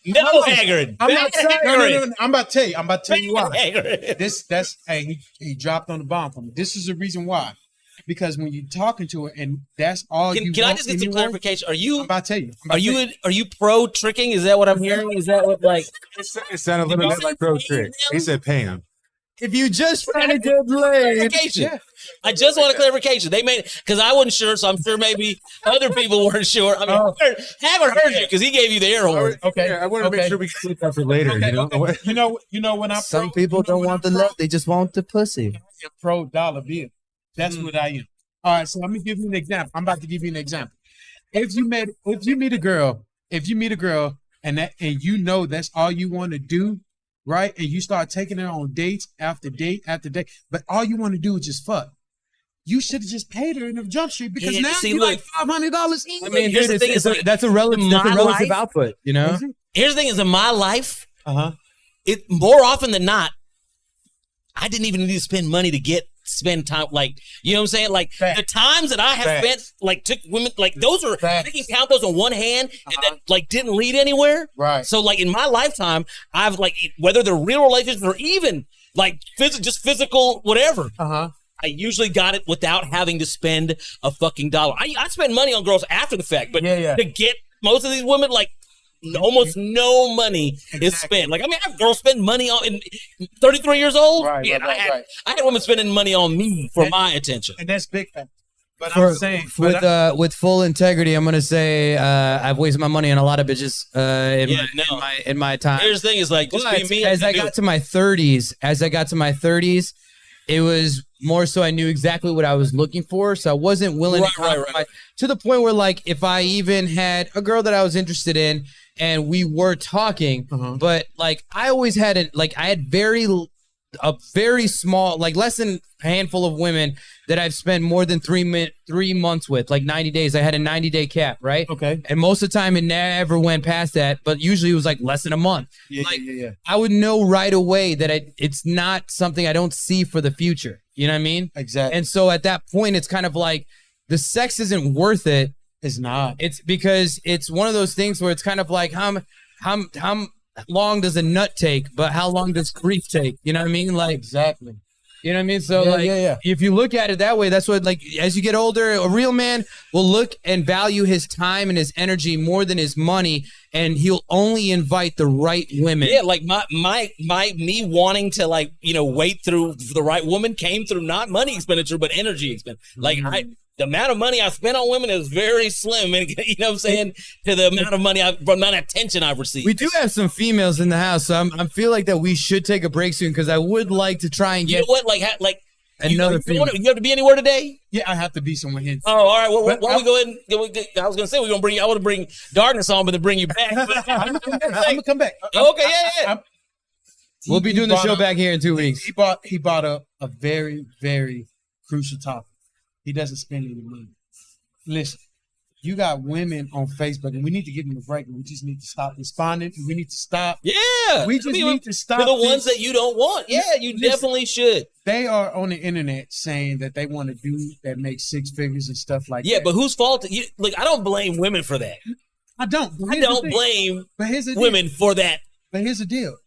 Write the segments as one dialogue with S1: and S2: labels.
S1: No, Hagrid.
S2: I'm not saying. No. I'm about to tell you. I'm about to tell you why.
S1: Hagrid.
S2: He dropped on the bomb for me. This is the reason why. Because when you're talking to her and that's all you want.
S1: Can I just get some clarification? I'm
S2: about to tell you.
S1: Are you pro tricking? Is that what I'm hearing? Is that what like?
S3: It sounded a little bit like pro trick. He said pay him.
S4: If you just trying to get laid.
S1: Yeah. I just want a clarification. They made because I wasn't sure, so I'm sure maybe other people weren't sure. I mean, Hagrid heard you because he gave you the air horn.
S2: Okay,
S3: I want to make sure we keep that for later.
S2: Okay. You know when I'm
S4: some people don't want the love; they just want the pussy.
S2: Pro dollar bill. That's what I am. All right, so let me give you an example. I'm about to give you an example. If you meet a girl, and you know that's all you want to do. Right, and you start taking her on dates after date after date, but all you want to do is just fuck. You should have just paid her in the Jump Street because now you're like $500.
S4: I mean, here's the thing: that's a relative output, you know.
S1: Here's the thing: is in my life, it more often than not, I didn't even need to spend money to spend time. Like, you know what I'm saying? Like the times that I have spent, like took women, like those are I can count those on one hand, and that like didn't lead anywhere.
S2: Right.
S1: So like in my lifetime, I've like whether they're real relationships or even like just physical whatever. I usually got it without having to spend a fucking dollar. I spend money on girls after the fact, but to get most of these women like. Almost no money is spent. Like, I mean, I have girls spend money on 33 years old.
S2: Right,
S1: I had women spending money on me for my attention.
S2: And that's big fact. But I'm saying
S4: with full integrity, I'm gonna say I've wasted my money on a lot of bitches in my time.
S1: Here's the thing: is like just be me.
S4: As I got to my 30s, it was more so I knew exactly what I was looking for, so I wasn't willing to compromise to the point where like if I even had a girl that I was interested in and we were talking, but like I always had I had a very small, like less than a handful of women that I've spent more than 3 months with, like 90 days. I had a 90-day cap, right?
S2: Okay.
S4: And most of the time it never went past that, but usually it was like less than a month.
S2: Yeah.
S4: I would know right away that it's not something I don't see for the future. You know what I mean?
S2: Exactly.
S4: And so at that point, it's kind of like the sex isn't worth it.
S2: It's not.
S4: It's because it's one of those things where it's kind of like how long does a nut take, but how long does grief take? You know what I mean? Like
S2: exactly.
S4: You know what I mean? So if you look at it that way, that's what like as you get older, a real man will look and value his time and his energy more than his money, and he'll only invite the right women.
S1: Yeah, like me wanting to like, wait through the right woman came through not money expenditure, but energy expenditure. Like the amount of money I spent on women is very slim, and you know what I'm saying, to the amount of money, amount of attention I've received.
S4: We do have some females in the house, so I feel like that we should take a break soon because I would like to try and get.
S1: You know what? Like
S4: another female.
S1: You have to be anywhere today?
S2: Yeah, I have to be somewhere here.
S1: Oh, all right. Well, why don't we go ahead and I was going to say we're going to bring you. I want to bring darkness on, but to bring you back.
S2: I'm going to come back.
S1: Okay, yeah.
S4: We'll be doing the show back here in 2 weeks.
S2: He brought up a very, very crucial topic. He doesn't spend any money. Listen, you got women on Facebook, and we need to give them a break. We just need to stop responding. We need to stop.
S1: Yeah.
S2: We just need to stop.
S1: To the ones that you don't want. Yeah, you definitely should.
S2: They are on the internet saying that they want a dude that makes six figures and stuff like that.
S1: Yeah, but whose fault? Look, I don't blame women for that.
S2: I don't.
S1: I don't blame women for that.
S2: But here's the deal.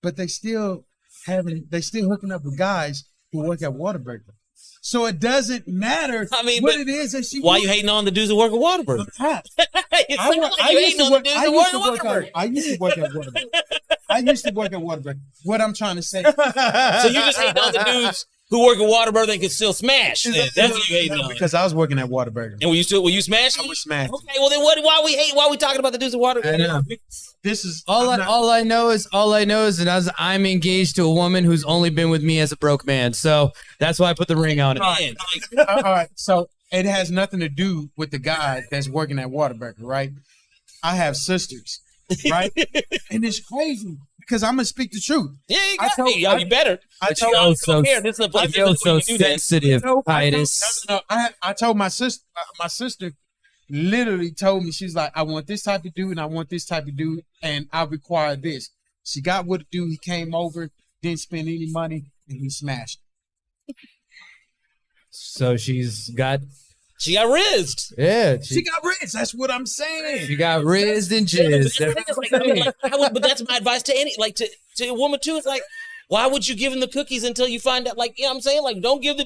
S2: But they still hooking up with guys who work at Whataburger. So it doesn't matter what it is that she.
S1: Why you hating on the dudes that work at Whataburger?
S2: I used to work at Whataburger. I used to work at Whataburger. What I'm trying to say.
S1: So you just hating on the dudes who work at Whataburger and can still smash. That's what you hating on.
S2: Because I was working at Whataburger.
S1: And were you smashing?
S2: I was smashing.
S1: Okay, well then why we talking about the dudes at Whataburger?
S4: I know.
S2: This is
S4: all I know is and I'm engaged to a woman who's only been with me as a broke man. So that's why I put the ring on it.
S2: All right. So it has nothing to do with the guy that's working at Whataburger, right? I have sisters, right? And it's crazy because I'm gonna speak the truth.
S1: Yeah, you better.
S4: I told
S1: this is a place
S4: I feel so sensitive, Titus.
S2: No. I told my sister. My sister literally told me, she's like, I want this type of dude and I want this type of dude and I require this. She got with a dude. He came over, didn't spend any money, and he smashed.
S4: So she's got
S1: She got rizzed.
S4: Yeah,
S2: She got rich. That's what I'm saying.
S4: she got rizzed and jizzed.
S1: But that's my advice to any, like to a woman too. It's like, why would you give him the cookies until you find out? Like, you know what I'm saying? Like, don't give the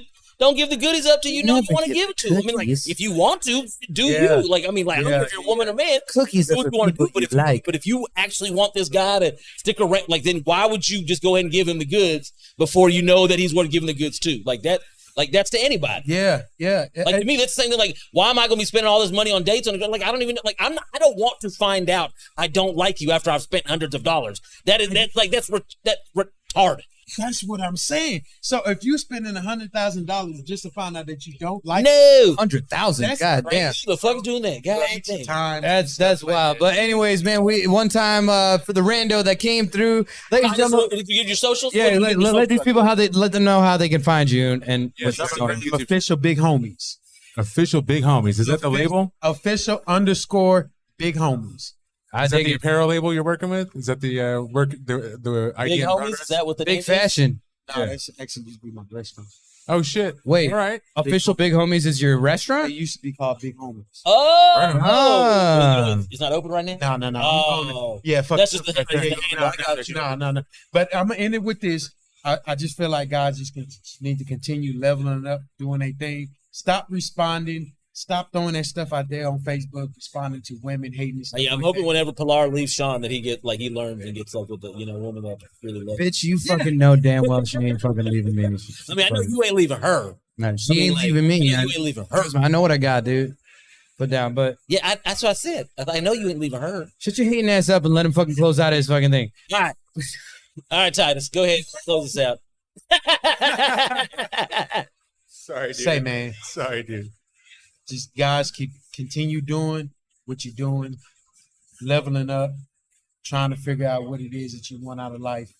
S1: goodies up till you know you want to give it to. I mean, like, if you want to, do you? Like, I mean, like, I don't know if you're a woman or man.
S4: Cookies
S1: Do
S4: are
S1: what
S4: for
S1: you want to do.
S4: people
S1: But if you actually want this guy to stick around, like, then why would you just go ahead and give him the goods before you know that he's going to give him the goods too? Like that. Like, that's to anybody.
S2: Yeah.
S1: Like, to me, that's the same thing. Like, why am I going to be spending all this money on dates? Like, I don't even, like, I don't want to find out I don't like you after I've spent hundreds of dollars. That's retarded.
S2: That's what I'm saying. So if you're spending $100,000 just to find out that you don't like
S1: No.
S4: 100,000.
S2: That's
S4: God
S2: crazy.
S4: damn.
S1: Who the fuck is doing that? God damn.
S2: time.
S4: That's wild. But anyways, man, we one time for the rando that came through, ladies and gentlemen.
S1: If you get your socials,
S4: Yeah, let these people let them know how they can find you and
S3: Yes,
S4: what's
S3: that's
S4: going on.
S3: YouTube.
S2: Official Big Homies.
S3: Official Big Homies. Is that the label?
S2: Official _ Big Homies.
S4: I
S3: Is that
S4: think
S3: the apparel label you're working with? Is that the the
S1: Big
S3: idea?
S1: homies, is that what the name
S4: big
S1: is?
S4: fashion.
S2: No,
S3: Yeah.
S2: that's actually used to be my restaurant.
S3: Oh shit!
S4: Wait.
S3: All right.
S4: Official Big Homies is your
S2: It
S4: restaurant?
S2: used to be called Big Homies.
S1: Oh, it's not open right now?
S2: No.
S1: Oh.
S2: Yeah, fuck.
S1: That's just the
S2: No. But I'm gonna end it with this. I just feel like guys just need to continue leveling up, doing their thing. Stop responding. Stop throwing that stuff out there on Facebook, responding to women, hating and stuff.
S1: Yeah, I'm
S2: like
S1: hoping
S2: that.
S1: whenever Pilar leaves Shawn that he learns and gets up with the woman that really loves him.
S4: Bitch, you fucking know damn well she ain't fucking leaving me.
S1: I mean, I know you ain't leaving her.
S4: No, she
S1: I mean,
S4: ain't
S1: like,
S4: leaving
S1: I
S4: me.
S1: know you ain't leaving her.
S4: I know what I got, dude. Put down, but
S1: Yeah, that's what I said. I know you ain't leaving her.
S4: shut your hating ass up and let him fucking close out his fucking thing.
S1: All right, Titus, go ahead, close this out.
S3: Sorry, dude.
S2: Say, man,
S3: Sorry, dude.
S2: just guys continue doing what you're doing, leveling up, trying to figure out what it is that you want out of life,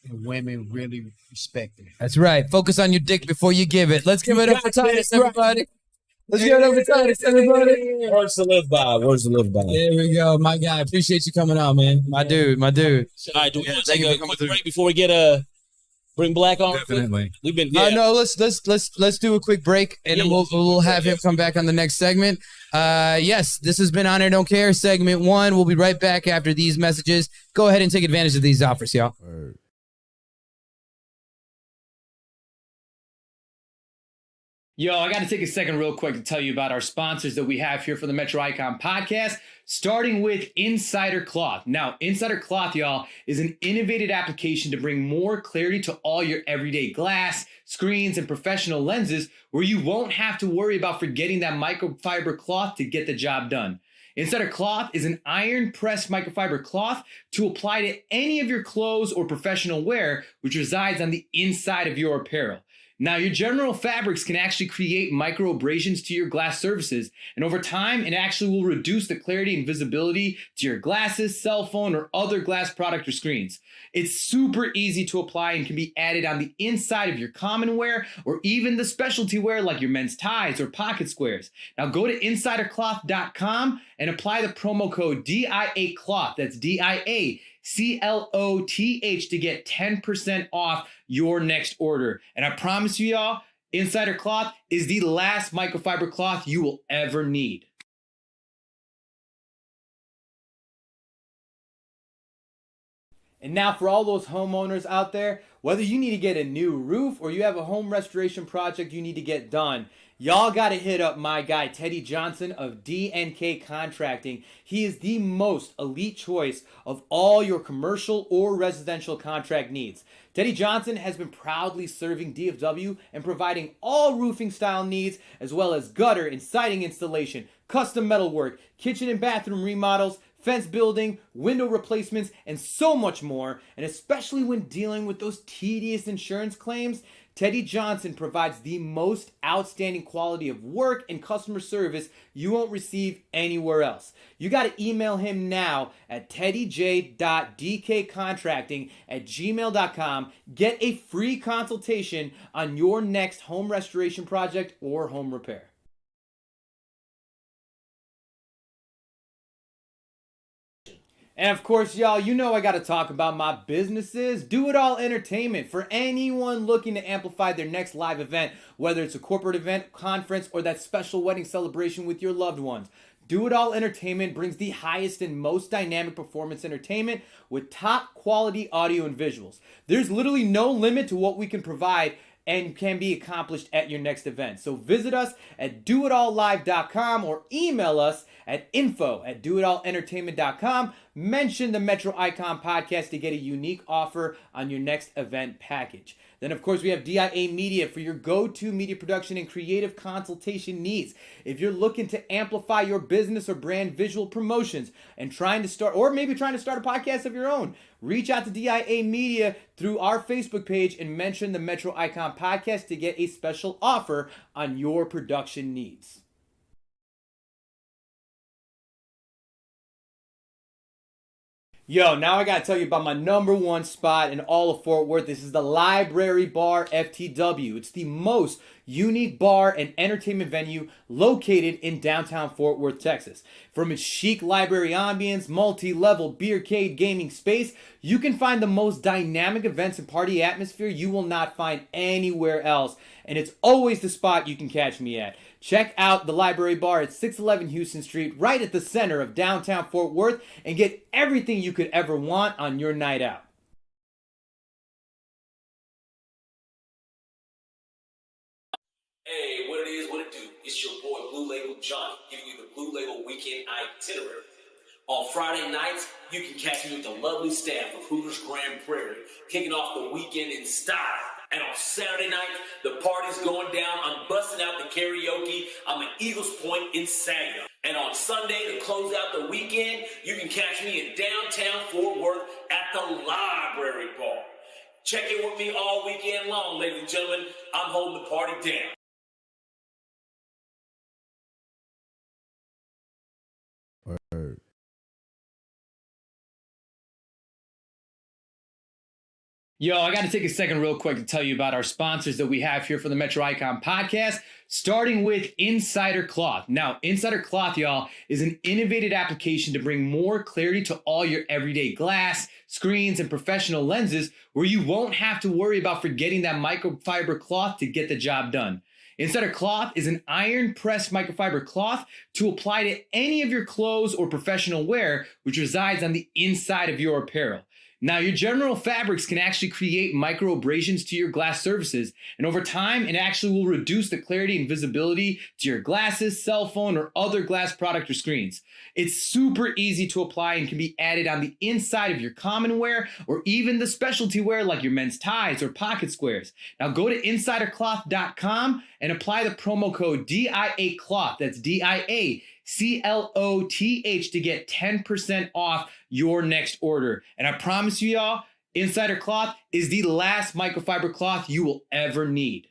S2: and women really respect it.
S4: That's right. Focus on your dick before you give it. Let's give it up for Titus, everybody. Let's give it up for Titus, everybody.
S1: Words to live by. Words to live by.
S4: There we go, my guy. Appreciate you coming out, man. My dude.
S1: All right, do we want to take a quick break before we get bring Black on?
S3: Definitely.
S1: We've been
S4: No, let's do a quick break and then we'll have him come back on the next segment. Yes, this has been On Air Don't Care segment 1. We'll be right back after these messages. Go ahead and take advantage of these offers, y'all.
S5: Yo, I got to take a second real quick to tell you about our sponsors that we have here for the Metro Icon podcast, starting with Insider Cloth. Now, Insider Cloth, y'all, is an innovative application to bring more clarity to all your everyday glass, screens, and professional lenses where you won't have to worry about forgetting that microfiber cloth to get the job done. Insider Cloth is an iron-pressed microfiber cloth to apply to any of your clothes or professional wear, which resides on the inside of your apparel. Now, your general fabrics can actually create micro abrasions to your glass surfaces, and over time, it actually will reduce the clarity and visibility to your glasses, cell phone, or other glass product or screens. It's super easy to apply and can be added on the inside of your common wear or even the specialty wear like your men's ties or pocket squares. Now, go to insidercloth.com and apply the promo code DIACLOTH. That's DIACLOTH to get 10% off your next order. And I promise you, y'all, Insider Cloth is the last microfiber cloth you will ever need. And now for all those homeowners out there, whether you need to get a new roof or you have a home restoration project you need to get done, y'all got to hit up my guy, Teddy Johnson of DNK Contracting. He is the most elite choice of all your commercial or residential contract needs. Teddy Johnson has been proudly serving DFW and providing all roofing style needs, as well as gutter and siding installation, custom metalwork, kitchen and bathroom remodels, fence building, window replacements, and so much more. And especially when dealing with those tedious insurance claims, Teddy Johnson provides the most outstanding quality of work and customer service you won't receive anywhere else. You got to email him now at teddyj.dkcontracting@gmail.com. Get a free consultation on your next home restoration project or home repair. And of course, y'all, you know I got to talk about my businesses. Do It All Entertainment. For anyone looking to amplify their next live event, whether it's a corporate event, conference, or that special wedding celebration with your loved ones. Do It All Entertainment brings the highest and most dynamic performance entertainment with top quality audio and visuals. There's literally no limit to what we can provide and can be accomplished at your next event. So visit us at doitallive.com or email us at info@doitallentertainment.com. Mention the Metro Icon podcast to get a unique offer on your next event package. Then, of course, we have DIA Media for your go-to media production and creative consultation needs. If you're looking to amplify your business or brand visual promotions and trying to start a podcast of your own, reach out to DIA Media through our Facebook page and mention the Metro Icon podcast to get a special offer on your production needs. Yo, now I gotta tell you about my number one spot in all of Fort Worth. This is the Library Bar FTW. It's the most unique bar and entertainment venue located in downtown Fort Worth, Texas. From its chic library ambience, multi-level beercade gaming space, you can find the most dynamic events and party atmosphere you will not find anywhere else. And it's always the spot you can catch me at. Check out the Library Bar at 611 Houston Street, right at the center of downtown Fort Worth, and get everything you could ever want on your night out.
S1: Hey, what it is, what it do? It's your boy Blue Label Johnny, giving you the Blue Label Weekend Itinerary. On Friday nights, you can catch me with the lovely staff of Hooters Grand Prairie, kicking off the weekend in style. And on Saturday night, the party's going down. I'm busting out the karaoke. I'm at Eagles Point in Saginaw. And on Sunday, to close out the weekend, you can catch me in downtown Fort Worth at the Library Bar. Check in with me all weekend long, ladies and gentlemen. I'm holding the party down.
S5: Yo, I got to take a second real quick to tell you about our sponsors that we have here for the Metro Icon podcast, starting with Insider Cloth. Now, Insider Cloth, y'all, is an innovative application to bring more clarity to all your everyday glass, screens, and professional lenses, where you won't have to worry about forgetting that microfiber cloth to get the job done. Insider Cloth is an iron-pressed microfiber cloth to apply to any of your clothes or professional wear, which resides on the inside of your apparel. Now, your general fabrics can actually create micro abrasions to your glass surfaces, and over time, it actually will reduce the clarity and visibility to your glasses, cell phone, or other glass product or screens. It's super easy to apply and can be added on the inside of your common wear or even the specialty wear like your men's ties or pocket squares. Now, go to insidercloth.com and apply the promo code DIACLOTH. That's DIACLOTH to get 10% off your next order. And I promise you, y'all, Insider Cloth is the last microfiber cloth you will ever need.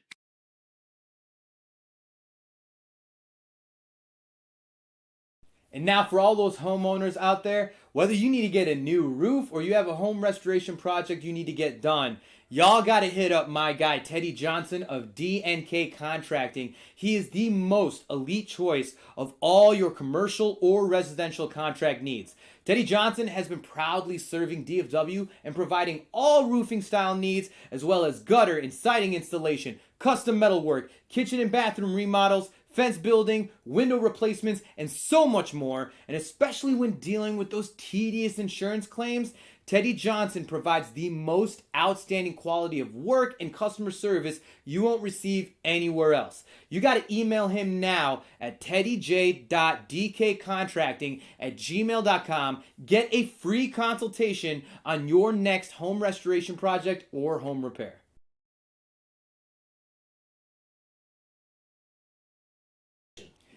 S5: And now for all those homeowners out there, whether you need to get a new roof or you have a home restoration project you need to get done, y'all got to hit up my guy, Teddy Johnson of D&K Contracting. He is the most elite choice of all your commercial or residential contract needs. Teddy Johnson has been proudly serving DFW and providing all roofing style needs, as well as gutter and siding installation, custom metalwork, kitchen and bathroom remodels, fence building, window replacements, and so much more. And especially when dealing with those tedious insurance claims, Teddy Johnson provides the most outstanding quality of work and customer service you won't receive anywhere else. You got to email him now at teddyj.dkcontracting@gmail.com. Get a free consultation on your next home restoration project or home repair.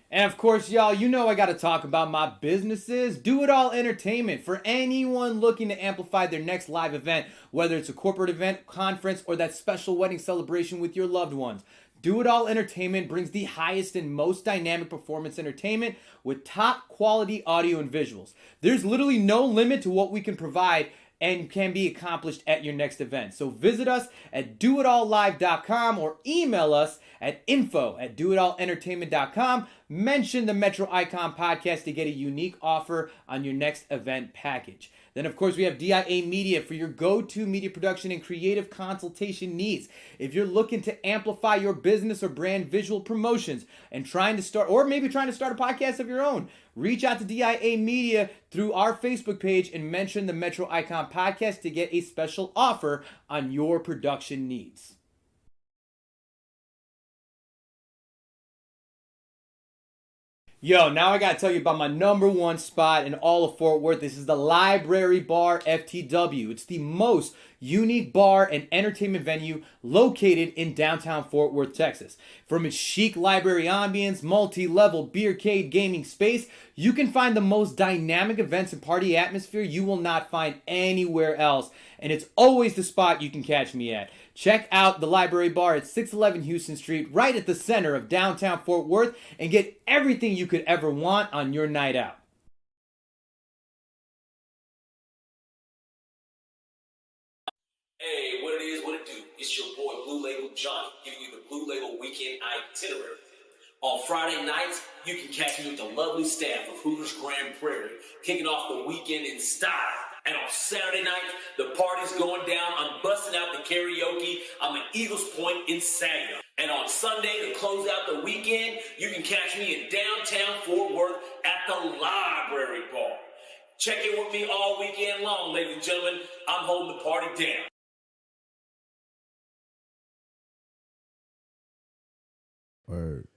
S5: And of course, y'all, you know I got to talk about my businesses. Do It All Entertainment. For anyone looking to amplify their next live event, whether it's a corporate event, conference, or that special wedding celebration with your loved ones. Do It All Entertainment brings the highest and most dynamic performance entertainment with top quality audio and visuals. There's literally no limit to what we can provide and can be accomplished at your next event. So visit us at doitallive.com or email us at info@doitallentertainment.com. Mention the Metro Icon Podcast to get a unique offer on your next event package. Then, of course, we have DIA Media for your go-to media production and creative consultation needs. If you're looking to amplify your business or brand visual promotions and trying to start a podcast of your own, reach out to DIA Media through our Facebook page and mention the Metro Icon Podcast to get a special offer on your production needs. Yo, now I gotta tell you about my number one spot in all of Fort Worth. This is the Library Bar FTW. It's the most unique bar and entertainment venue located in downtown Fort Worth, Texas. From its chic library ambience, multi-level beercade gaming space, you can find the most dynamic events and party atmosphere you will not find anywhere else. And it's always the spot you can catch me at. Check out the Library Bar at 611 Houston Street, right at the center of downtown Fort Worth, and get everything you could ever want on your night out.
S1: Hey, what it is, what it do? It's your boy Blue Label Johnny, giving you the Blue Label Weekend Itinerary. On Friday nights, you can catch me with the lovely staff of Hooters Grand Prairie, kicking off the weekend in style. And on Saturday night, the party's going down. I'm busting out the karaoke. I'm at Eagles Point in Saginaw. And on Sunday, to close out the weekend, you can catch me in downtown Fort Worth at the Library Bar. Check in with me all weekend long, ladies and gentlemen. I'm holding the party down.
S4: Word.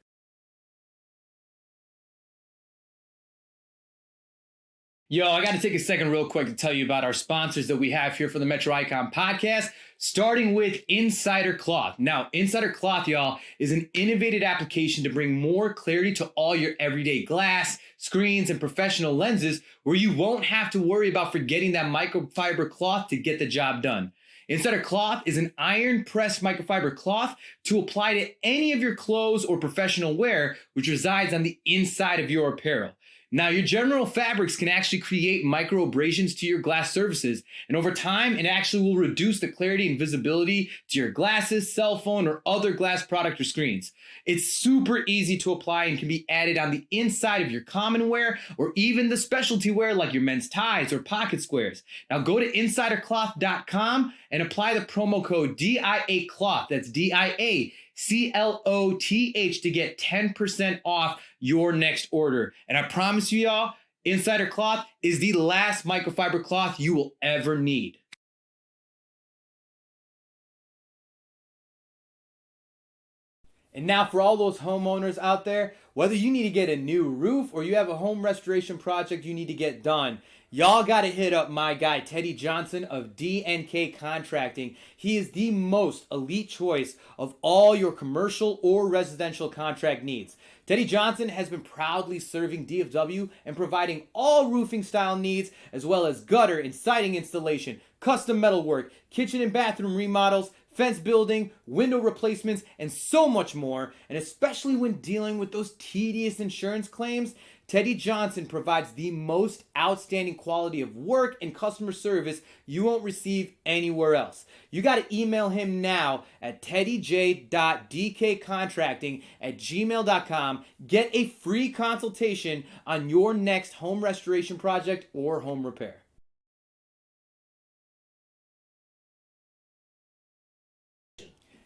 S5: Yo, I got to take a second real quick to tell you about our sponsors that we have here for the Metro Icon Podcast, starting with Insider Cloth. Now, Insider Cloth, y'all, is an innovative application to bring more clarity to all your everyday glass, screens, and professional lenses, where you won't have to worry about forgetting that microfiber cloth to get the job done. Insider Cloth is an iron-pressed microfiber cloth to apply to any of your clothes or professional wear, which resides on the inside of your apparel. Now, your general fabrics can actually create micro abrasions to your glass surfaces, and over time, it actually will reduce the clarity and visibility to your glasses, cell phone, or other glass product or screens. It's super easy to apply and can be added on the inside of your common wear or even the specialty wear like your men's ties or pocket squares. Now, go to insidercloth.com and apply the promo code DIACLOTH. That's DIACLOTH to get 10% off your next order. And I promise you, y'all, Insider Cloth is the last microfiber cloth you will ever need. And now for all those homeowners out there, whether you need to get a new roof or you have a home restoration project you need to get done, y'all got to hit up my guy, Teddy Johnson of D&K Contracting. He is the most elite choice of all your commercial or residential contract needs. Teddy Johnson has been proudly serving DFW and providing all roofing style needs, as well as gutter and siding installation, custom metalwork, kitchen and bathroom remodels, fence building, window replacements, and so much more. And especially when dealing with those tedious insurance claims, Teddy Johnson provides the most outstanding quality of work and customer service you won't receive anywhere else. You got to email him now at teddyj.dkcontracting@gmail.com. Get a free consultation on your next home restoration project or home repair.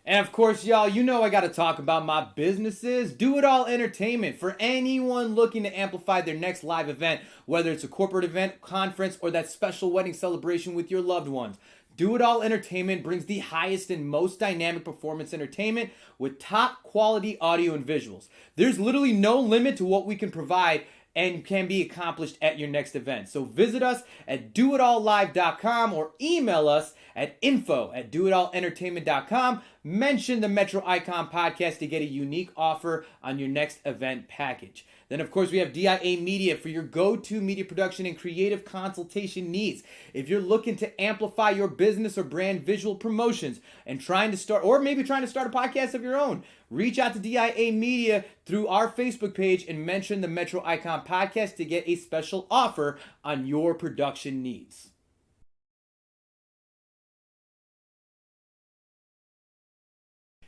S5: And of course, y'all, you know I got to talk about my businesses. Do It All Entertainment. For anyone looking to amplify their next live event, whether it's a corporate event, conference, or that special wedding celebration with your loved ones. Do It All Entertainment brings the highest and most dynamic performance entertainment with top quality audio and visuals. There's literally no limit to what we can provide and can be accomplished at your next event. So visit us at doitallive.com or email us at info@doitallentertainment.com. Mention the Metro Icon Podcast to get a unique offer on your next event package. Then, of course, we have DIA Media for your go-to media production and creative consultation needs. If you're looking to amplify your business or brand visual promotions and trying to start a podcast of your own, reach out to DIA Media through our Facebook page and mention the Metro Icon Podcast to get a special offer on your production needs.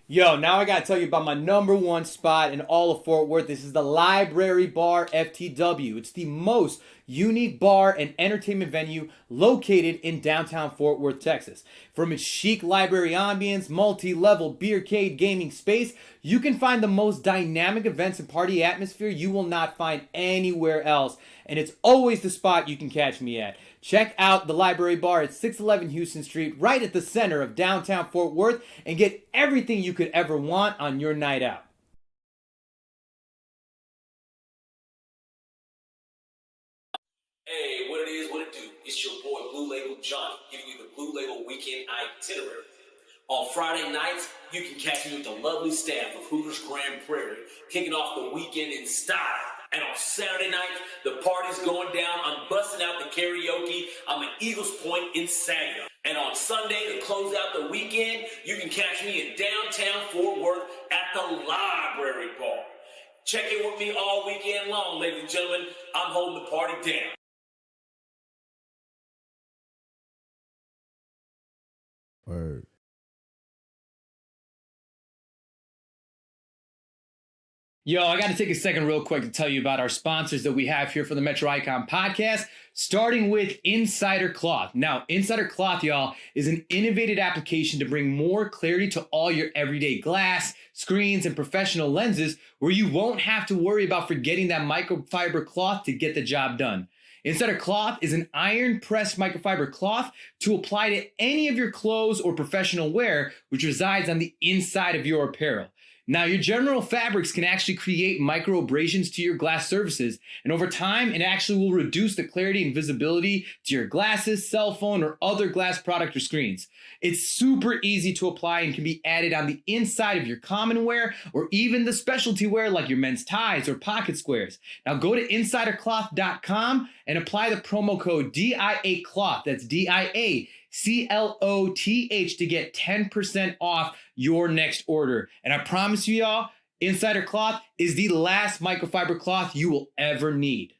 S5: Yo, now I gotta tell you about my number one spot in all of Fort Worth. This is the Library Bar FTW. It's the most unique bar and entertainment venue located in downtown Fort Worth, Texas. From its chic library ambience, multi-level beercade gaming space, you can find the most dynamic events and party atmosphere you will not find anywhere else. And it's always the spot you can catch me at. Check out the Library Bar at 611 Houston Street, right at the center of downtown Fort Worth, and get everything you could ever want on your night out.
S1: Hey, what it is, what it do? It's your boy Blue Label Johnny, giving you the Blue Label Weekend Itinerary. On Friday nights, you can catch me with the lovely staff of Hooters Grand Prairie, kicking off the weekend in style. And on Saturday night, the party's going down. I'm busting out the karaoke. I'm at Eagles Point in Saginaw. And on Sunday, to close out the weekend, you can catch me in downtown Fort Worth at the Library Bar. Check in with me all weekend long, ladies and gentlemen. I'm holding the party down.
S4: Word.
S5: Yo, I got to take a second real quick to tell you about our sponsors that we have here for the Metro Icon podcast, starting with Insider Cloth. Now, Insider Cloth, y'all, is an innovative application to bring more clarity to all your everyday glass, screens, and professional lenses, where you won't have to worry about forgetting that microfiber cloth to get the job done. Insider Cloth is an iron-pressed microfiber cloth to apply to any of your clothes or professional wear, which resides on the inside of your apparel. Now, your general fabrics can actually create micro abrasions to your glass surfaces, and over time, it actually will reduce the clarity and visibility to your glasses, cell phone, or other glass product or screens. It's super easy to apply and can be added on the inside of your common wear or even the specialty wear like your men's ties or pocket squares. Now, go to insidercloth.com and apply the promo code DIACLOTH. That's DIACLOTH to get 10% off your next order. And I promise you, y'all, Insider Cloth is the last microfiber cloth you will ever need.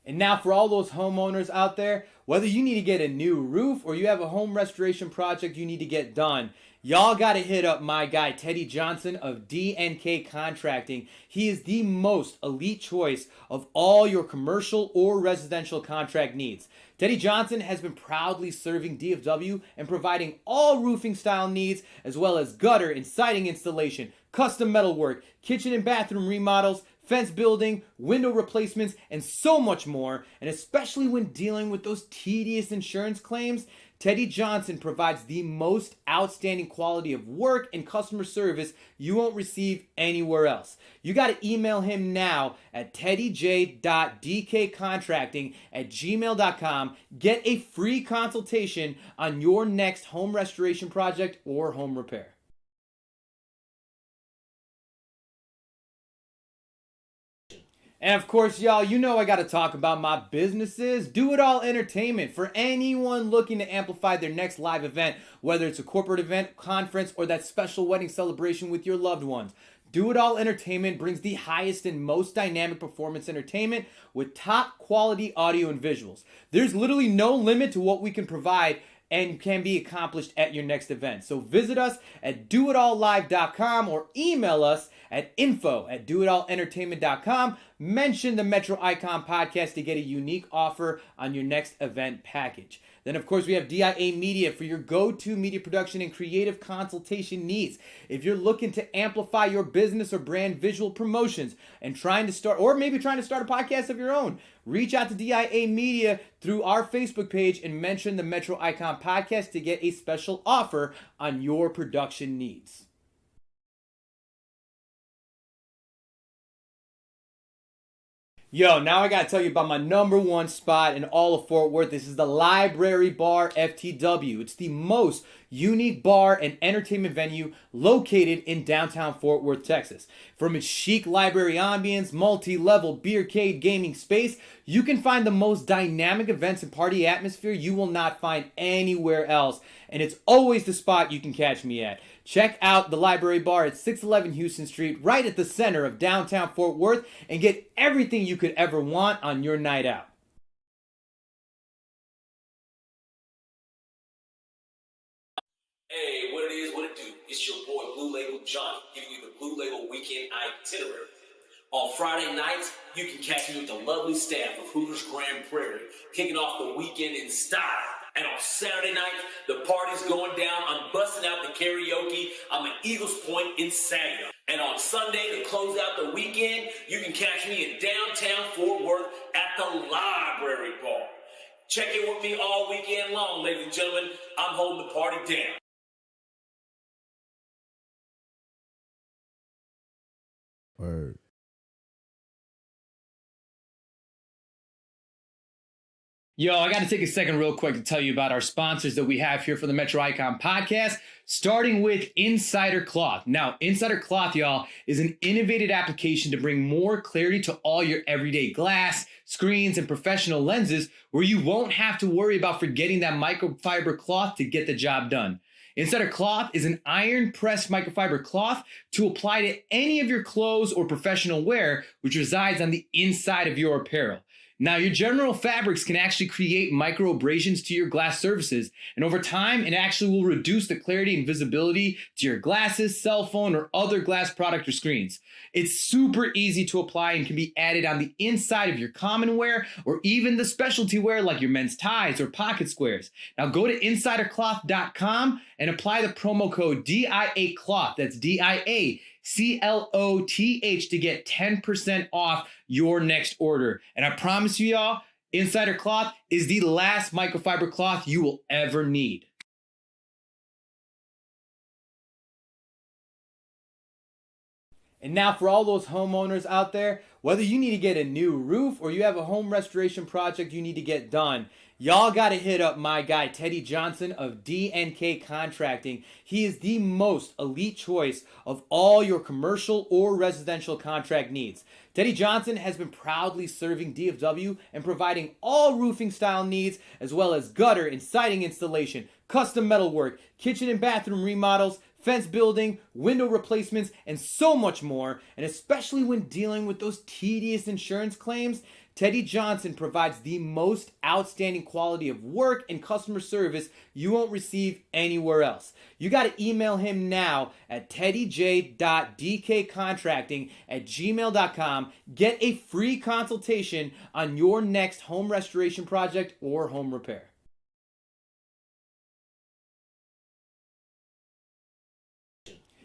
S5: And now for all those homeowners out there, whether you need to get a new roof or you have a home restoration project you need to get done, y'all got to hit up my guy, Teddy Johnson of D&K Contracting. He is the most elite choice of all your commercial or residential contract needs. Teddy Johnson has been proudly serving DFW and providing all roofing style needs, as well as gutter and siding installation, custom metalwork, kitchen and bathroom remodels, fence building, window replacements, and so much more. And especially when dealing with those tedious insurance claims, Teddy Johnson provides the most outstanding quality of work and customer service you won't receive anywhere else. You got to email him now at teddyj.dkcontracting@gmail.com. Get a free consultation on your next home restoration project or home repair. And of course, y'all, you know I got to talk about my businesses. Do It All Entertainment. For anyone looking to amplify their next live event, whether it's a corporate event, conference, or that special wedding celebration with your loved ones. Do It All Entertainment brings the highest and most dynamic performance entertainment with top quality audio and visuals. There's literally no limit to what we can provide and can be accomplished at your next event. So visit us at doitallive.com or email us at info@doitallentertainment.com. Mention the Metro Icon podcast to get a unique offer on your next event package. Then, of course, we have DIA Media for your go-to media production and creative consultation needs. If you're looking to amplify your business or brand visual promotions and trying to start a podcast of your own, reach out to DIA Media through our Facebook page and mention the Metro Icon podcast to get a special offer on your production needs. Yo, now I gotta tell you about my number one spot in all of Fort Worth. This is the Library Bar FTW. It's the most unique bar and entertainment venue located in downtown Fort Worth, Texas. From its chic library ambience, multi-level beercade gaming space, you can find the most dynamic events and party atmosphere you will not find anywhere else. And it's always the spot you can catch me at. Check out the Library Bar at 611 Houston Street, right at the center of downtown Fort Worth, and get everything you could ever want on your night out.
S1: It's your boy Blue Label Johnny giving you the Blue Label Weekend Itinerary. On Friday nights, you can catch me with the lovely staff of Hooters Grand Prairie, kicking off the weekend in style. And on Saturday night, the party's going down. I'm busting out the karaoke. I'm at Eagles Point in Saginaw. And on Sunday, to close out the weekend, you can catch me in downtown Fort Worth at the Library Bar. Check in with me all weekend long, ladies and gentlemen. I'm holding the party down.
S4: Word.
S5: Yo, I got to take a second real quick to tell you about our sponsors that we have here for the Metro Icon podcast, starting with Insider Cloth. Now, Insider Cloth, y'all, is an innovative application to bring more clarity to all your everyday glass, screens, and professional lenses where you won't have to worry about forgetting that microfiber cloth to get the job done. Insider Cloth is an iron-pressed microfiber cloth to apply to any of your clothes or professional wear, which resides on the inside of your apparel. Now, your general fabrics can actually create micro abrasions to your glass surfaces, and over time, it actually will reduce the clarity and visibility to your glasses, cell phone, or other glass product or screens. It's super easy to apply and can be added on the inside of your common wear or even the specialty wear like your men's ties or pocket squares. Now, go to insidercloth.com and apply the promo code DIACLOTH. That's DIACLOTH to get 10% off your next order. And I promise you, y'all, Insider Cloth is the last microfiber cloth you will ever need. And now for all those homeowners out there, whether you need to get a new roof or you have a home restoration project you need to get done, y'all got to hit up my guy, Teddy Johnson of DNK Contracting. He is the most elite choice of all your commercial or residential contract needs. Teddy Johnson has been proudly serving DFW and providing all roofing style needs, as well as gutter and siding installation, custom metalwork, kitchen and bathroom remodels, fence building, window replacements, and so much more. And especially when dealing with those tedious insurance claims, Teddy Johnson provides the most outstanding quality of work and customer service you won't receive anywhere else. You got to email him now at teddyj.dkcontracting@gmail.com. Get a free consultation on your next home restoration project or home repair.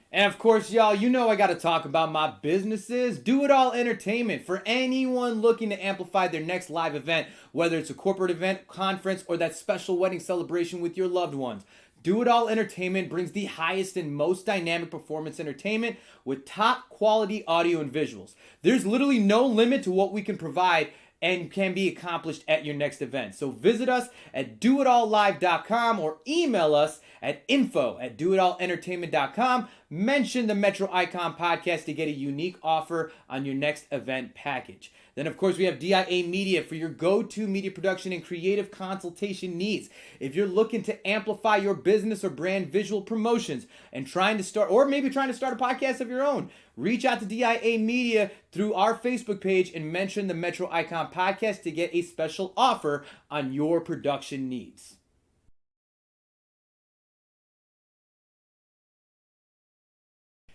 S5: And of course, y'all, you know I got to talk about my businesses. Do It All Entertainment. For anyone looking to amplify their next live event, whether it's a corporate event, conference, or that special wedding celebration with your loved ones. Do It All Entertainment brings the highest and most dynamic performance entertainment with top quality audio and visuals. There's literally no limit to what we can provide and can be accomplished at your next event. So visit us at doitallive.com or email us at info@doitallentertainment.com. Mention the Metro Icon podcast to get a unique offer on your next event package. Then, of course, we have DIA Media for your go-to media production and creative consultation needs. If you're looking to amplify your business or brand visual promotions and trying to start a podcast of your own, reach out to DIA Media through our Facebook page and mention the Metro Icon podcast to get a special offer on your production needs.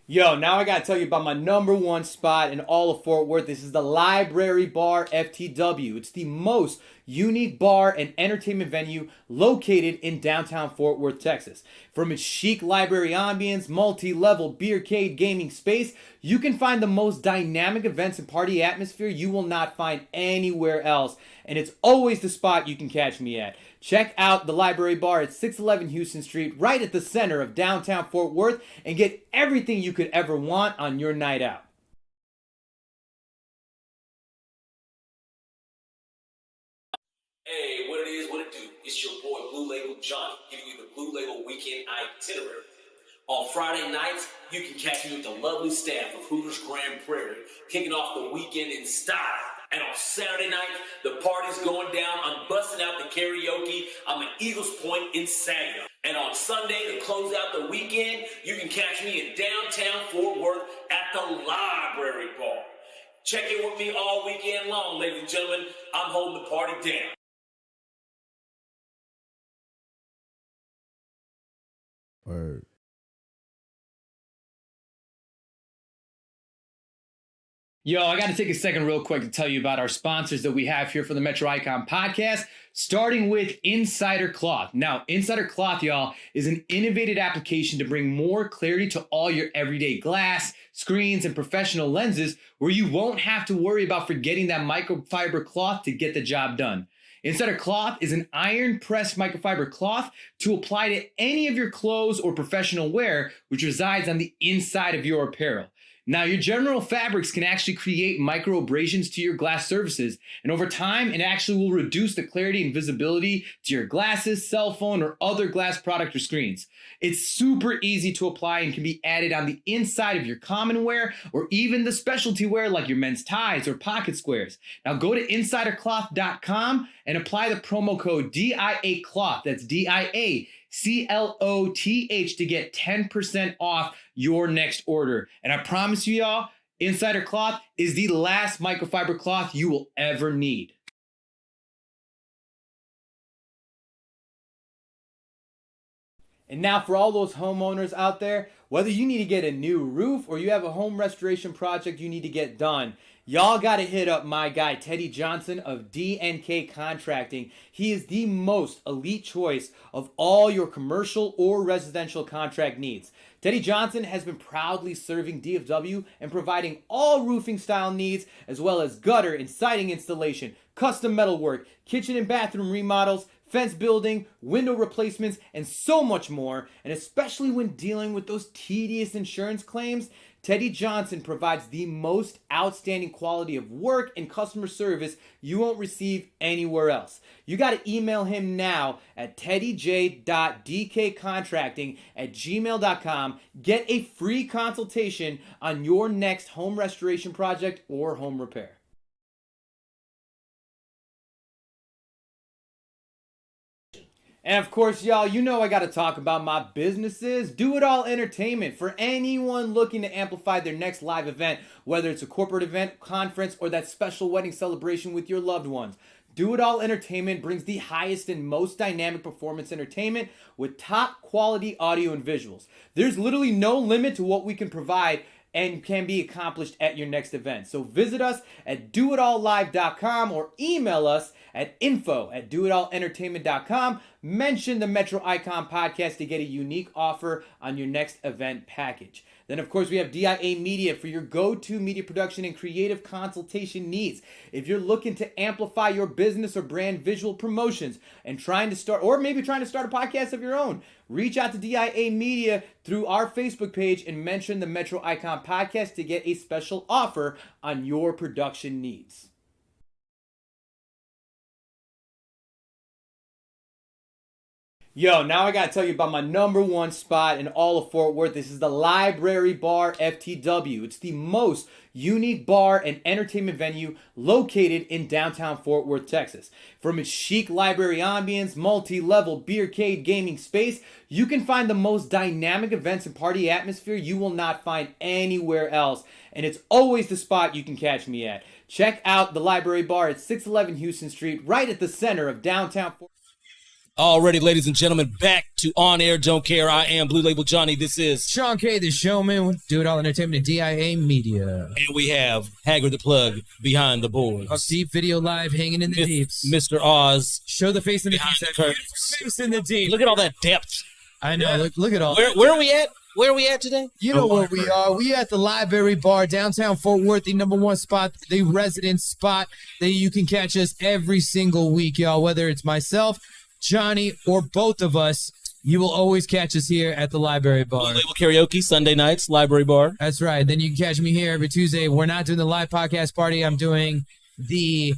S5: Yo, now I gotta tell you about my number one spot in all of Fort Worth. This is the Library Bar FTW. It's the most unique bar and entertainment venue located in downtown Fort Worth, Texas. From its chic library ambience, multi-level beercade gaming space, you can find the most dynamic events and party atmosphere you will not find anywhere else. And it's always the spot you can catch me at. Check out the Library Bar at 611 Houston Street, right at the center of downtown Fort Worth, and get everything you could ever want on your night out.
S1: Hey, what it is, what it do? It's your boy Blue Label Johnny giving you the Blue Label Weekend Itinerary. On Friday nights, you can catch me with the lovely staff of Hooters Grand Prairie, kicking off the weekend in style. And on Saturday night, the party's going down. I'm busting out the karaoke. I'm at Eagles Point in Saginaw. And on Sunday, to close out the weekend, you can catch me in downtown Fort Worth at the Library Bar. Check in with me all weekend long, ladies and gentlemen. I'm holding the party down.
S4: Word.
S5: Yo, I got to take a second real quick to tell you about our sponsors that we have here for the Metro Icon podcast, starting with Insider Cloth. Now, Insider Cloth, y'all, is an innovative application to bring more clarity to all your everyday glass, screens, and professional lenses, where you won't have to worry about forgetting that microfiber cloth to get the job done. Insider Cloth is an iron-pressed microfiber cloth to apply to any of your clothes or professional wear, which resides on the inside of your apparel. Now, your general fabrics can actually create micro abrasions to your glass surfaces, and over time, it actually will reduce the clarity and visibility to your glasses, cell phone, or other glass product or screens. It's super easy to apply and can be added on the inside of your common wear or even the specialty wear like your men's ties or pocket squares. Now, go to insidercloth.com and apply the promo code DIACLOTH. That's DIACLOTH to get 10% off your next order. And I promise you, y'all, Insider Cloth is the last microfiber cloth you will ever need. And now for all those homeowners out there, whether you need to get a new roof or you have a home restoration project you need to get done, y'all got to hit up my guy, Teddy Johnson of DNK Contracting. He is the most elite choice of all your commercial or residential contract needs. Teddy Johnson has been proudly serving DFW and providing all roofing style needs, as well as gutter and siding installation, custom metalwork, kitchen and bathroom remodels, fence building, window replacements, and so much more. And especially when dealing with those tedious insurance claims, Teddy Johnson provides the most outstanding quality of work and customer service you won't receive anywhere else. You got to email him now at teddyj.dkcontracting@gmail.com. Get a free consultation on your next home restoration project or home repair. And of course, y'all, you know I got to talk about my businesses. Do It All Entertainment. For anyone looking to amplify their next live event, whether it's a corporate event, conference, or that special wedding celebration with your loved ones. Do It All Entertainment brings the highest and most dynamic performance entertainment with top quality audio and visuals. There's literally no limit to what we can provide and can be accomplished at your next event. So visit us at doitallive.com or email us at info@doitallentertainment.com. Mention the Metro Icon podcast to get a unique offer on your next event package. Then, of course, we have DIA Media for your go-to media production and creative consultation needs. If you're looking to amplify your business or brand visual promotions and trying to start a podcast of your own, reach out to DIA Media through our Facebook page and mention the Metro Icon podcast to get a special offer on your production needs. Yo, now I gotta tell you about my number one spot in all of Fort Worth. This is the Library Bar FTW. It's the most unique bar and entertainment venue located in downtown Fort Worth, Texas. From its chic library ambience, multi-level beercade gaming space, you can find the most dynamic events and party atmosphere you will not find anywhere else. And it's always the spot you can catch me at. Check out the Library Bar at 611 Houston Street, right at the center of downtown Fort Worth.
S1: Already, ladies and gentlemen, back to On Air Don't Care. I am Blue Label Johnny. This is
S4: Shawn K, the Showman with Do It All Entertainment and DIA Media.
S1: And we have Haggard the Plug behind the boards.
S4: Deep Video Live hanging in the deeps.
S1: Mr. Oz.
S4: Show the face in the
S1: behind
S4: deep.
S1: The curtains.
S4: Face in the deep.
S1: Look at all that depth.
S4: I know. Yeah. Look at all.
S1: Where are we at? Where are we at today?
S4: You know where we are. We at the Library Bar, downtown Fort Worth, the number one spot, the resident spot that you can catch us every single week, y'all. Whether it's myself, Johnny, or both of us, you will always catch us here at the Library Bar.
S1: Label karaoke, Sunday nights, Library Bar.
S4: That's right. Then you can catch me here every Tuesday. We're not doing the live podcast party. I'm doing the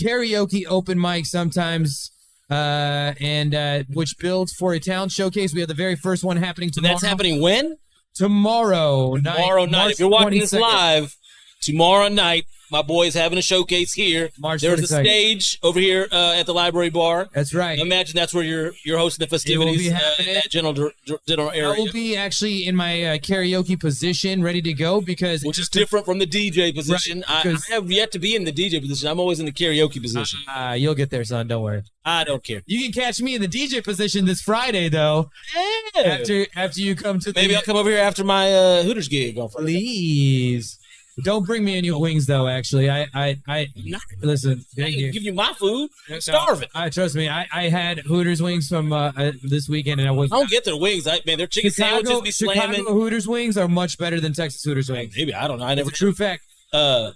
S4: karaoke open mic sometimes, which builds for a talent showcase. We have the very first one happening tomorrow.
S1: And that's happening when?
S4: Tomorrow night.
S1: Tomorrow night. If you're watching this live, tomorrow night, my boy's having a showcase here. There's a stage over here at the Library Bar.
S4: That's right.
S1: Imagine that's where you're hosting the festivities in that general area.
S4: I will be actually in my karaoke position, ready to go, which
S1: is different from the DJ position. Right, I have yet to be in the DJ position. I'm always in the karaoke position.
S4: You'll get there, son. Don't worry.
S1: I don't care.
S4: You can catch me in the DJ position this Friday, though.
S1: Yeah.
S4: After you come to
S1: maybe I'll come over here after my Hooters gig on Friday.
S4: Please. Don't bring me any wings though. Actually, I listen.
S1: I
S4: Thank
S1: can
S4: you.
S1: give you my food. I'm starving.
S4: Trust me. I had Hooters wings from this weekend, and I was.
S1: I don't get their wings. Man, their chicken sandwiches be slamming.
S4: Chicago Hooters wings are much better than Texas Hooters wings.
S1: Maybe I don't know. I never.
S4: It's a true fact.
S1: I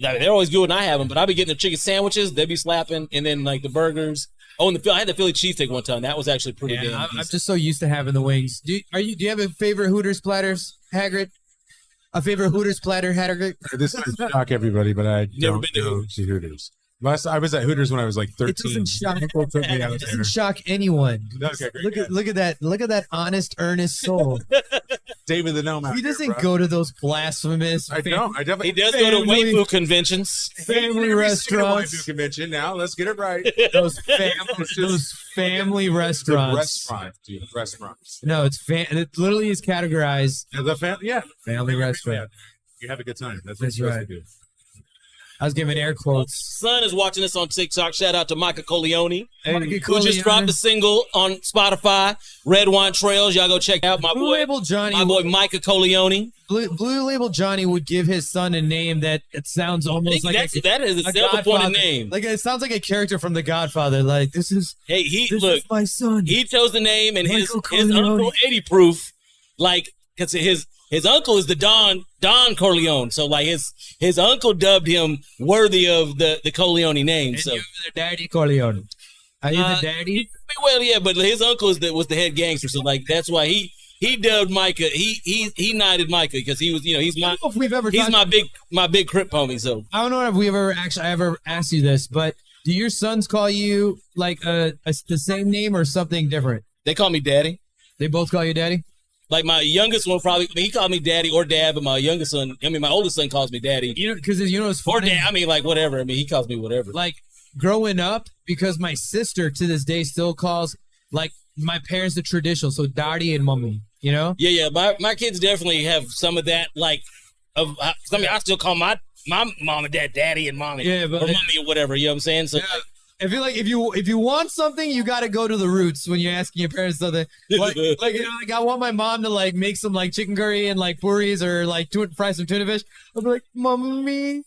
S1: mean, they're always good when I have them, but I be getting the chicken sandwiches. They be slapping, and then like the burgers. Oh, and I had the Philly cheesesteak one time. That was actually pretty good.
S4: I'm just so used to having the wings. Do you have a favorite Hooters platters, Hagrid? A favorite Hooters platter, Hagrid?
S3: This might shock everybody, but I
S1: Never
S3: don't
S1: been to
S3: go to Hooters. I was at Hooters when I was like 13.
S4: It doesn't shock.
S3: People took me out
S4: It
S3: there.
S4: doesn't shock anyone.
S3: Okay, great.
S4: Look at that honest, earnest soul.
S3: David the Gnome.
S4: He doesn't go to those blasphemous.
S3: I don't. I definitely.
S1: He does go to
S4: Family-
S1: waifu conventions.
S4: family
S3: Every
S4: restaurants.
S3: single convention now. Let's get it right.
S4: Those family restaurants.
S3: Restaurant, dude. Restaurants.
S4: No, it literally is categorized
S3: Yeah.
S4: family restaurant.
S3: You have a good time. That's what
S4: That's
S3: you're
S4: right.
S3: supposed to do.
S4: I was giving air quotes.
S1: Son is watching this on TikTok. Shout out to Micah Coleone,
S4: Micah
S1: who just
S4: Coleone.
S1: dropped a single on Spotify, Red Wine Trails. Y'all go check out my
S4: Blue Label Johnny.
S1: my boy Micah Coleone.
S4: Blue Label Johnny would give his son a name that it sounds almost like
S1: That is a self-appointed
S4: Godfather.
S1: name.
S4: Like it sounds like a character from The Godfather. Like this is
S1: Hey,
S4: this
S1: look.
S4: is my son.
S1: He chose the name, and his
S4: Michael Corleone.
S1: uncle Eddie Proof, like, cause his uncle is the Don Corleone, so like his uncle dubbed him worthy of the Corleone name.
S4: And
S1: So
S4: you're the daddy Corleone. Are you the daddy?
S1: well, yeah, but his uncle was the head gangster, so like that's why he dubbed Micah. He knighted Micah because he was he's
S4: I don't know if we've ever
S1: he's
S4: talked-
S1: my big crip homie. So
S4: I don't know if we ever asked you this, but do your sons call you like the same name or something different?
S1: they call me daddy.
S4: They both call you daddy?
S1: Like my youngest one he called me daddy or dad, but my my oldest son calls me daddy
S4: You know, because it's
S1: or
S4: funny.
S1: dad. Like whatever. He calls me whatever.
S4: Like growing up, because my sister to this day still calls like my parents the traditional, so daddy and mommy. You know?
S1: Yeah. My kids definitely have some of that. Like, I still call my mom and dad daddy and mommy,
S4: Yeah, but
S1: or mommy or whatever. You know what I'm saying? So,
S4: Yeah. I feel like if you want something, you got to go to the roots when you're asking your parents something. Like I want my mom to like make some like chicken curry and like puris or like fry some tuna fish. I'll be like, mommy,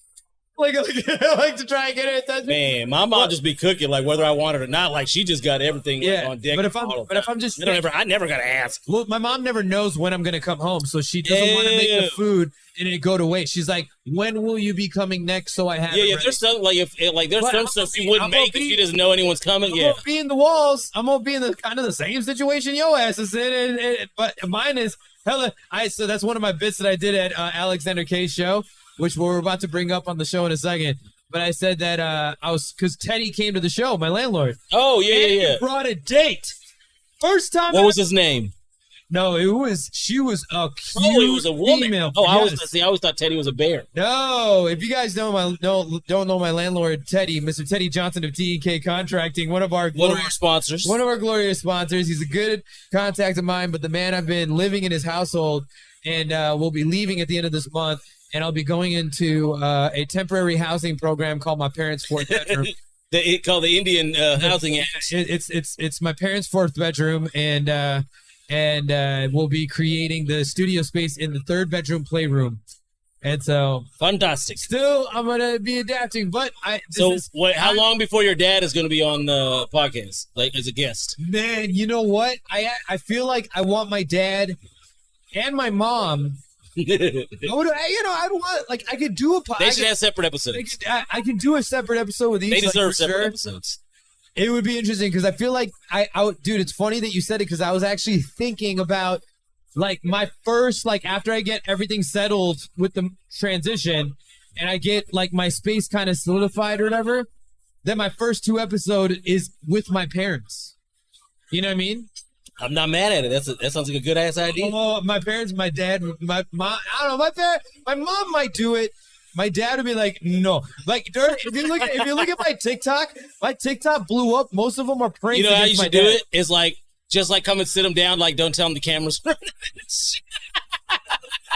S4: like to try and get her attention.
S1: man, my mom just be cooking like whether I want it or not. Like she just got everything on deck.
S4: But if I'm just
S1: I never gotta ask.
S4: well, my mom never knows when I'm gonna come home, so she doesn't want to make the food and it go to waste. She's like, when will you be coming next? So I have
S1: Yeah.
S4: it ready.
S1: There's some there's
S4: But
S1: some
S4: I'm
S1: stuff she
S4: gonna
S1: wouldn't
S4: be- I'm
S1: make
S4: gonna
S1: if
S4: be-
S1: she doesn't know anyone's coming.
S4: I'm
S1: Yeah.
S4: gonna be in the walls. I'm gonna be in the kind of the same situation your ass is in, but mine is hella. So that's one of my bits that I did at Alexander K's show, which we're about to bring up on the show in a second. But I said that I was because Teddy came to the show, my landlord.
S1: Oh yeah.
S4: He brought a date. First time.
S1: What was his name?
S4: No, she was a cute
S1: Oh, it was a woman.
S4: female.
S1: Oh, I
S4: Yes.
S1: always thought Teddy was a bear.
S4: No, if you guys don't know my landlord Teddy, Mr. Teddy Johnson of TEK Contracting, one of our
S1: Sponsors.
S4: one of our glorious sponsors. He's a good contact of mine, but the man, I've been living in his household, and we'll be leaving at the end of this month, and I'll be going into a temporary housing program called my parents' fourth bedroom.
S1: Called the Indian Housing Act.
S4: It's my parents' fourth bedroom, and we'll be creating the studio space in the third bedroom playroom. And so,
S1: Fantastic.
S4: still, I'm gonna be adapting. But
S1: How long before your dad is going to be on the podcast, like as a guest?
S4: man, you know what? I feel like I want my dad and my mom. I want like I could do a podcast.
S1: They should have separate episodes.
S4: I can do a separate episode with each.
S1: They
S4: like,
S1: deserve
S4: for
S1: separate
S4: sure.
S1: episodes.
S4: It would be interesting because I feel like dude, it's funny that you said it because I was actually thinking about like my first, like after I get everything settled with the transition and I get like my space kind of solidified or whatever, then my first 2 episodes is with my parents. You know what I mean?
S1: I'm not mad at it. That sounds like a good ass idea.
S4: Oh, my parents, my dad, my mom, I don't know, my mom might do it. My dad would be like, no. Like, if you look at my TikTok blew up. Most of them are pranks.
S1: You know how you
S4: against my
S1: should do
S4: dad.
S1: it? It's like just like come and sit them down. Like don't tell them the cameras.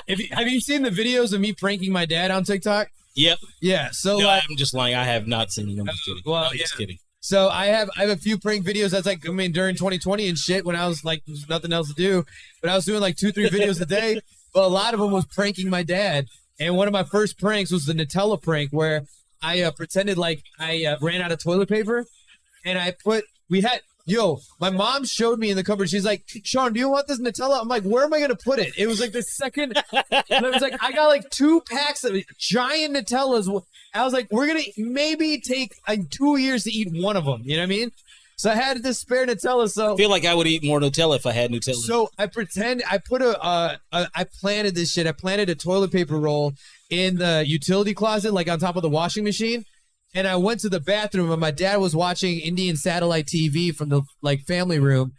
S4: Have you seen the videos of me pranking my dad on TikTok?
S1: Yep.
S4: Yeah. So
S1: No,
S4: like,
S1: I'm just lying. I have not seen them. I'm just kidding.
S4: Well,
S1: I'm just kidding.
S4: so I have a few prank videos. That's like, I mean, during 2020 and shit, when I was like, there's nothing else to do, but I was doing like 2-3 videos a day. But a lot of them was pranking my dad. And one of my first pranks was the Nutella prank where I pretended like I ran out of toilet paper, and my mom showed me in the cupboard. She's like, Shawn, do you want this Nutella? I'm like, where am I going to put it? It was like the second. And I was like, I got like 2 packs of giant Nutellas. I was like, we're going to maybe take like 2 years to eat one of them. You know what I mean? So I had this spare Nutella. So
S1: I feel like I would eat more Nutella if I had Nutella.
S4: So I planted this shit. I planted a toilet paper roll in the utility closet, like on top of the washing machine. And I went to the bathroom, and my dad was watching Indian satellite TV from the family room.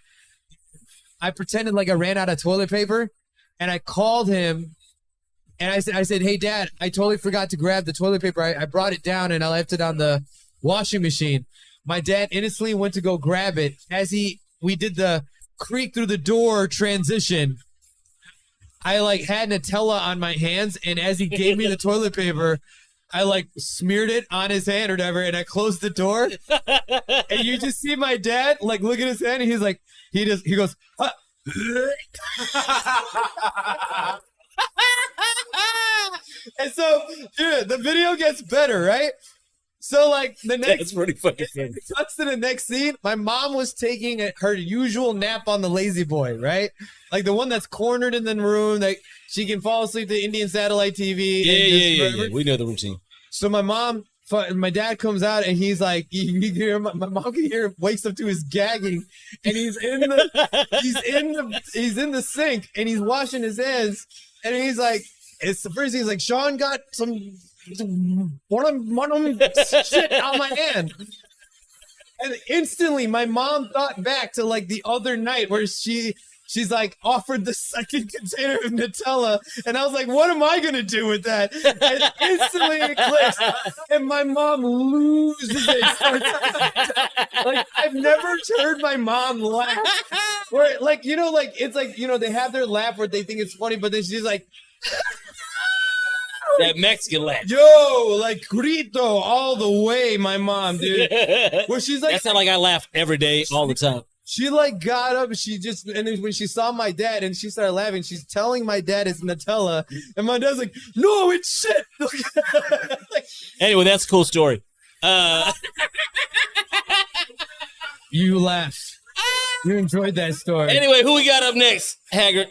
S4: I pretended like I ran out of toilet paper, and I called him, and I said, hey, Dad, I totally forgot to grab the toilet paper. I brought it down, and I left it on the washing machine. My dad innocently went to go grab it. As we did the creak through the door transition, I had Nutella on my hands, and as he gave me the toilet paper, I smeared it on his hand or whatever, and I closed the door. And you just see my dad look at his hand, and he's like, he goes, huh. And so, dude, the video gets better, right? So the next,
S1: that's pretty fucking funny.
S4: Cuts to the next scene. My mom was taking her usual nap on the lazy boy, right? Like the one that's cornered in the room, that she can fall asleep to Indian satellite TV.
S1: Yeah. We know the routine.
S4: So my dad comes out, and he's like, you can hear my mom can hear him, wakes up to his gagging, and he's in the sink, and he's washing his hands, and he's like, it's the first thing, he's like, Shawn got some one of them shit on my hand. And instantly my mom thought back to the other night where she's offered the second container of Nutella, and I was like, what am I gonna do with that? And instantly it clicks, and my mom loses it. I've never heard my mom laugh where they have their laugh where they think it's funny, but then she's like,
S1: that Mexican laugh.
S4: Yo, grito all the way, my mom, dude. Where she's like,
S1: that's not like I laugh every day, all the time.
S4: She got up, and then when she saw my dad and she started laughing, she's telling my dad it's Nutella, and my dad's like, no, it's shit.
S1: Anyway, that's a cool story.
S4: You laughed. You enjoyed that story.
S1: Anyway, who we got up next, Haggard?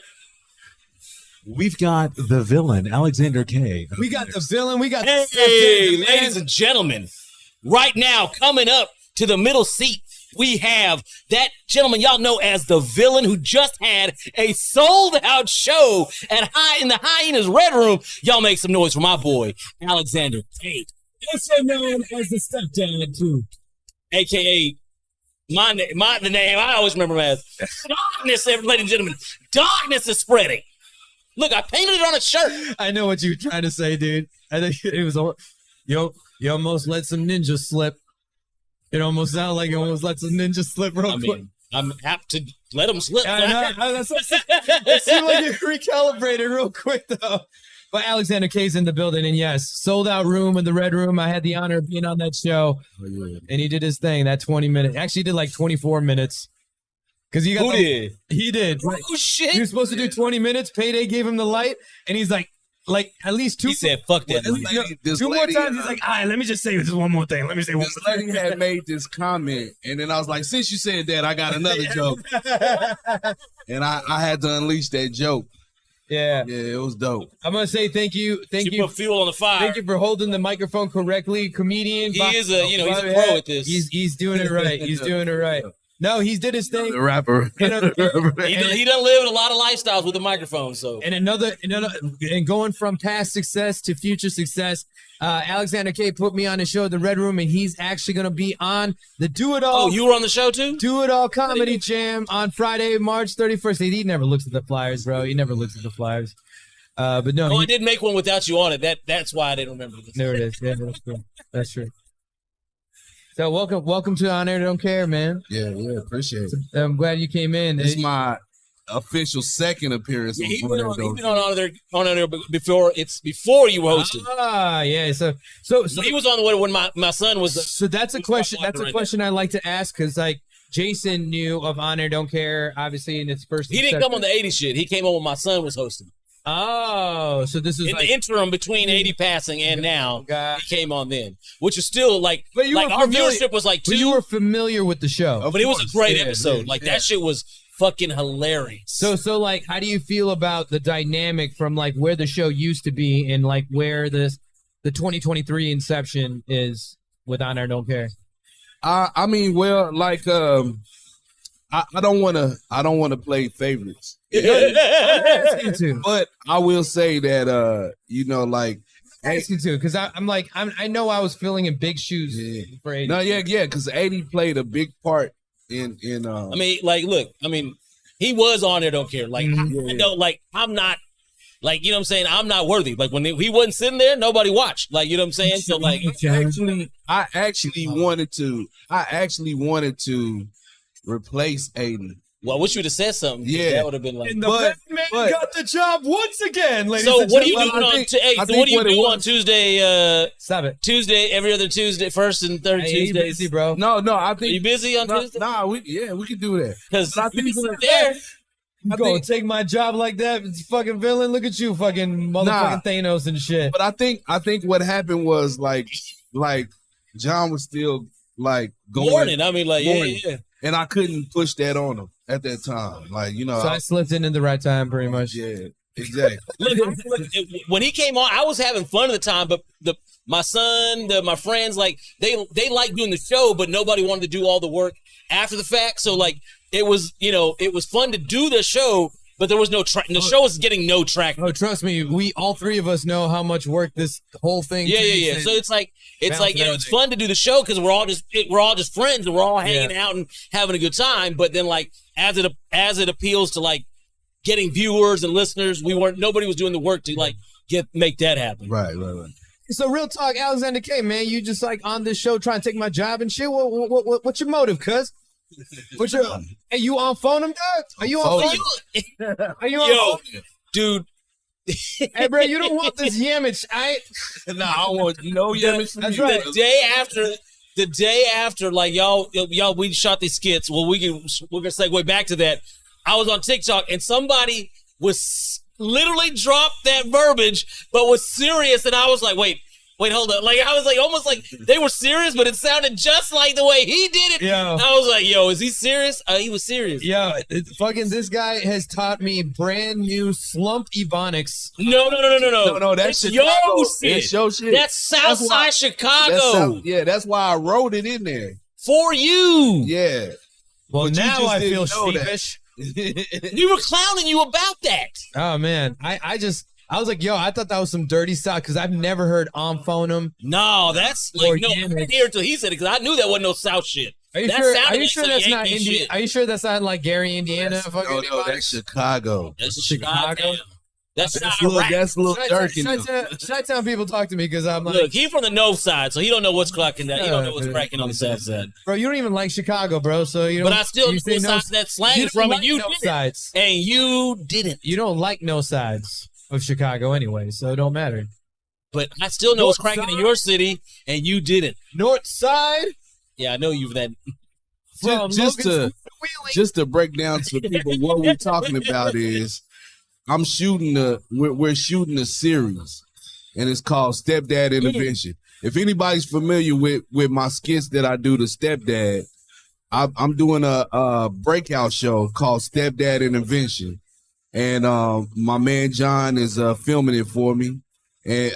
S6: We've got the villain, Alexander K.
S4: We got the villain. We got
S1: hey, ladies and gentlemen, right now, coming up to the middle seat, we have that gentleman y'all know as the villain who just had a sold-out show in the Hyena's Red Room. Y'all make some noise for my boy, Alexander K.
S7: Also known as the stepdad, too.
S1: A.K.A. the name I always remember him as. Darkness, ladies and gentlemen. Darkness is spreading. Look, I painted it on a shirt.
S4: I know what you were trying to say, dude. I think it was, you almost let some ninja slip. It almost sounded like you almost let some ninja slip real quick.
S1: I'm apt to let them slip.
S4: I know. It seemed like you recalibrated real quick, though. But Alexander K's in the building, and yes, sold out room in the Red Room. I had the honor of being on that show, and he did his thing. That 20 minutes, actually did 24 minutes. Because you got
S1: did?
S4: He did.
S1: Oh shit!
S4: He was supposed to do 20 minutes. Payday gave him the light, and he's like at least two.
S1: He said, "Fuck that."
S4: Two more times. He's like, "All right, let me just say this one more thing. Let me say one
S8: this lady had made this comment, and then I was like, since you said that, I got another joke, and I had to unleash that joke.
S4: Yeah,
S8: it was dope.
S4: I'm gonna say thank you.
S1: She put fuel on the fire.
S4: Thank you for holding the microphone correctly, comedian.
S1: He is he's a pro at this.
S4: He's doing it right. He's doing it right. No, he did his thing.
S8: The rapper.
S1: He done lived a lot of lifestyles with the microphone. So
S4: and going from past success to future success, Alexander K put me on the show, The Red Room, and he's actually going to be on the Do It All.
S1: Oh, you were on the show too?
S4: Do It All Comedy Jam on Friday, March 31st. He never looks at the flyers, bro. He never looks at the flyers. But no,
S1: I did make one without you on it. That's why I didn't remember this.
S4: There it is. Yeah, that's true. That's true. So welcome to On Air Don't Care, man.
S8: Yeah, appreciate it.
S4: I'm glad you came in.
S8: It's my official second appearance.
S1: Yeah, he's been on there before you hosted.
S4: Yeah. So
S1: he was on the way when my son was.
S4: So that's a question. That's a question I like to ask because Jason knew of On Air Don't Care, obviously in its first.
S1: He didn't come on the '80s shit. He came on when my son was hosting.
S4: Oh, so this is
S1: in the interim between 80 passing and now. He came on then, which is still like,
S4: but you
S1: like our viewership was like 2.
S4: But you were familiar with the show.
S1: But it was a great episode. Like that shit was fucking hilarious.
S4: So like, how do you feel about the dynamic from like where the show used to be and like where the 2023 inception is with On Air Don't Care?
S8: I mean, well, like, I don't want to play favorites. But I will say that, you know, like,
S4: I ask you too, because I know I was filling in big shoes for 80.
S8: No, yeah, because 80 played a big part in.
S1: I mean, like, look, I mean, he was On Air Don't Care. Like, I know, like, I'm not. Like, you know what I'm saying? I'm not worthy. Like, when he wasn't sitting there, nobody watched. Like, you know what I'm saying? So, like,
S8: I actually wanted to replace 80.
S1: Well, I wish you would have said something.
S8: Yeah.
S1: That would have been like.
S7: And the Batman got the job once again, ladies
S1: So,
S7: and
S1: what do you
S7: gentlemen.
S1: do on Tuesday?
S4: Stop it.
S1: Tuesday, every other Tuesday, first and third Tuesdays.
S4: Busy, bro.
S8: No, I think.
S1: Are you busy on Tuesday?
S8: Nah, we can do that.
S1: Because
S8: I think
S1: there.
S4: You gonna take my job like that? It's fucking villain. Look at you, fucking motherfucking Thanos and shit.
S8: But I think what happened was like John was still like going.
S1: Morning. I mean, like, yeah.
S8: And I couldn't push that on him at that time. Like, you know.
S4: So I slipped in the right time, pretty much.
S8: Yeah, exactly.
S1: Look, when he came on, I was having fun at the time, but my son, my friends, like they liked doing the show, but nobody wanted to do all the work after the fact. So like it was, you know, it was fun to do the show, but there was no the show was getting no track.
S4: Oh, trust me, we all three of us know how much work this whole thing.
S1: Yeah. So it's like you know, it's fun to do the show because we're all just friends and we're all hanging out and having a good time. But then like as it appeals to like getting viewers and listeners, nobody was doing the work to like make that happen.
S8: Right.
S4: So real talk, Alexander K, man, you just like on this show trying to take my job and shit. What's your motive, cuz? Are you on phone him, dog? Are you on phone? Are you on phone?
S1: Dude.
S4: Hey, bro, you don't want this yamage. I
S8: want no yamage.
S4: That's right.
S1: The day after, like y'all, we shot these skits. Well, we're gonna segue back to that. I was on TikTok and somebody was literally dropped that verbiage, but was serious, and I was like, wait, hold up. Like, I was like, almost like they were serious, but it sounded just like the way he did it.
S4: Yo.
S1: I was like, yo, is he serious? He was serious.
S4: Yo, fucking this guy has taught me brand new slump ebonics.
S1: No.
S8: That's
S1: yo shit.
S8: That's your shit.
S1: That's Southside Chicago.
S8: That's why I wrote it in there.
S1: For you.
S8: Yeah.
S4: Well,
S8: But you
S4: now
S8: just
S4: I
S8: didn't
S4: feel
S8: know that.
S4: sheepish.
S1: We were clowning you about that.
S4: Oh, man. I was like, yo, I thought that was some dirty stuff because I've never heard on phone him.
S1: No, that's like, no, I didn't hear it until he said it because I knew that wasn't no South shit.
S4: Are you
S1: That
S4: sure?
S1: sounded
S4: Are you
S1: like
S4: sure
S1: some
S4: that's not
S1: Yankee
S4: Indiana?
S1: shit.
S4: Are you sure that's not like Gary, Indiana?
S8: No, that's Chicago.
S1: That's Chicago. That's not
S8: little,
S1: Iraq.
S8: that's a little dirty.
S4: Chi-town people talk to me because I'm like,
S1: Look, he from the north side, so he don't know what's cracking that. He don't know what's cracking on the south side.
S4: bro, you don't even like Chicago, bro. So you don't.
S1: But I still know
S4: you say
S1: what
S4: no,
S1: side that slang
S4: you
S1: is from,
S4: don't
S1: and you
S4: like no
S1: didn't.
S4: sides.
S1: And you didn't.
S4: You don't like no sides of Chicago anyway, so it don't matter.
S1: But I still know what's
S4: North
S1: cracking in
S4: side?
S1: your city, and you didn't.
S4: North side.
S1: Yeah, I know you've that.
S4: From
S8: Just
S4: Logan's
S8: to just to break down to the people what we're talking about is we're shooting a series, and it's called Stepdad Intervention. If anybody's familiar with my skits that I do to Stepdad, I'm doing a breakout show called Stepdad Intervention, and my man John is filming it for me. And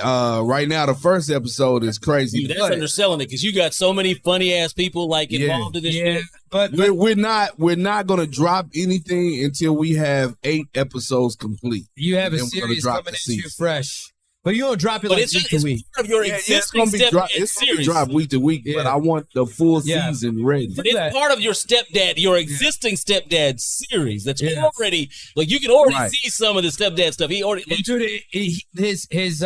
S8: right now, the first episode is crazy.
S1: Dude, that's underselling it because you got so many funny ass people like involved in this shit.
S4: But
S8: we're not gonna drop anything until we have 8 episodes complete.
S4: you have a
S8: Then we're gonna
S4: series
S8: drop
S4: coming
S8: the
S4: at you
S8: season.
S4: fresh. But you don't drop it
S1: But
S4: like
S1: it's
S4: week to week.
S1: part of your
S8: It's
S1: existing
S8: gonna be
S1: stepdad
S8: it's drop week to week, but I want the full
S4: Yeah.
S8: season ready.
S1: But it's part of your existing stepdad series that's
S4: Yeah.
S1: already, like, you can already
S8: Right.
S1: see some of the stepdad stuff. He already,
S4: Dude, his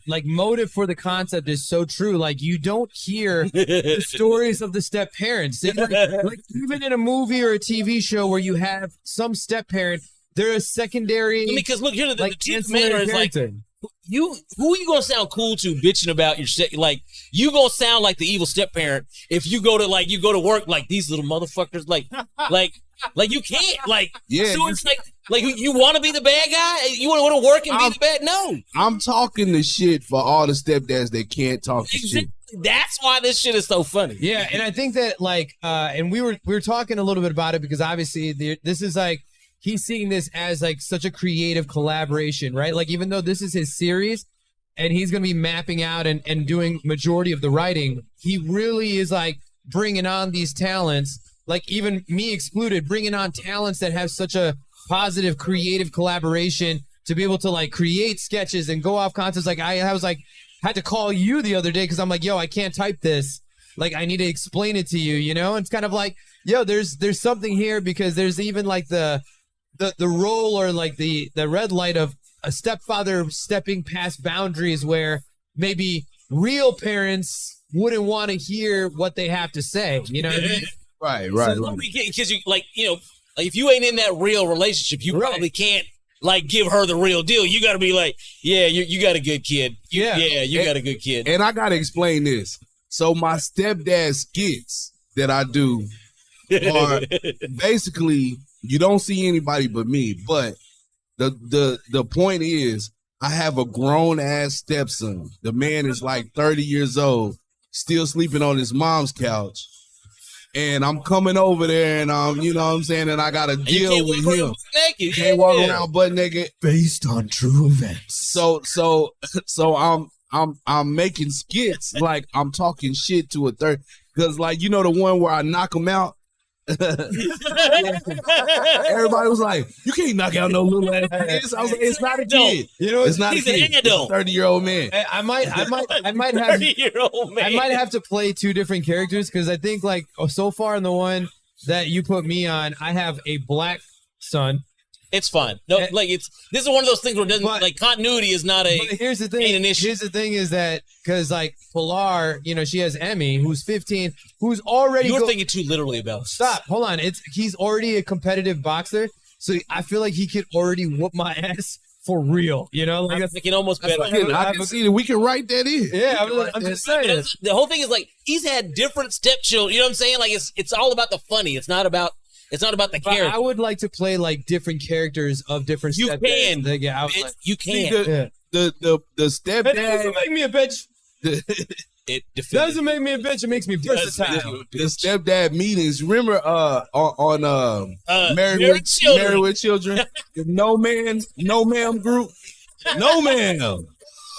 S4: like motive for the concept is so true. Like you don't hear the stories of the step parents. Like even in a movie or a TV show where you have some step parent, they're a secondary.
S1: because look, here, the
S4: like
S1: truth of the
S4: ancillary
S1: matter is, like,
S4: character.
S1: who are you gonna sound cool to bitching about your step? Like, you gonna sound like the evil step parent if you go to work like these little motherfuckers, like you can't, like,
S8: Yeah,
S1: So it's like Like, you want to be the bad guy? You want to work and be the bad? No.
S8: I'm talking the shit for all the stepdads that can't talk the shit.
S1: That's why this shit is so funny.
S4: Yeah, and I think that like, and we were talking a little bit about it because obviously this is like he's seeing this as like such a creative collaboration, right? Like even though this is his series and he's gonna be mapping out and doing majority of the writing, he really is like bringing on these talents, like even me excluded, bringing on talents that have such a positive creative collaboration to be able to like create sketches and go off concepts. Like I was like. Had to call you the other day because I'm like, yo, I can't type this. Like, I need to explain it to you, you know? It's kind of like, yo, there's something here because there's even like the role or like the red light of a stepfather stepping past boundaries where maybe real parents wouldn't want to hear what they have to say. You know what I mean?
S8: Right.
S1: Because you like, you know, like if you ain't in that real relationship, you probably can't like give her the real deal. You got to be like, yeah, you got a good kid. You got a good kid.
S8: And I got to explain this. So my stepdad skits that I do are basically, you don't see anybody but me. But the point is, I have a grown ass stepson. The man is like 30 years old, still sleeping on his mom's couch. And I'm coming over there and you know what I'm saying, and I gotta deal with him.
S1: Naked.
S8: Can't walk around butt naked.
S6: Based on true events.
S8: So I'm making skits like I'm talking shit to a third, because like you know the one where I knock him out. Everybody was like, "You can't knock out no little ass kids." I was like, "It's not a kid. You know, it's not a kid. It's a 30-year-old man."
S4: I might have
S1: 30-year-old man.
S4: I might have to play two different characters because I think like so far in the one that you put me on, I have a black son.
S1: It's fine. No, like this is one of those things where it doesn't like continuity is not a.
S4: Here's the thing. Here's the thing is that because like Pilar, you know, she has Emmy, who's 15, who's already.
S1: You're thinking too literally about.
S4: Stop. Hold on. He's already a competitive boxer, so I feel like he could already whoop my ass for real. You know, like
S1: I'm thinking almost better.
S8: I can see that we can write that in.
S4: Yeah, I'm just saying.
S1: The whole thing is like he's had different stepchildren. You know what I'm saying? Like it's all about the funny. It's not about the character.
S4: I would like to play like different characters of different.
S1: You can. You can.
S8: The stepdad.
S4: It doesn't make me a bitch.
S1: It
S4: doesn't make me a bitch. It makes me versatile.
S8: The stepdad meetings. Remember on Married with Children. The no ma'am group. No ma'am.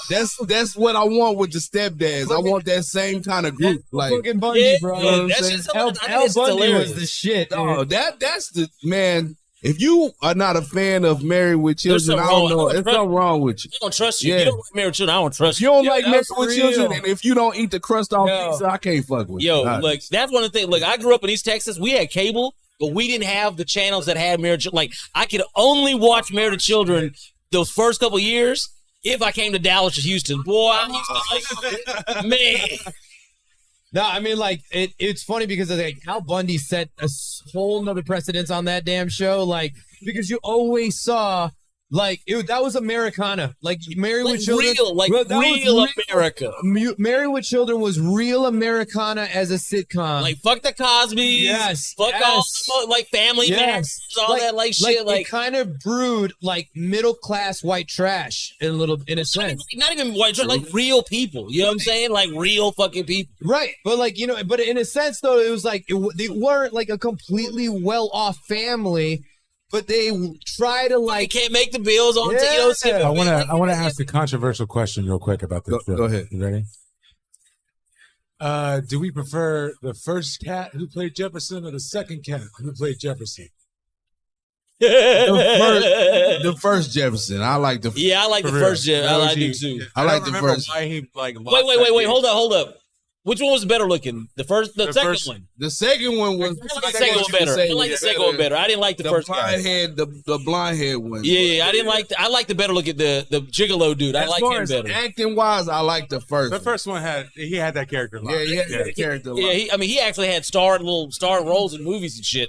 S8: That's what I want with the stepdads. I want that same kind of group. Like
S4: fucking Bundy, bro.
S8: You know what I'm saying?
S4: Al Bundy was the shit.
S8: Oh, that's the man. If you are not a fan of Married with Children, I don't know. There's something wrong with you.
S1: I don't trust you. You don't like Married with Children. I don't trust you.
S8: You don't like Married with Children, and if you don't eat the crust off pizza, I can't fuck with you.
S1: Look, that's one of the things. Look, I grew up in East Texas. We had cable, but we didn't have the channels that had Married with Children. Like, I could only watch Married with Children those first couple years if I came to Dallas or Houston. Boy, I used to like, man.
S4: No, I mean, like, it's funny because like Al Bundy set a whole nother precedence on that damn show. Like, because you always saw, like, that was Americana. Like, Married with Children.
S1: Real America.
S4: Married with Children was real Americana as a sitcom.
S1: Like, fuck the Cosbys.
S4: Yes.
S1: Fuck all, like, Family Matters, all that, like, shit. Like,
S4: it kind of brewed, like, middle-class white trash in a sense.
S1: Not even white trash, like, real people. You know what I'm saying? Like, real fucking people.
S4: Right. But, like, you know, but in a sense, though, it was like, they weren't, like, a completely well-off family. But they try to like
S1: can't make the bills on
S3: I want to ask a controversial question real quick about this.
S8: Go ahead.
S3: You ready? Do we prefer the first cat who played Jefferson or the second cat who played Jefferson?
S8: The first Jefferson. I like the.
S1: Yeah, I like the first Jefferson. I like it too.
S8: I like the first.
S7: Why he like?
S1: Wait. Hold up. Which one was better looking? The second one.
S8: The second one was.
S1: I like the second one better. I like the second one better. I didn't like the first guy.
S8: The blind head one.
S1: Yeah. I didn't like. I like the better look at the gigolo dude. I like him better.
S8: Acting wise, I like the first.
S3: The first one had that character.
S8: Yeah, he had that character.
S1: Yeah, he actually had starring roles in movies and shit.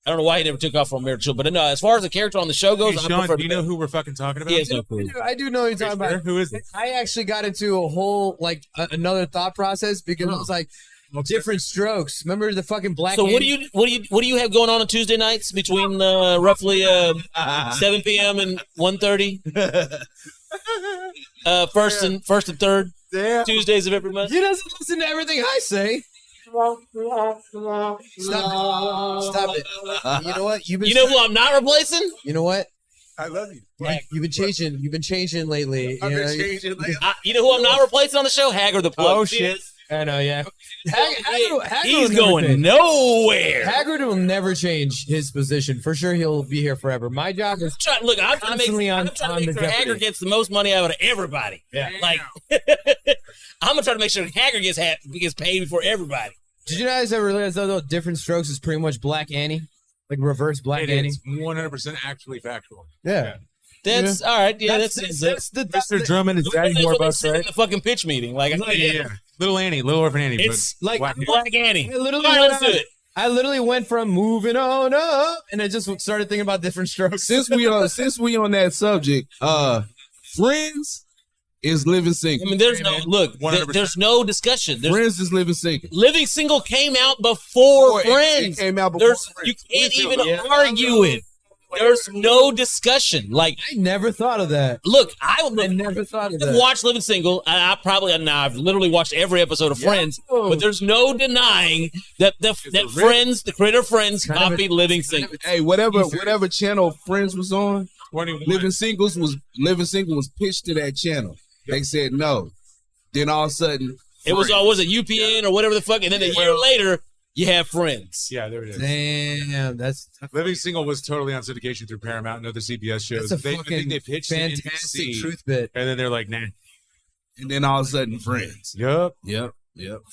S1: I don't know why he never took off from Married with Children, but no, as far as the character on the show goes,
S3: hey, Shawn, do you know who we're fucking talking about?
S1: Yeah,
S4: I do know who you're talking about.
S3: Who is it?
S4: I actually got into a whole, like, another thought process because it was like, Different Strokes. Remember the fucking black?
S1: So what do you have going on Tuesday nights between roughly 7 p.m. and 1:30? First and third Tuesdays of every month.
S4: He doesn't listen to everything I say. Stop it. You know what?
S1: You know who I'm not replacing?
S4: You know what?
S3: I love you.
S4: You've been changing. You've been changing lately.
S8: I've been changing lately.
S1: You know who I'm not replacing on the show? Hager the Plug.
S4: Oh shit. I know, yeah.
S1: He's going nowhere.
S4: Haggard will never change his position. For sure, he'll be here forever. My job is
S1: Look, I'm trying to
S4: constantly
S1: make sure Hager gets the most money out of everybody.
S4: Yeah.
S1: Like, I'm gonna try to make sure Hager gets paid before everybody.
S4: Did you guys ever realize though Different Strokes is pretty much Black Annie? Like reverse Black Annie?
S3: It's 100% actually factual.
S4: Yeah.
S1: That's all right. Yeah, that's
S3: Mr. Drummond is Daddy Warbucks, right?
S1: In the fucking pitch meeting. Like,
S3: Yeah. Little Annie, Little Orphan Annie.
S1: It's
S3: but
S4: like
S1: Black Annie.
S4: Let's do it. I literally went from moving on up, and I just started thinking about Different Strokes.
S8: Since we on that subject, Friends is living single.
S1: I mean, there's there's no discussion.
S8: Friends is living single.
S1: Living Single came out before Friends.
S8: It came out before Friends.
S1: You can't even argue it. There's no discussion. Like,
S4: I never thought of that.
S1: Look, I
S4: never thought of that.
S1: I've watched Living Single. I've literally watched every episode of Friends. But there's no denying that Friends, the creator of Friends, copied Living Single.
S8: Hey, whatever channel Friends was on, Living Single was pitched to that channel. They said no. Then all of a sudden,
S1: it was it UPN or whatever the fuck, and then a year later, you have Friends.
S3: Yeah, there it is.
S4: Damn, that's
S3: Living Single was totally on syndication through Paramount and other CBS shows.
S4: That's a
S3: I think they pitched
S4: fantastic
S3: it
S4: truth bit.
S3: and then they're like, nah.
S8: And then all of a sudden, Friends.
S3: Yep.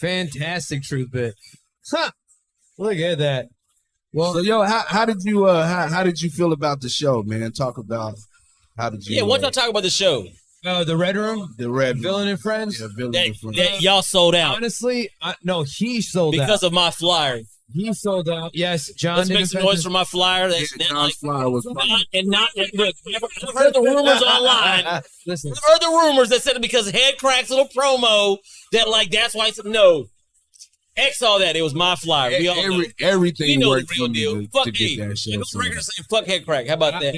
S4: Fantastic truth bit. Huh. Look at that. Well,
S8: So yo, how did you feel about the show, man? Talk about how did you?
S1: Yeah, why don't y'all talk about the show
S4: the Red Room,
S8: the Red
S4: Villain and Friends.
S8: Yeah, Villain
S1: that,
S8: and Friends.
S1: that y'all sold out
S4: Honestly, no, he sold out.
S1: because of my flyer?
S4: He sold out. Yes, John.
S1: Let's
S4: did
S1: make some
S4: defend
S1: noise
S4: his-
S1: for my flyer.
S8: Yeah, John's flyer was fine.
S1: Look, I've heard the rumors online.
S4: Listen,
S1: I've heard the rumors that said it because of Head Crack's little promo that that's why I said no. X all that. It was my flyer. We all know.
S8: Everything
S1: We know the
S8: worked
S1: real
S8: for me
S1: deal.
S8: to
S1: Fuck
S8: get
S1: me.
S8: that show.
S1: It was regular saying fuck Head Crack. How about that?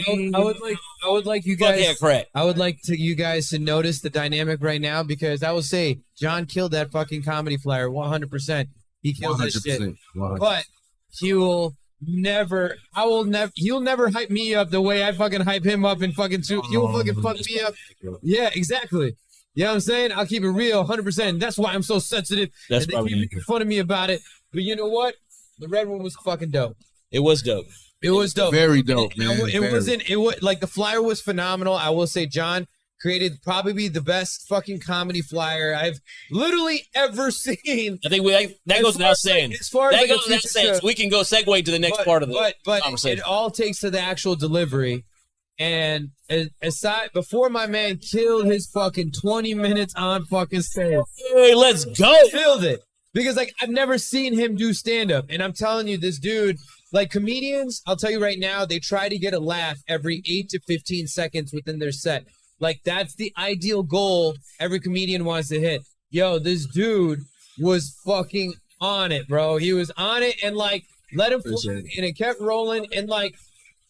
S4: I would like you
S1: Fuck Head
S4: guys.
S1: Crack.
S4: I would like you guys to notice the dynamic right now because I will say John killed that fucking comedy flyer 100%. He killed that shit.
S8: 100%.
S4: But he'll never hype me up the way I fucking hype him up and fucking he'll fucking fuck me up. Yeah, exactly. You know what I'm saying? I'll keep it real 100%. That's why I'm so sensitive.
S1: That's
S4: and they
S1: probably
S4: keep making fun of me about it. But you know what? The Red Room was fucking dope.
S1: It was dope.
S4: It was dope.
S8: Very dope,
S4: And
S8: man.
S4: it was like the flyer was phenomenal. I will say John created probably the best fucking comedy flyer I've literally ever seen.
S1: I think that goes without saying.
S4: As far as
S1: That
S4: like
S1: goes without saying. So we can go segue to the next part of the
S4: but
S1: conversation.
S4: it all takes to the actual delivery. And aside before my man killed his fucking 20 minutes on fucking stage.
S1: Hey, let's go.
S4: Killed it. Because like I've never seen him do stand-up. And I'm telling you, this dude, like comedians, I'll tell you right now, they try to get a laugh every 8 to 15 seconds within their set. Like that's the ideal goal every comedian wants to hit. Yo, this dude was fucking on it, bro. He was on it and like let him flow, and it kept rolling and like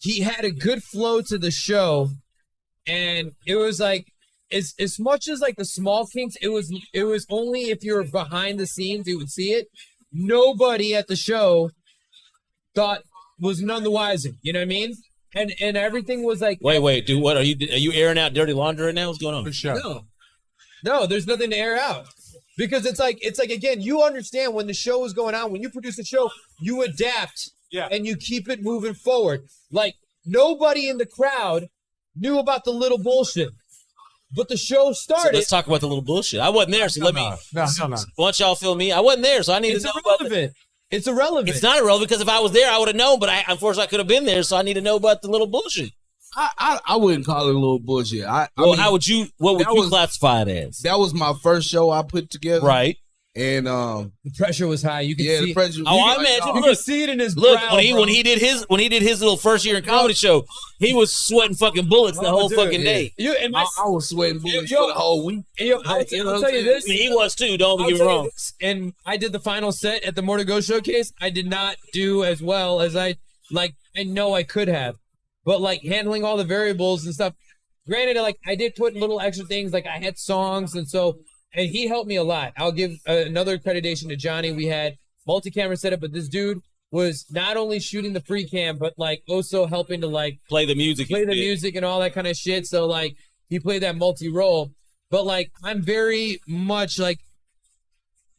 S4: he had a good flow to the show. And it was like as much as like the small kinks, it was only if you were behind the scenes you would see it. Nobody at the show thought was none the wiser. You know what I mean? And everything was like
S1: Wait, dude, what are you airing out dirty laundry right now? What's going on?
S4: No, there's nothing to air out. Because it's like again, you understand when the show is going on, when you produce a show, you adapt and you keep it moving forward. Like nobody in the crowd knew about the little bullshit. But the show started.
S1: So let's talk about the little bullshit. I wasn't there, so let me.
S3: No.
S1: Once y'all feel me, I wasn't there, so I need to know about it.
S4: It's irrelevant.
S1: It's not irrelevant because if I was there, I would have known. But unfortunately, I could have been there, so I need to know about the little bullshit.
S8: I wouldn't call it a little bullshit.
S1: What would you classify it as?
S8: That was my first show I put together.
S1: Right.
S8: And
S4: the pressure was high. You could see.
S8: The pressure.
S1: I imagine.
S4: You could see it in his
S1: Look,
S4: brow,
S1: when he did his little first year in comedy show, he was sweating fucking bullets the whole fucking day.
S8: I was sweating bullets for the whole week.
S4: I'll tell you this.
S1: I mean, he was too. Don't get me wrong.
S4: And I did the final set at the More to Go showcase. I did not do as well as I know I could have, but like handling all the variables and stuff. Granted, like I did put little extra things, like I had songs, and he helped me a lot. I'll give another accreditation to Johnny. We had multi-camera setup, but this dude was not only shooting the free cam, but like also helping to like
S1: play the music
S4: and all that kind of shit. So like he played that multi-role, but like I'm very much like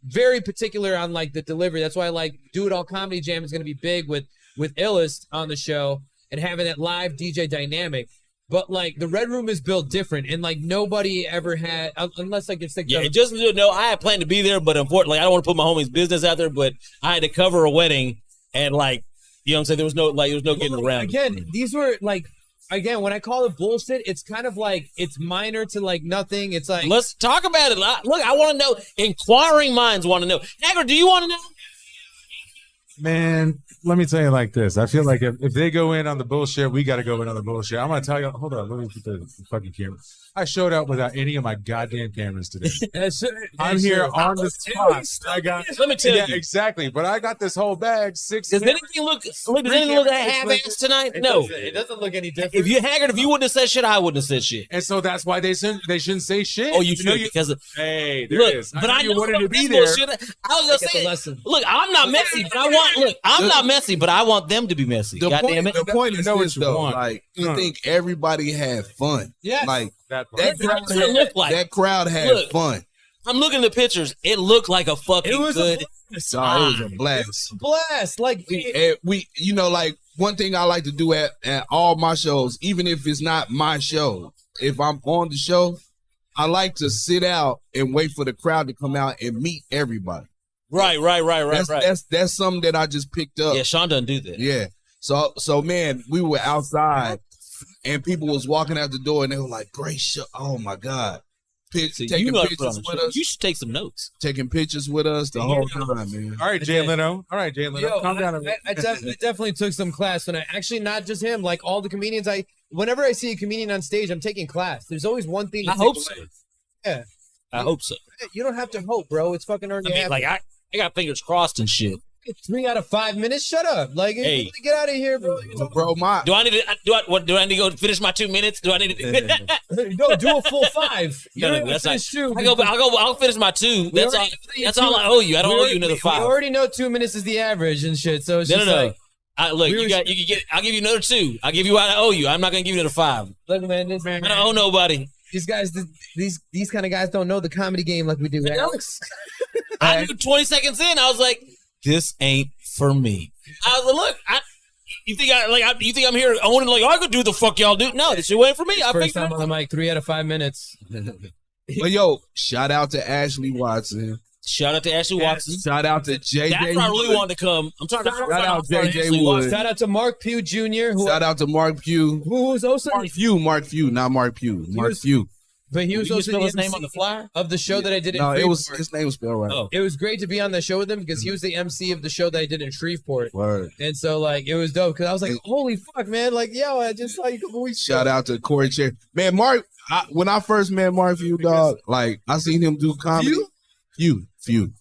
S4: very particular on like the delivery. That's why like Do It All Comedy Jam is going to be big with Illest on the show and having that live DJ dynamic. But like the Red Room is built different, and like nobody ever had, unless like it's like
S1: just no. I had planned to be there, but unfortunately, I don't want to put my homie's business out there. But I had to cover a wedding, and like you know what I'm saying, there was no getting around.
S4: Again, these were like when I call it bullshit, it's kind of like it's minor to like nothing. It's like
S1: let's talk about it. Look, I want to know. Inquiring minds want to know. Nagger, do you want to know?
S3: Man, let me tell you like this. I feel like if they go in on the bullshit, we got to go in on the bullshit. I'm going to tell you. Hold on. Let me put the fucking camera. I showed up without any of my goddamn cameras today. I'm here on the spot.
S1: Let me tell you.
S3: Exactly. But I got this whole bag.
S1: Does anything look half-assed tonight? No.
S4: It doesn't look any different.
S1: If you wouldn't have said shit, I wouldn't have said shit.
S3: And so that's why they shouldn't say shit.
S1: Oh, you should because of
S3: hey, there
S1: look,
S3: is.
S1: But I
S3: you wanted to be
S1: there.
S3: there.
S1: I was gonna say, look, I'm not messy, but I want them to be messy.
S8: The point is this, though.
S3: Want.
S8: Like, I think everybody had fun.
S4: Yeah.
S8: Like
S1: that
S8: crowd had fun.
S1: I'm looking at the pictures. It looked like a fucking
S8: it was
S1: good.
S8: It was a blast.
S4: Blast. Like
S8: we you know, like one thing I like to do at all my shows, even if it's not my show, if I'm on the show, I like to sit out and wait for the crowd to come out and meet everybody.
S1: Right.
S8: That's something that I just picked up.
S1: Yeah, Shawn doesn't do that.
S8: Yeah. So man, we were outside and people was walking out the door and they were like, great show. Oh my God. Taking pictures with us.
S1: You should take some notes.
S8: Taking pictures with us the whole time, man.
S3: All right, Jay Leno. Calm down a minute.
S4: I definitely took some class when actually not just him, like all the comedians. Whenever I see a comedian on stage, I'm taking class. There's always one thing.
S1: I hope so.
S4: Yeah.
S1: I hope so.
S4: You don't have to hope, bro. It's fucking already happening.
S1: Like I got fingers crossed and shit.
S4: 3 out of 5 minutes. Shut up. Like,
S1: hey,
S4: get out of here, bro.
S8: Bro,
S1: do I need to go finish my 2 minutes? Do I need to
S4: no, do a full 5?
S1: No, that's not true. I'll finish my 2. That's all I owe you. I don't owe you another 5.
S4: We already know 2 minutes is the average and shit. So it's just like,
S1: look, you can get. I'll give you another 2. I'll give you what I owe you. I'm not gonna give you another 5.
S4: Look, man,
S1: I don't owe nobody.
S4: These guys, these kind of guys don't know the comedy game like we do, Alex.
S1: I knew 20 seconds in. I was like, this ain't for me. I was like, look, you think I'm here owning like I could do the fuck y'all do? No, this shit ain't for me.
S4: First time on the mic, 3 out of 5 minutes.
S8: But yo, shout out to Ashley Watson.
S1: Shout out to Ashley Watson.
S8: Shout out to JJ.
S1: That's why I really wanted to come. I'm talking
S8: shout out JJ Wood.
S4: Shout out to Mark Pugh Jr.
S8: Shout out to Mark Pugh.
S4: Who was also
S8: Mark Pugh, not Mark Pugh. Mark Pugh.
S4: But he was also
S1: spell his name on the flyer
S4: of the show that I did in
S8: Freeport.
S4: No,
S8: his name was spelled right.
S1: Oh.
S4: It was great to be on the show with him because he was the MC of the show that I did in Shreveport.
S8: Word.
S4: And so like it was dope because I was like, holy fuck, man! Like, yo, I just saw you a couple weeks ago.
S8: Shout out to Corey Cherry. Man, Mark. When I first met Mark Pugh, dog, like I seen him do comedy. Few.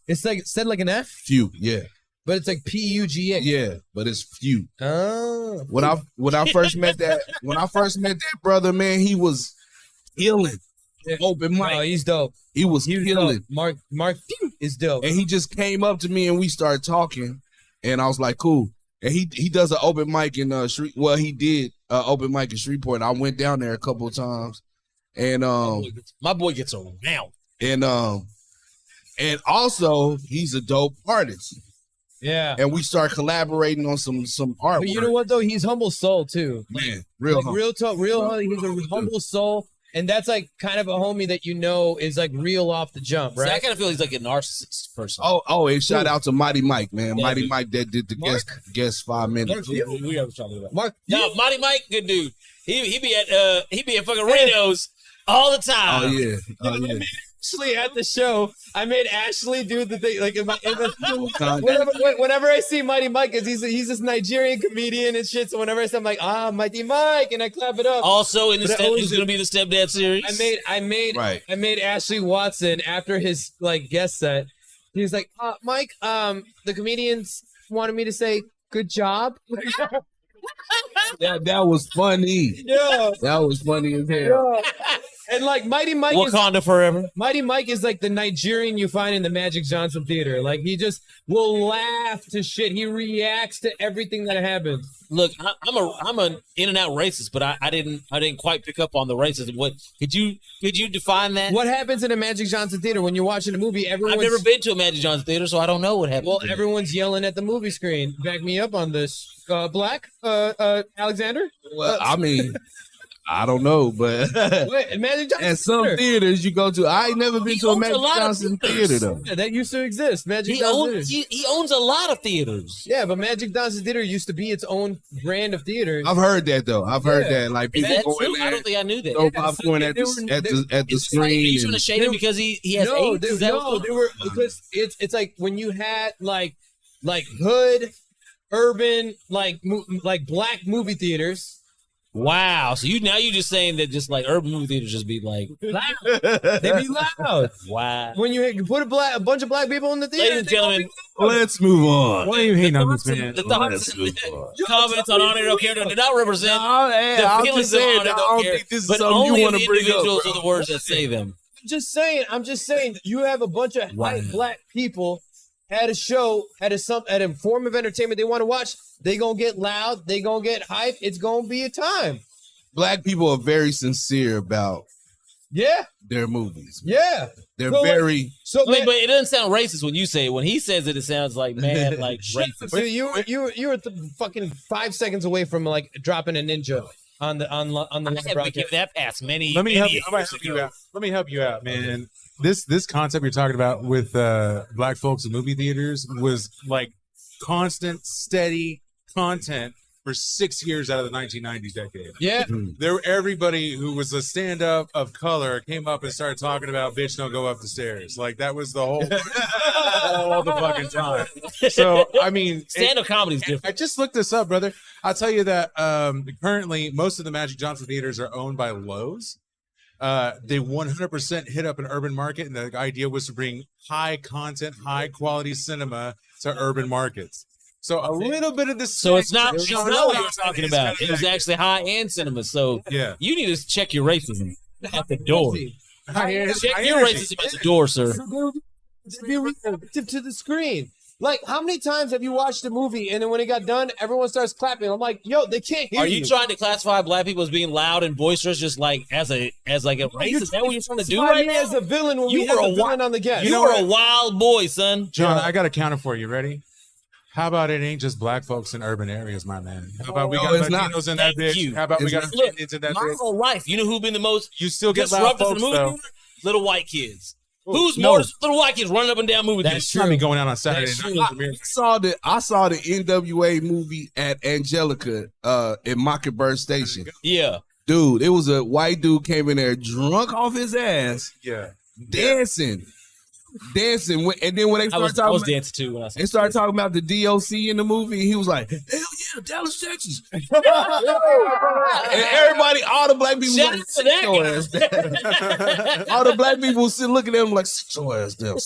S4: It's like said like an F.
S8: Few, yeah.
S4: But it's like P-U-G-A.
S8: Yeah, but it's few.
S4: Oh.
S8: When I first met that brother, man, he was killing.
S4: Yeah.
S8: Open mic.
S4: Oh, he's dope.
S8: He was killing.
S4: Dope. Mark is dope.
S8: And he just came up to me and we started talking, and I was like, cool. And he does an open mic in he did open mic in Shreveport. And I went down there a couple of times, and
S1: my boy gets around.
S8: And also he's a dope artist.
S4: Yeah.
S8: And we start collaborating on some artwork.
S4: But you know what though? He's humble soul too.
S8: Man, real
S4: talk. He's a humble soul. And that's like kind of a homie that you know is like real off the jump, right?
S1: See, I kind of feel he's like a narcissist person.
S8: Oh, and shout out to Mighty Mike, man. Yeah, Mighty Mike that did the guest 5 minutes.
S1: We was talking about
S4: Mark.
S1: No, Mighty Mike, good dude. He be at fucking radios all the time.
S8: Oh yeah.
S9: Ashley at the show. I made Ashley do the thing. Like, whenever I see Mighty Mike, because he's this Nigerian comedian and shit. So whenever I see, I'm like, Mighty Mike, and I clap it up.
S1: Also, in the who's going to be the Stepdad series?
S9: I made Ashley Watson after his like guest set. He was like, Mike, the comedians wanted me to say good job.
S8: That was funny.
S9: Yeah,
S8: that was funny as hell.
S9: Yeah. And like Mighty Mike
S1: Wakanda forever.
S9: Mighty Mike is like the Nigerian you find in the Magic Johnson Theater. Like he just will laugh to shit. He reacts to everything that happens.
S1: Look, I'm an in and out racist, but I didn't quite pick up on the racism. What could you define that?
S9: What happens in a Magic Johnson Theater when you're watching a movie?
S1: I've never been to a Magic Johnson Theater, so I don't know what happens.
S9: Well, everyone's yelling at the movie screen. Back me up on this. Black Alexander.
S8: Well, I mean. I don't know, but
S9: Wait, Magic Johnson
S8: at some theaters you go to, I ain't never been to a Magic Johnson theater though.
S9: Yeah, that used to exist. Magic Johnson.
S1: He owns a lot of theaters.
S9: Yeah, but Magic Johnson Theater used to be its own brand of theaters.
S8: I've heard that though. I've heard that. Like people go in there.
S1: I don't think I knew that.
S8: Throw popcorn at the screen.
S1: Are you trying to shade him because he has AIDS?
S9: They were because it's like when you had like hood, urban, like black movie theaters.
S1: Wow. So you just saying that just like urban movie theaters just be like
S9: loud. They be loud.
S1: Wow.
S9: When you put a bunch of black people in the theater.
S1: Ladies and gentlemen,
S8: let's move on.
S3: Why are you hating on this man?
S1: The thoughts and comments on On Air Don't Care do not represent the feelings of On Air Don't Care, but only the individuals are the words that say them.
S9: I'm just saying you have a bunch of white black people had a show, had a form of entertainment they want to watch. They gonna get loud. They gonna get hype. It's gonna be a time.
S8: Black people are very sincere about their movies.
S9: Yeah,
S8: they're very.
S1: But it doesn't sound racist when you say it. When he says it, it sounds like like racist.
S9: So you were fucking 5 seconds away from like dropping a ninja on the live broadcast.
S1: Give that pass many.
S3: Let me help you out. Let me help you out, man. This concept you're talking about with black folks in movie theaters was like constant, steady content for 6 years out of the 1990s decade.
S9: Yeah.
S3: Everybody who was a stand-up of color came up and started talking about bitch don't go up the stairs. Like that was the whole all the fucking time. So I mean
S1: stand-up comedy is different.
S3: I just looked this up, brother. I'll tell you that currently most of the Magic Johnson theaters are owned by Lowe's. They 100% hit up an urban market, and the idea was to bring high content, high quality cinema to urban markets. So a little bit of this.
S1: So it's not what you're talking about. It was actually high-end cinema. So you need to check your racism at the door. Check your racism at the door, sir.
S9: Be receptive to the screen. Like, how many times have you watched a movie and then when it got done, everyone starts clapping? I'm like, yo, they can't hear you.
S1: Are you trying to classify black people as being loud and boisterous, just like as a racist? Is that what you're trying to do right now?
S9: As a villain when we have a villain on the guest.
S1: You were a wild boy, son.
S3: John, I got a counter for you. Ready? How about it ain't just black folks in urban areas, my man? How about we got Latinos in that bitch? How about we got Indians in that bitch?
S1: My whole life, you know who's been the most
S3: you still get loud folks, though.
S1: Little white kids. Who's more little white kids running up and down movie theaters?
S3: That's true. I mean, going out on Saturday night.
S8: I saw the NWA movie at Angelica in Mockingbird Station.
S1: Yeah.
S8: Dude, it was a white dude came in there drunk off his ass.
S3: Yeah.
S8: Dancing. And then when they started
S1: I was dancing too when I saw
S8: they started talking about the DOC in the movie, he was like, hell yeah, Dallas, Texas. And everybody, all the black people like, sit your ass down. All the black people sit looking at him like, sit your ass down.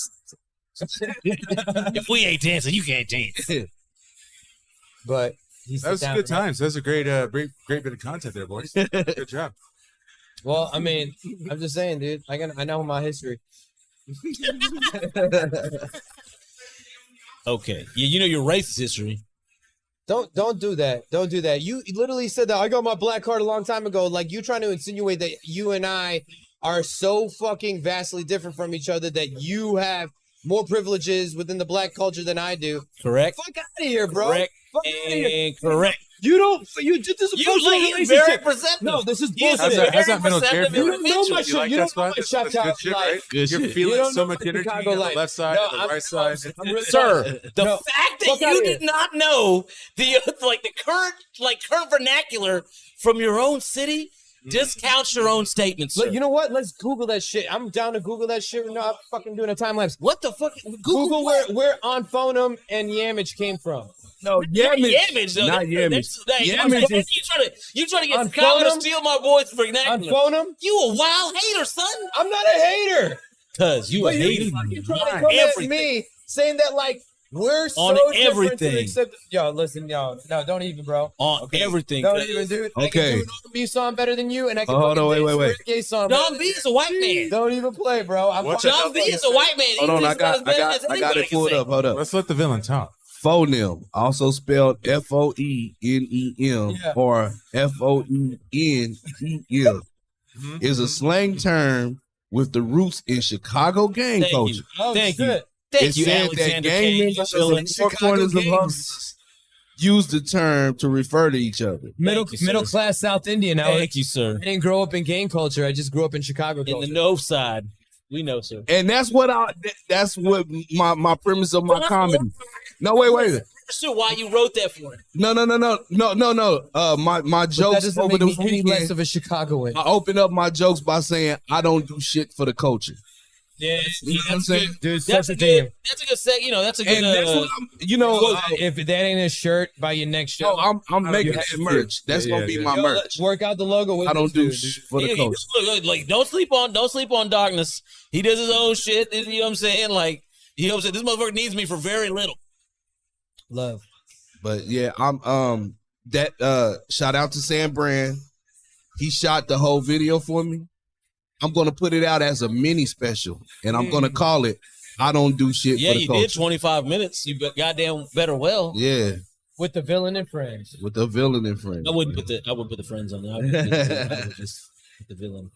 S1: If we ain't dancing, you can't dance.
S9: But
S3: that was good times. That was a great bit of content there, boys. Good job.
S9: Well, I mean, I'm just saying, dude. I know my history.
S1: Okay. Yeah, you know your racist history.
S9: Don't do that. Don't do that. You literally said that I got my black card a long time ago. Like you trying to insinuate that you and I are so fucking vastly different from each other that you have more privileges within the black culture than I do.
S1: Correct.
S9: Fuck out of here, bro.
S1: Correct.
S9: Fuck out of here.
S1: Correct.
S9: You don't. You just this is
S1: you very perceptive.
S9: No, this is bullshit.
S3: How's that mental care?
S9: You don't know my shit. You don't know my shop town life.
S3: You're feeling so much energy on the left side, the right side.
S1: Sir, the fact that you did not know the current vernacular from your own city Discount your own statements, sir.
S9: Look, you know what? Let's Google that shit. I'm down to Google that shit. No, I'm fucking doing a time lapse.
S1: What the fuck?
S9: Google where On Phonum and Yamage came from.
S8: No,
S1: Yamage, though.
S8: not Yamage.
S1: Yamage is, you trying to get Chicago to steal my voice for
S9: On
S1: vernacular.
S9: Phonum?
S1: You a wild hater, son.
S9: I'm not a hater.
S1: Cause you a
S9: But
S1: hater.
S9: you fucking trying to come at me saying that like we're so
S1: On
S9: different
S1: everything.
S9: to accept. Yo, listen, yo, no, don't even, bro.
S1: On everything.
S9: Don't even, dude. I
S8: Okay.
S9: can do an R&B song better than you, and I can
S8: Hold on,
S9: fucking
S8: wait.
S9: dance a reggae song.
S1: John B is a white man.
S9: Don't even play, bro.
S1: John B is a white man.
S8: Hold on,
S1: He's
S8: I
S1: as
S8: got
S1: bad as anybody
S8: it
S1: can
S8: pulled
S1: say.
S8: up. Hold up.
S3: Let's let the villain talk.
S8: Phonem, also spelled Foenem
S9: Yeah.
S8: or Foenem, is a slang term with the roots in Chicago gang
S1: Thank
S8: culture.
S1: you.
S9: Oh,
S1: Thank
S9: shit.
S1: you. Thank you,
S8: It said
S1: Alexander
S8: that gang
S1: K.
S8: members
S1: Villain.
S8: in the four corners of hustles use the term to refer to each other.
S9: Middle
S1: Thank you, sir.
S9: class South Indian. I
S1: Thank you, sir.
S9: didn't grow up in gang culture. I just grew up in Chicago
S1: In
S9: culture.
S1: the no side. We know, sir.
S8: And that's what my premise of my comedy. No, wait.
S1: Understood why you wrote that for him.
S8: No. My
S9: But that
S8: jokes
S9: doesn't
S8: over
S9: make
S8: the
S9: me any less
S8: weekend.
S9: of a Chicagoan.
S8: I open up my jokes by saying I don't do shit for the culture.
S1: Yeah,
S8: You know what I'm saying?
S9: Dude,
S1: That's
S9: such
S1: a
S9: a team.
S1: good. That's a good set. You know, that's a good.
S8: And that's what
S9: If that ain't a shirt, buy your next shirt.
S8: I'm making that merch. That's gonna be my merch.
S9: Let's work out the logo. With
S8: I don't
S9: this
S8: do
S9: dude.
S8: shit for the
S1: He
S8: culture.
S1: just like don't sleep on darkness. He does his own shit. You know what I'm saying? Like, you know what I'm saying? This motherfucker needs me for very little.
S9: Love.
S8: But yeah, I'm shout out to Sam Brand. He shot the whole video for me. I'm gonna put it out as a mini special, and I'm gonna call it "I Don't Do Shit
S1: Yeah,
S8: for the
S1: you
S8: Culture."
S1: did 25 minutes. You goddamn better well.
S8: Yeah,
S9: With the villain and friends.
S8: with the villain in front.
S1: I wouldn't put the friends on there. I would just put the villain.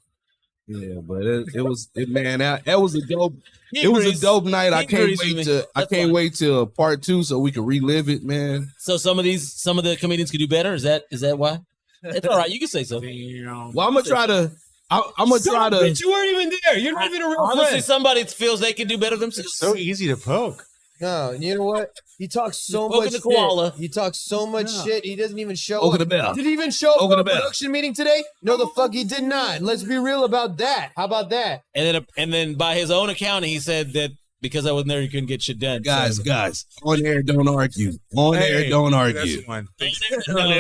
S8: Yeah, but that was a dope.
S1: He
S8: It was a
S1: agrees.
S8: dope night. I
S1: He
S8: can't
S1: agrees with me.
S8: wait to. I
S1: That's
S8: can't
S1: fine.
S8: wait till part 2 so we can relive it, man.
S1: So some of the comedians could do better. Is that why? It's all right. You can say so.
S8: Well, I'm gonna try to. I'm gonna try to.
S9: Bitch, you weren't even there. You're not even a real
S1: Honestly,
S9: friend.
S1: somebody feels they can do better themselves.
S3: So easy to poke.
S9: No, you know what? He talks so
S1: Poking
S9: much
S1: the
S9: shit.
S1: koala.
S9: He talks so much shit. He doesn't even show
S8: Over
S9: up.
S8: the bell.
S9: Did he even show up
S8: Over
S9: for
S8: the
S9: a
S8: bell.
S9: production meeting today? No, the fuck he did not. Let's be real about that. How about that?
S1: And then by his own accounting, he said that because I wasn't there, he couldn't get shit done.
S8: Guys,
S1: So-
S8: on air, don't argue. On air, don't argue.
S3: That's one.
S1: No,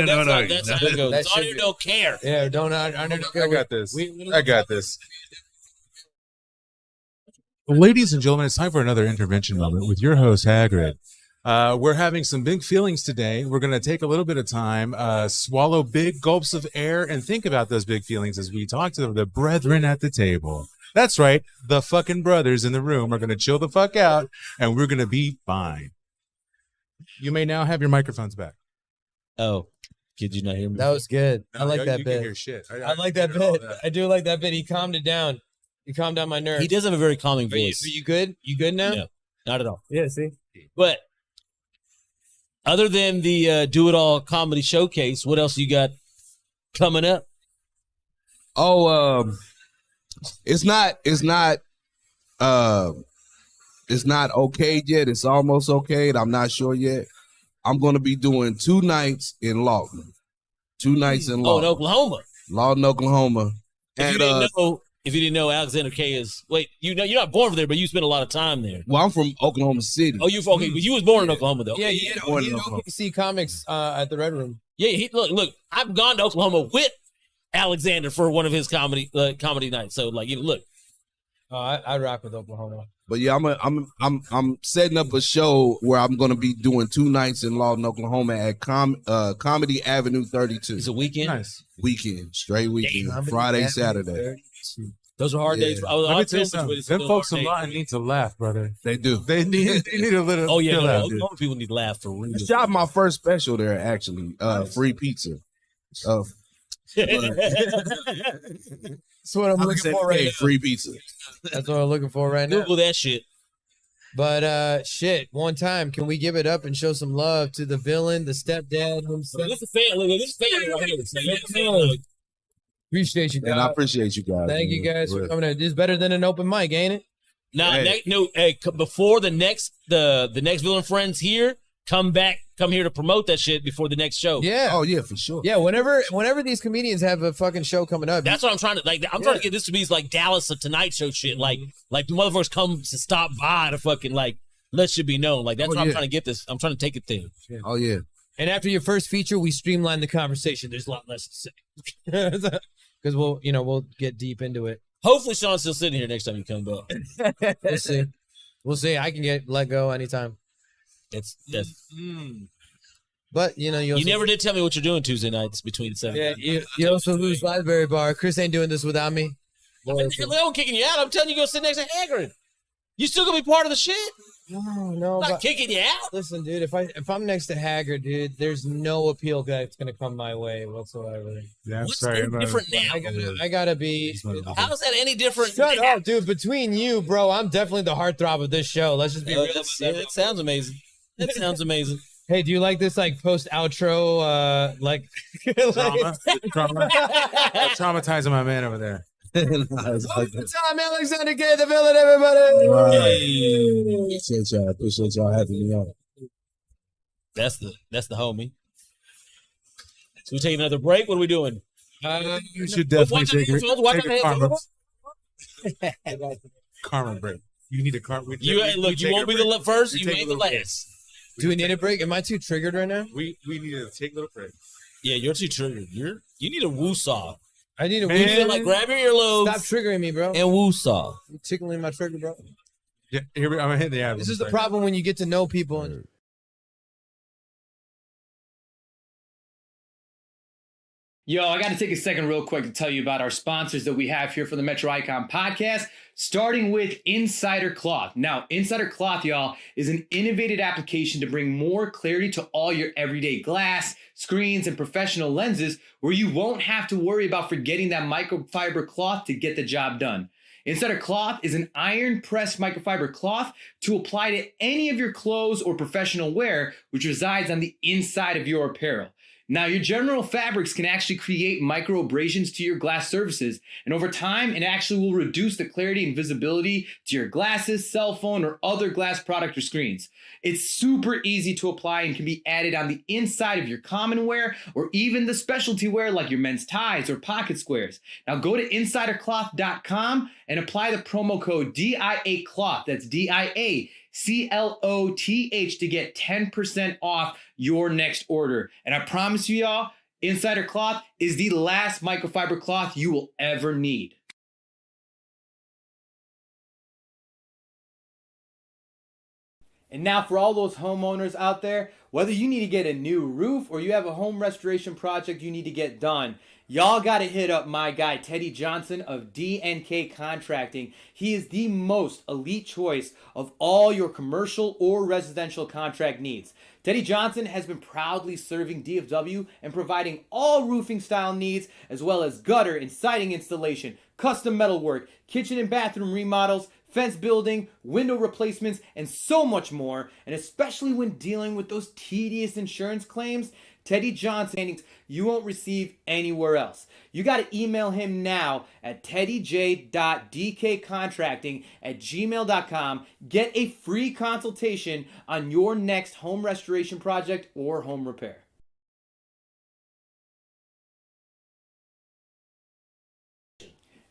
S1: that's how it goes.
S9: That
S1: It's on
S9: should
S1: you
S9: be-
S1: don't care.
S9: Yeah, don't. I
S3: got this. I got this. Ladies and gentlemen, it's time for another intervention moment with your host, Hagrid. We're having some big feelings today. We're going to take a little bit of time, swallow big gulps of air, and think about those big feelings as we talk to the brethren at the table. That's right. The fucking brothers in the room are going to chill the fuck out, and we're going to be fine. You may now have your microphones back.
S1: Oh, did you not hear me?
S9: That was good. I like that
S3: you can
S9: bit.
S3: hear shit.
S9: I like that bit. I do like that bit. He calmed it down. He calmed down my nerves.
S1: He does have a very calming
S9: Are you,
S1: voice.
S9: are you good? You good now?
S1: No, not at all.
S9: Yeah. See.
S1: But other than the Do It All Comedy Showcase, what else you got coming up?
S8: Oh, it's not okay yet. It's almost okay. I'm not sure yet. I'm gonna be doing 2 nights in Lawton. 2 nights in
S1: Oh, in
S8: Lawton.
S1: Oklahoma.
S8: Lawton, Oklahoma.
S1: If you didn't know, Alexander K is you're not born there, but you spent a lot of time there.
S8: Well, I'm from Oklahoma City.
S1: Oh, but you was born in Oklahoma though.
S9: Yeah, he had OKC Comics at the Red Room.
S1: Yeah. Look. I've gone to Oklahoma with Alexander for one of his comedy nights. So look.
S9: Oh, I rock with Oklahoma.
S8: But yeah, I'm setting up a show where I'm gonna be doing 2 nights in Lawton, Oklahoma at Comedy Avenue 32.
S1: It's a weekend.
S3: Nice.
S8: Weekend, straight weekend,
S9: Comedy
S8: Friday,
S9: Avenue
S8: Saturday.
S1: Those are hard
S8: Yeah.
S1: days.
S3: Let me tell you something. Them folks in Lawton need to laugh, brother.
S8: They do.
S3: They need a little.
S1: Oh yeah,
S3: chill out, dude.
S1: Oklahoma people need to laugh for real.
S8: I shot my first special there actually. Free pizza.
S9: That's what I'm looking for right now.
S8: Free pizza.
S9: That's what I'm looking for right now.
S1: Google that shit.
S9: But shit, one time, can we give it up and show some love to the villain, the stepdad himself?
S1: This is family. This is family right here. So you know,
S9: Appreciate you guys.
S8: And I appreciate you guys.
S9: Thank you guys for coming out. This is better than an open mic, ain't it?
S1: Now,
S8: Hey.
S1: before the next villain friends here, come here to promote that shit before the next show.
S9: Yeah.
S8: Oh yeah, for sure.
S9: Yeah, whenever these comedians have a fucking show coming up.
S1: That's what I'm trying to like. I'm trying to get this to be like Dallas of Tonight Show shit. Like the motherfuckers come to stop by to fucking like let shit be known. Like that's what I'm trying to get this. I'm trying to take it there.
S8: Oh yeah.
S9: And after your first feature, we streamline the conversation. There's a lot less to say. Because we'll get deep into it.
S1: Hopefully Shawn's still sitting here next time you come back.
S9: We'll see. We'll see. I can get let go anytime.
S1: That's
S9: But you
S1: never did tell me what you're doing Tuesday nights between 7.
S9: Yeah, you also lose Library Bar. Chris ain't doing this without me.
S1: I'm kicking you out. I'm telling you, go sit next to Hagrid. You still gonna be part of the shit?
S9: No,
S1: I'm not kicking you out.
S9: Listen, dude, if I'm next to Haggard, dude, there's no appeal that's gonna come my way whatsoever.
S3: Yeah, I'm
S1: What's
S3: sorry.
S1: different now?
S9: I gotta be.
S1: How is that any different?
S9: Shut up, dude. Between you, bro, I'm definitely the heartthrob of this show. Let's just be real.
S1: That sounds amazing. That sounds amazing.
S9: Hey, do you like this like post outro like
S3: Trauma. Traumatizing my man over there.
S9: Time Alexander K, the villain, everybody.
S8: Right. Appreciate y'all having me on.
S1: That's the homie. So we take another break. What are we doing?
S3: You should definitely take a karma break. You need a karma.
S1: You won't be the first. You ain't the last.
S9: Do we need a break? Am I too triggered right now?
S3: We need to take a little break.
S1: Yeah, you're too triggered. You need a woo-saw.
S9: I need a
S1: You need to like grab your earlobes.
S9: Stop triggering me, bro.
S1: And woo-saw.
S9: You're tickling my trigger, bro.
S3: Yeah, here I'm gonna hit the ad.
S9: This is the problem when you get to know people. And
S5: Yo, I got to take a second real quick to tell you about our sponsors that we have here for the Metro Icon podcast, starting with Insider Cloth. Now, Insider Cloth, y'all, is an innovative application to bring more clarity to all your everyday glass, screens, and professional lenses where you won't have to worry about forgetting that microfiber cloth to get the job done. Insider Cloth is an iron-pressed microfiber cloth to apply to any of your clothes or professional wear, which resides on the inside of your apparel. Now, your general fabrics can actually create micro abrasions to your glass surfaces, and over time, it actually will reduce the clarity and visibility to your glasses, cell phone, or other glass product or screens. It's super easy to apply and can be added on the inside of your common wear or even the specialty wear like your men's ties or pocket squares. Now, go to insidercloth.com and apply the promo code DIACLOTH. That's DIACLOTH to get 10% off your next order. And I promise you, y'all, Insider Cloth is the last microfiber cloth you will ever need. And now for all those homeowners out there, whether you need to get a new roof or you have a home restoration project you need to get done, y'all got to hit up my guy, Teddy Johnson of D&K Contracting. He is the most elite choice of all your commercial or residential contract needs. Teddy Johnson has been proudly serving DFW and providing all roofing style needs, as well as gutter and siding installation, custom metalwork, kitchen and bathroom remodels, fence building, window replacements, and so much more. And especially when dealing with those tedious insurance claims, Teddy Johnson, you won't receive anywhere else. You got to email him now at teddyj.dkcontracting@gmail.com. Get a free consultation on your next home restoration project or home repair.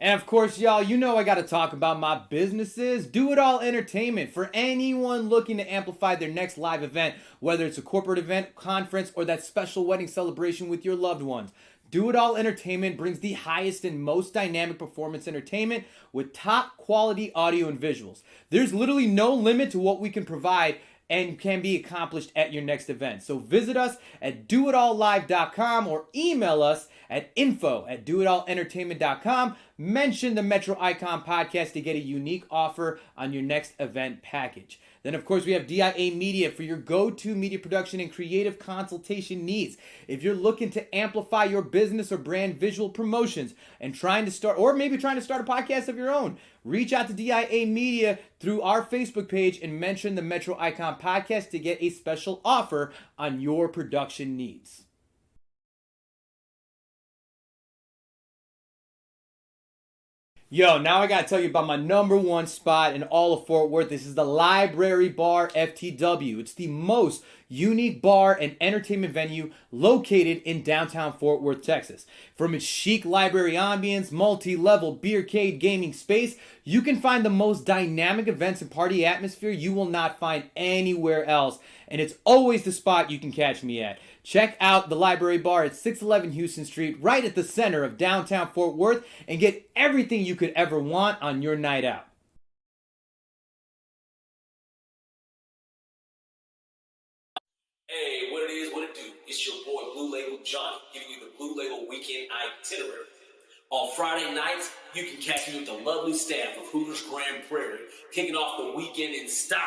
S5: And of course, y'all, you know I got to talk about my businesses. Do It All Entertainment. For anyone looking to amplify their next live event, whether it's a corporate event, conference, or that special wedding celebration with your loved ones. Do It All Entertainment brings the highest and most dynamic performance entertainment with top quality audio and visuals. There's literally no limit to what we can provide and can be accomplished at your next event. So visit us at doitallive.com or email us at info@doitallentertainment.com. Mention the Metro Icon podcast to get a unique offer on your next event package. Then, of course, we have DIA Media for your go-to media production and creative consultation needs. If you're looking to amplify your business or brand visual promotions and trying to start a podcast of your own, reach out to DIA Media through our Facebook page and mention the Metro Icon podcast to get a special offer on your production needs. Yo, now I gotta tell you about my number one spot in all of Fort Worth. This is the Library Bar FTW. It's the most unique bar and entertainment venue located in downtown Fort Worth, Texas. From its chic library ambience, multi-level beercade gaming space, you can find the most dynamic events and party atmosphere you will not find anywhere else. And it's always the spot you can catch me at. Check out the Library Bar at 611 Houston Street, right at the center of downtown Fort Worth, and get everything you could ever want on your night out.
S1: Hey, what it is, what it do? It's your boy Blue Label Johnny, giving you the Blue Label Weekend Itinerary. On Friday nights, you can catch me with the lovely staff of Hooters Grand Prairie, kicking off the weekend in style.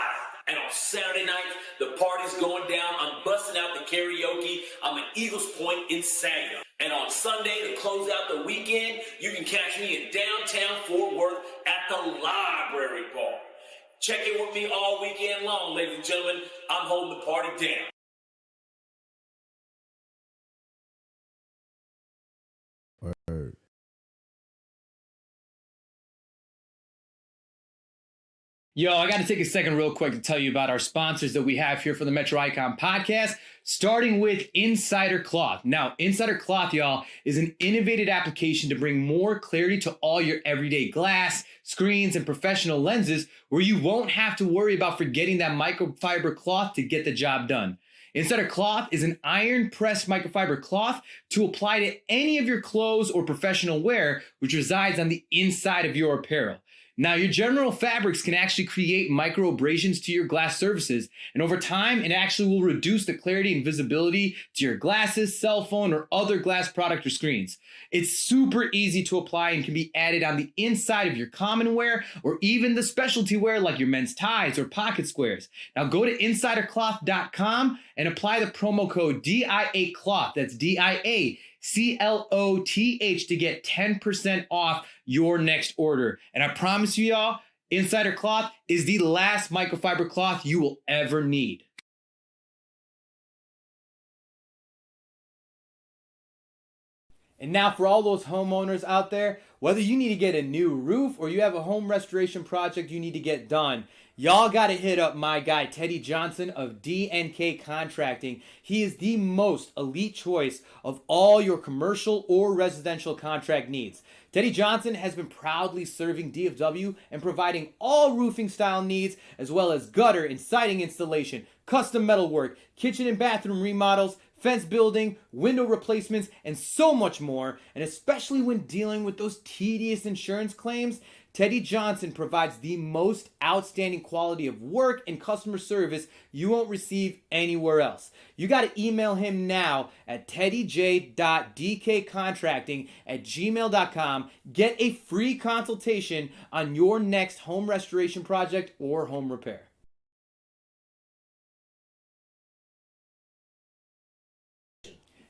S1: And on Saturday night, the party's going down. I'm busting out the karaoke. I'm at Eagles Point in Saginaw. And on Sunday, to close out the weekend, you can catch me in downtown Fort Worth at the Library Bar. Check in with me all weekend long, ladies and gentlemen. I'm holding the party down.
S8: Word.
S5: Yo, I got to take a second real quick to tell you about our sponsors that we have here for the Metro Icon podcast, starting with Insider Cloth. Now, Insider Cloth, y'all, is an innovative application to bring more clarity to all your everyday glass, screens, and professional lenses, where you won't have to worry about forgetting that microfiber cloth to get the job done. Insider Cloth is an iron-pressed microfiber cloth to apply to any of your clothes or professional wear, which resides on the inside of your apparel. Now, your general fabrics can actually create micro abrasions to your glass surfaces, and over time, it actually will reduce the clarity and visibility to your glasses, cell phone, or other glass product or screens. It's super easy to apply and can be added on the inside of your common wear or even the specialty wear like your men's ties or pocket squares. Now, go to insidercloth.com and apply the promo code DIACLOTH. That's DIACLOTH to get 10% off your next order. And I promise you, y'all, Insider Cloth is the last microfiber cloth you will ever need. And now for all those homeowners out there, whether you need to get a new roof or you have a home restoration project you need to get done, y'all got to hit up my guy, Teddy Johnson of D&K Contracting. He is the most elite choice of all your commercial or residential contract needs. Teddy Johnson has been proudly serving DFW and providing all roofing style needs, as well as gutter and siding installation, custom metalwork, kitchen and bathroom remodels, fence building, window replacements, and so much more. And especially when dealing with those tedious insurance claims, Teddy Johnson provides the most outstanding quality of work and customer service you won't receive anywhere else. You got to email him now at teddyj.dkcontracting@gmail.com. Get a free consultation on your next home restoration project or home repair.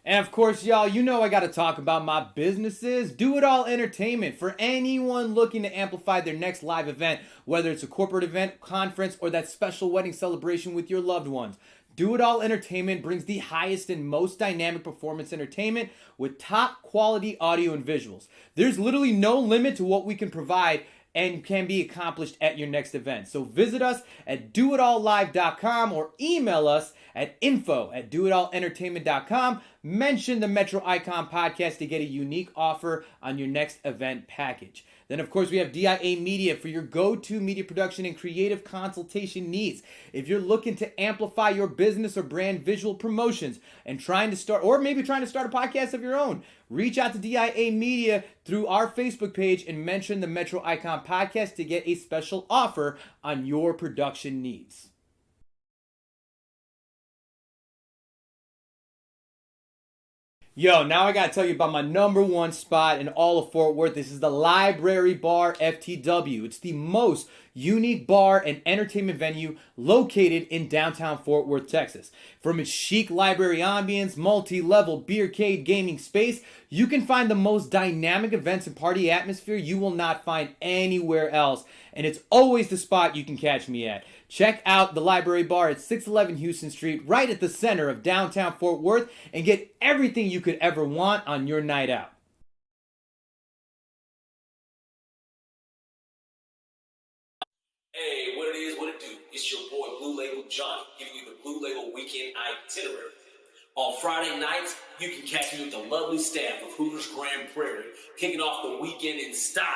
S5: And of course, y'all, you know I got to talk about my businesses. Do It All Entertainment. For anyone looking to amplify their next live event, whether it's a corporate event, conference, or that special wedding celebration with your loved ones. Do It All Entertainment brings the highest and most dynamic performance entertainment with top quality audio and visuals. There's literally no limit to what we can provide and can be accomplished at your next event. So visit us at doitallive.com or email us at info@doitallentertainment.com. Mention the Metro Icon podcast to get a unique offer on your next event package. Then, of course, we have DIA Media for your go-to media production and creative consultation needs. If you're looking to amplify your business or brand visual promotions and trying to start a podcast of your own, reach out to DIA Media through our Facebook page and mention the Metro Icon podcast to get a special offer on your production needs. Yo, now I gotta tell you about my number one spot in all of Fort Worth. This is the Library Bar FTW. It's the most unique bar and entertainment venue located in downtown Fort Worth, Texas. From its chic library ambience, multi-level beercade gaming space, you can find the most dynamic events and party atmosphere you will not find anywhere else. And it's always the spot you can catch me at. Check out the Library Bar at 611 Houston Street, right at the center of downtown Fort Worth, and get everything you could ever want on your night out. Hey, what it is, what it do? It's your boy Blue Label Johnny, giving you the
S1: Blue Label Weekend Itinerary. On Friday nights, you can catch me with the lovely staff of Hooters Grand Prairie, kicking off the weekend in style.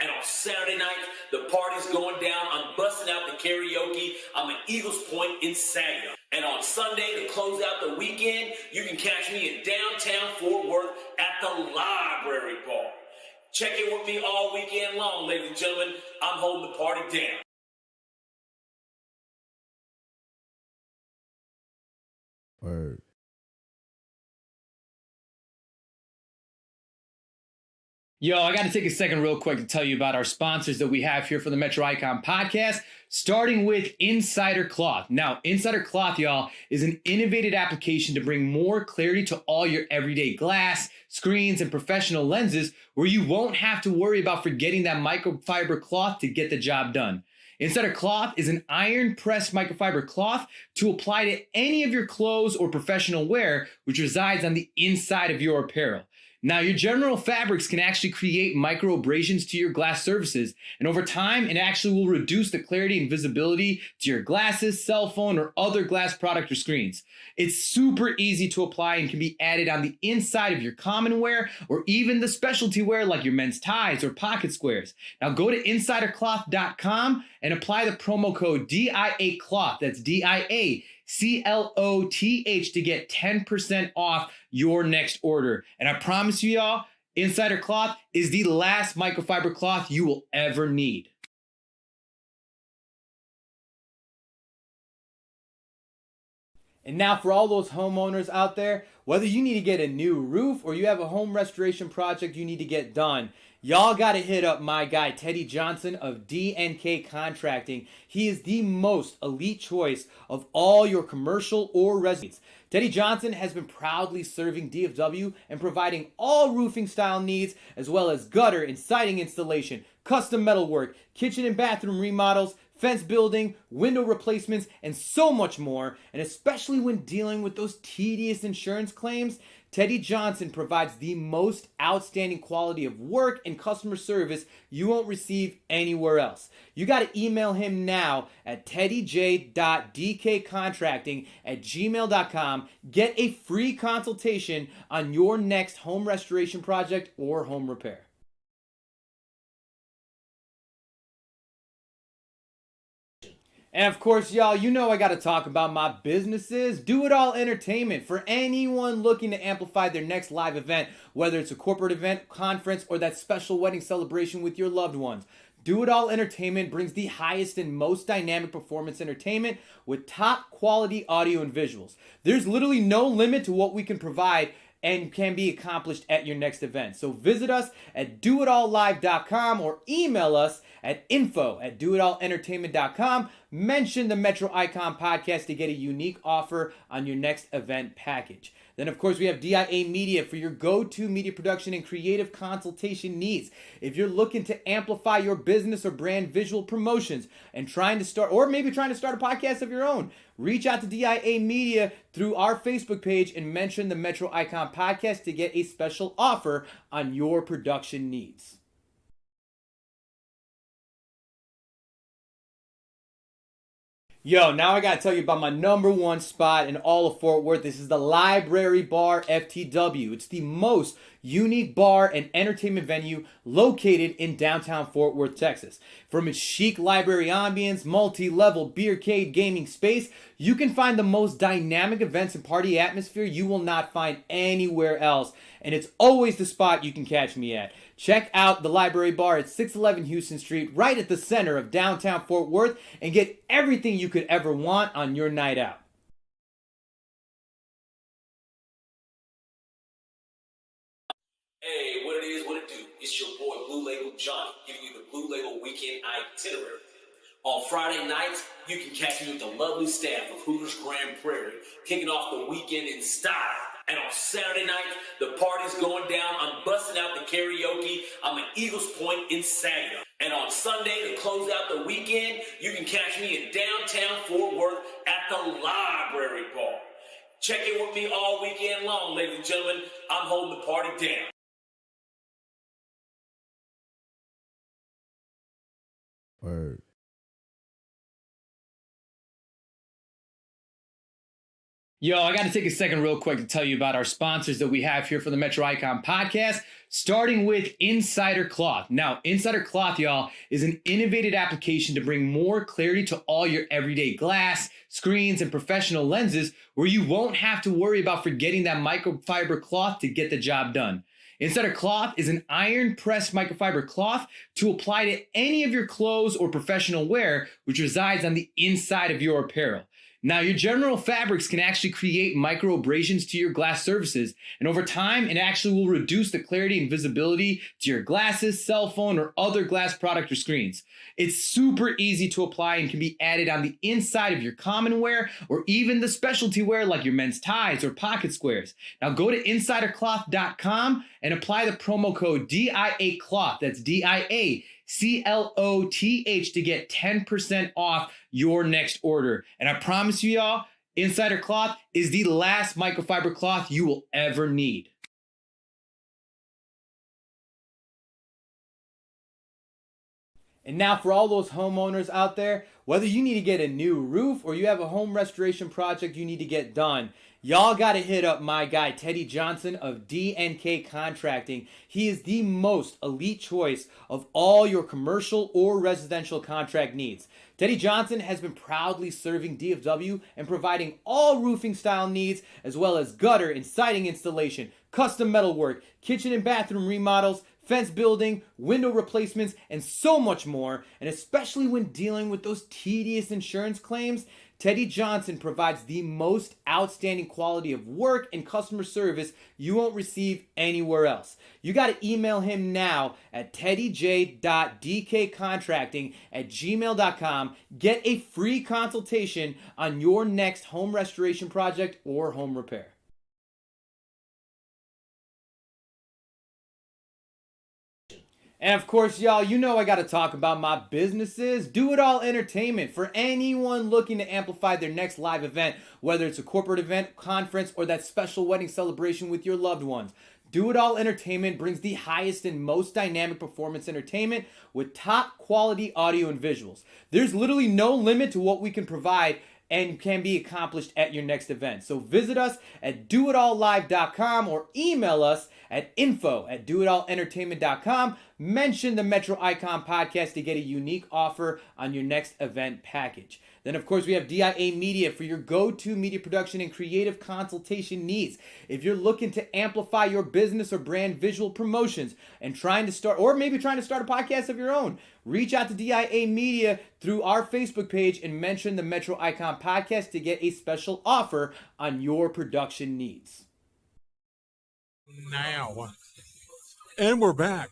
S1: And on Saturday night, the party's going down. I'm busting out the karaoke. I'm at Eagles Point in Saginaw. And on Sunday, to close out the weekend, you can catch me in downtown Fort Worth at the Library Bar. Check in with me all weekend long, ladies and gentlemen. I'm holding the party down.
S9: Word.
S5: Yo, I got to take a second real quick to tell you about our sponsors that we have here for the Metro Icon podcast, starting with Insider Cloth. Now, Insider Cloth, y'all, is an innovative application to bring more clarity to all your everyday glass, screens, and professional lenses where you won't have to worry about forgetting that microfiber cloth to get the job done. Insider Cloth is an iron-pressed microfiber cloth to apply to any of your clothes or professional wear, which resides on the inside of your apparel. Now, your general fabrics can actually create micro abrasions to your glass surfaces, and over time, it actually will reduce the clarity and visibility to your glasses, cell phone, or other glass product or screens. It's super easy to apply and can be added on the inside of your common wear or even the specialty wear like your men's ties or pocket squares. Now, go to insidercloth.com and apply the promo code DIACLOTH. That's DIACLOTH to get 10% off your next order. And I promise you, y'all, Insider Cloth is the last microfiber cloth you will ever need. And now for all those homeowners out there, whether you need to get a new roof or you have a home restoration project you need to get done, y'all got to hit up my guy, Teddy Johnson of DNK Contracting. He is the most elite choice of all your commercial or residents. Teddy Johnson has been proudly serving DFW and providing all roofing style needs, as well as gutter and siding installation, custom metalwork, kitchen and bathroom remodels, fence building, window replacements, and so much more. And especially when dealing with those tedious insurance claims, Teddy Johnson provides the most outstanding quality of work and customer service you won't receive anywhere else. You got to email him now at teddyj.dkcontracting@gmail.com. Get a free consultation on your next home restoration project or home repair. And of course, y'all, you know I got to talk about my businesses. Do It All Entertainment. For anyone looking to amplify their next live event, whether it's a corporate event, conference, or that special wedding celebration with your loved ones. Do It All Entertainment brings the highest and most dynamic performance entertainment with top quality audio and visuals. There's literally no limit to what we can provide and can be accomplished at your next event. So visit us at doitallive.com or email us at info@doitallentertainment.com. Mention the Metro Icon podcast to get a unique offer on your next event package. Then, of course, we have DIA Media for your go-to media production and creative consultation needs. If you're looking to amplify your business or brand visual promotions and trying to start a podcast of your own, reach out to DIA Media through our Facebook page and mention the Metro Icon podcast to get a special offer on your production needs. Yo, now I gotta tell you about my number one spot in all of Fort Worth. This is the Library Bar FTW. It's the most unique bar and entertainment venue located in downtown Fort Worth, Texas. From its chic library ambience, multi-level beercade gaming space, you can find the most dynamic events and party atmosphere you will not find anywhere else. And it's always the spot you can catch me at. Check out the Library Bar at 611 Houston Street, right at the center of downtown Fort Worth, and get everything you could ever want on your night out.
S1: Hey, what it is, what it do? It's your boy Blue Label Johnny, giving you the Blue Label Weekend Itinerary. On Friday nights, you can catch me with the lovely staff of Hooters Grand Prairie, kicking off the weekend in style. And on Saturday night, the party's going down. I'm busting out the karaoke. I'm at Eagles Point in Saginaw. And on Sunday, to close out the weekend, you can catch me in downtown Fort Worth at the Library Bar. Check in with me all weekend long, ladies and gentlemen. I'm holding the party down.
S9: Word.
S5: Yo, I got to take a second real quick to tell you about our sponsors that we have here for the Metro Icon podcast, starting with Insider Cloth. Now, Insider Cloth, y'all, is an innovative application to bring more clarity to all your everyday glass, screens, and professional lenses where you won't have to worry about forgetting that microfiber cloth to get the job done. Insider Cloth is an iron-pressed microfiber cloth to apply to any of your clothes or professional wear, which resides on the inside of your apparel. Now, your general fabrics can actually create micro abrasions to your glass surfaces, and over time, it actually will reduce the clarity and visibility to your glasses, cell phone, or other glass product or screens. It's super easy to apply and can be added on the inside of your common wear or even the specialty wear like your men's ties or pocket squares. Now, go to insidercloth.com and apply the promo code DIACLOTH. That's DIACLOTH to get 10% off your next order. And I promise you, y'all, Insider Cloth is the last microfiber cloth you will ever need. And now for all those homeowners out there, whether you need to get a new roof or you have a home restoration project you need to get done, y'all got to hit up my guy, Teddy Johnson of DNK Contracting. He is the most elite choice of all your commercial or residential contract needs. Teddy Johnson has been proudly serving DFW and providing all roofing style needs, as well as gutter and siding installation, custom metalwork, kitchen and bathroom remodels, fence building, window replacements, and so much more. And especially when dealing with those tedious insurance claims, Teddy Johnson provides the most outstanding quality of work and customer service you won't receive anywhere else. You got to email him now at teddyj.dkcontracting@gmail.com. Get a free consultation on your next home restoration project or home repair. And of course, y'all, you know I got to talk about my businesses. Do It All Entertainment. For anyone looking to amplify their next live event, whether it's a corporate event, conference, or that special wedding celebration with your loved ones. Do It All Entertainment brings the highest and most dynamic performance entertainment with top quality audio and visuals. There's literally no limit to what we can provide and can be accomplished at your next event. So visit us at doitallive.com or email us at info@doitallentertainment.com. Mention the Metro Icon podcast to get a unique offer on your next event package. Then, of course, we have DIA Media for your go-to media production and creative consultation needs. If you're looking to amplify your business or brand visual promotions and trying to start a podcast of your own, reach out to DIA Media through our Facebook page and mention the Metro Icon podcast to get a special offer on your production needs.
S3: Now. And we're back.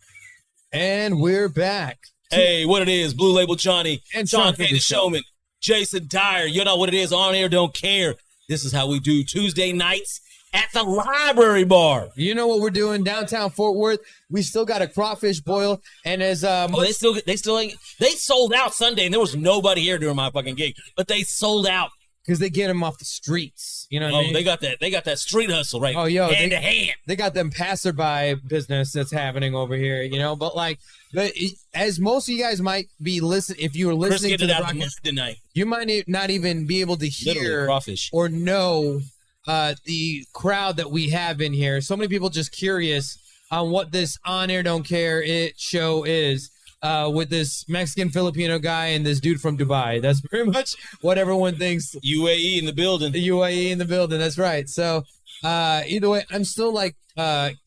S4: And we're back.
S1: Hey, what it is, Blue Label Johnny,
S4: And
S1: Shawn
S4: Shawn
S1: the Showman, Jason Dyer. You know what it is, on air, don't care. This is how we do Tuesday nights at the Library Bar.
S4: You know what we're doing downtown Fort Worth? We still got a crawfish boil, and as
S1: they sold out Sunday, and there was nobody here during my fucking gig, but they sold out.
S4: because they get them off the streets. You know what I mean?
S1: They got that street hustle, right?
S4: Oh, yo,
S1: hand to hand.
S4: They got them passerby business that's happening over here, you know. But as most of you guys might be listening, if you were listening to the broadcast
S1: tonight,
S4: you might not even be able to hear or know the crowd that we have in here. So many people just curious on what this On Air Don't Care show is. With this Mexican Filipino guy and this dude from Dubai. That's pretty much what everyone thinks.
S1: UAE in the building.
S4: UAE in the building. That's right. So either way, I'm still I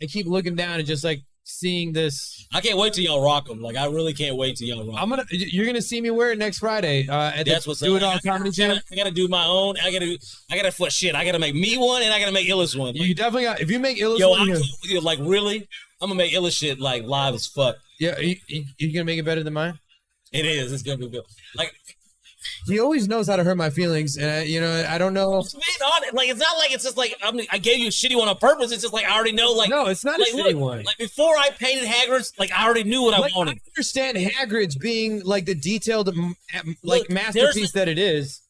S4: keep looking down and just seeing this.
S1: I can't wait till y'all rock them. I really can't wait till y'all rock them.
S4: You're gonna see me wear it next Friday.
S1: That's what's
S4: Do It All Comedy Jam.
S1: I gotta do my own. I gotta make me one, and I gotta make Illis one.
S4: You definitely got. If you make Illis one,
S1: really, I'm gonna make Illis shit live as fuck.
S4: Yeah, you gonna make it better than mine?
S1: It is. It's gonna be good.
S4: He always knows how to hurt my feelings, and I don't know.
S1: It's not like it's just I gave you a shitty one on purpose. It's just I already know.
S4: No, it's not a shitty one.
S1: Before I painted Hagrid's, I already knew what I wanted.
S4: I understand Hagrid's being the detailed masterpiece that it is.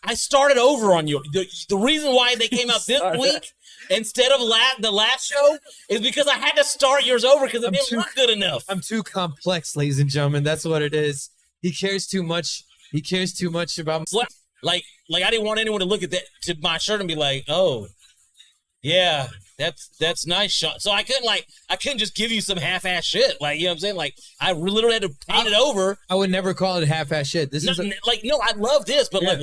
S1: I started over on you. The reason why they came out this week instead of the last show is because I had to start yours over because it didn't look good enough.
S4: I'm too complex, ladies and gentlemen. That's what it is. He cares too much. He cares too much about.
S1: like I didn't want anyone to look at that to my shirt and be like, oh, yeah, that's nice, Shawn. So I couldn't just give you some half-ass shit. Like, you know what I'm saying? Like, I literally had to paint it over.
S4: I would never call it half-ass shit. This is
S1: no, I love this, but like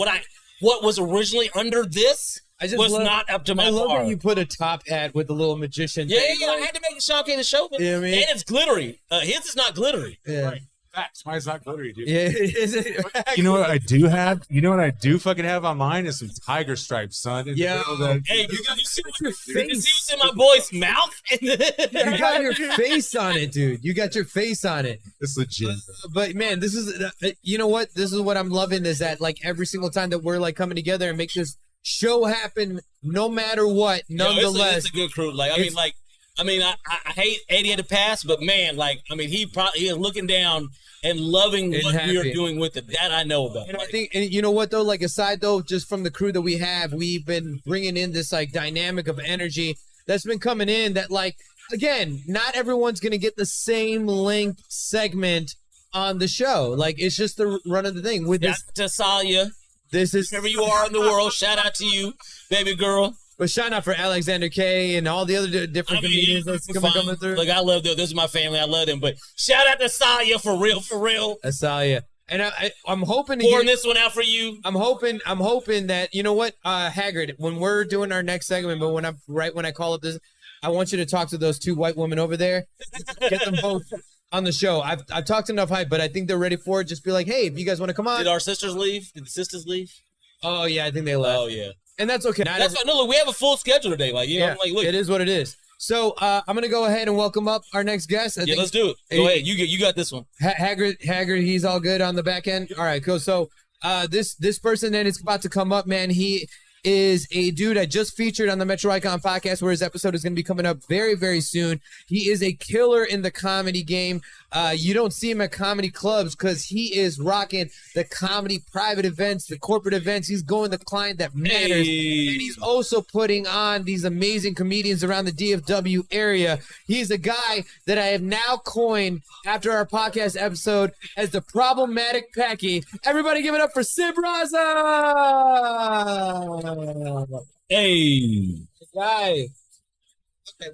S1: what was originally under this was not up to my
S9: I love
S1: par.
S9: that you put a top hat with a little magician.
S1: Yeah,
S9: thing.
S1: I had to make a Shawn K the Showman.
S9: You know what I mean?
S1: And it's glittery. His is not glittery.
S9: Yeah.
S3: Right. Facts. Mine's not glittery, dude.
S9: Yeah, is it?
S3: You know what I do have? You know what I do fucking have on mine is some tiger stripes, son.
S9: Yeah.
S1: Hey, you see what's in my boy's mouth?
S9: You got your face on it, dude. You got your face on it.
S3: It's legit.
S9: But man, this is you know what? This is what I'm loving is that like every single time that we're like coming together and make this show happen, no matter what. Nonetheless,
S1: it's a good crew. Like I hate Eddie had to pass, but man, like I mean, he is looking down and loving
S9: And
S1: what we are
S9: happy.
S1: doing with it. That I know about.
S9: And I
S1: Like,
S9: think, and you know what though, like aside though, just from the crew that we have, we've been bringing in this like dynamic of energy that's been coming in that like, again, not everyone's going to get the same length segment on the show. Like it's just the run of the thing with
S1: shout
S9: this.
S1: out to Salia,
S9: This is,
S1: wherever you are in the world, shout out to you, baby girl.
S9: but shout out for Alexander K and all the other different comedians that's coming through.
S1: Look, I love them. This is my family. I love them. But shout out to Salia for real.
S9: I saw you. And I'm hoping to
S1: Pouring
S9: get,
S1: this one out for you.
S9: I'm hoping that, you know what, Haggard, when we're doing our next segment, but when I call up this, I want you to talk to those two white women over there. Get them both on the show. I've talked enough hype, but I think they're ready for it. Just be like, hey, if you guys want to come on.
S1: Did our sisters leave? Did the sisters leave?
S9: Oh yeah, I think they left.
S1: Oh yeah.
S9: And that's okay.
S1: That's fine. No, look, we have a full schedule today. Like, you know, like, look.
S9: It is what it is. So I'm gonna go ahead and welcome up our next guest. I think
S1: Let's do it. Go ahead. You got this one.
S9: Haggard, he's all good on the back end. All right, cool. So this person that is about to come up, man, he is a dude I just featured on the Metro Icon podcast, where his episode is going to be coming up very, very soon. He is a killer in the comedy game. You don't see him at comedy clubs because he is rocking the comedy private events, the corporate events. He's going the client that matters.
S1: Hey.
S9: And he's also putting on these amazing comedians around the DFW area. He's a guy that I have now coined after our podcast episode as the problematic Packy. Everybody give it up for Sid Raza!
S1: Hey.
S9: Guy.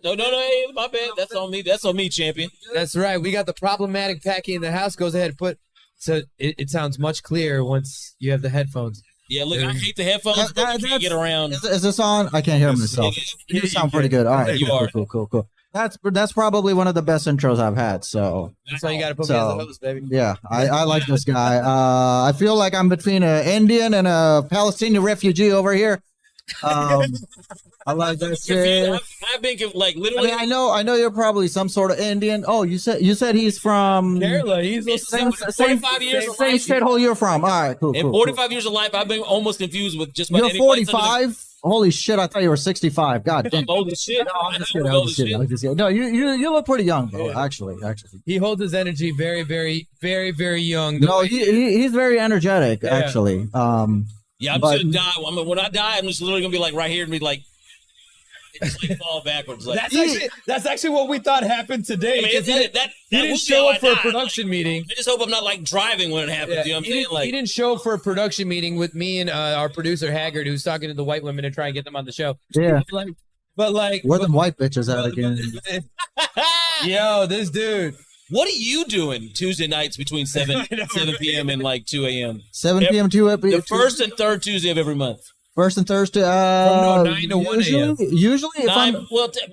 S1: No, hey, my bad. That's on me. That's on me, champion.
S9: That's right. We got the problematic Packy in the house. Goes ahead and put. So it sounds much clearer once you have the headphones.
S1: Yeah, look, I hate the headphones, but I can't get around.
S10: Is this on? I can't hear myself. You sound pretty good. All right,
S1: You are.
S10: cool. That's probably one of the best intros I've had. So
S9: That's why you got to put me as the host, baby.
S10: yeah, I like this guy. I feel like I'm between an Indian and a Palestinian refugee over here. I like that shit.
S1: I've been like
S10: I
S1: literally.
S10: mean, I know you're probably some sort of Indian. Oh, you said he's from
S9: Kerala. He's
S10: same
S1: 45 years of
S10: same
S1: life.
S10: shithole you're from. All right, cool.
S1: In 45 years of life, I've been almost confused with just about
S10: You're
S1: any place under
S10: 45. Holy shit! I thought you were 65. God
S1: the-
S10: damn.
S1: I'm old as shit.
S10: No, I'm just
S1: I'm
S10: kidding.
S1: old as shit.
S10: No, you look pretty young, bro. Actually.
S9: He holds his energy very, very, very, very young.
S10: No, he's very energetic.
S9: Yeah.
S10: Actually.
S1: Yeah, I'm
S10: But-
S1: just gonna die. I mean, when I die, I'm just literally gonna be like right here and be like, just like fall backwards. Like,
S9: That's actually what we thought happened today.
S1: I mean,
S9: 'cause
S1: that
S9: he
S1: would
S9: didn't
S1: be
S9: show
S1: how
S9: up
S1: I
S9: for a
S1: die.
S9: production meeting.
S1: I just hope I'm not like driving when it happens.
S9: Yeah,
S1: You know what I'm
S9: he,
S1: saying?
S9: didn't,
S1: Like,
S9: he didn't show up for a production meeting with me and our producer Haggard, who's talking to the white women to try and get them on the show.
S10: Yeah.
S9: But like,
S10: Where them white bitches at again?
S9: yo, this dude.
S1: what are you doing Tuesday nights between 7 p.m. and like 2 a.m.?
S10: 7 p.m. to
S1: The first and third Tuesday of every month.
S10: First and Thursday.
S9: From 9 to 1 a.m.
S10: Usually, if I'm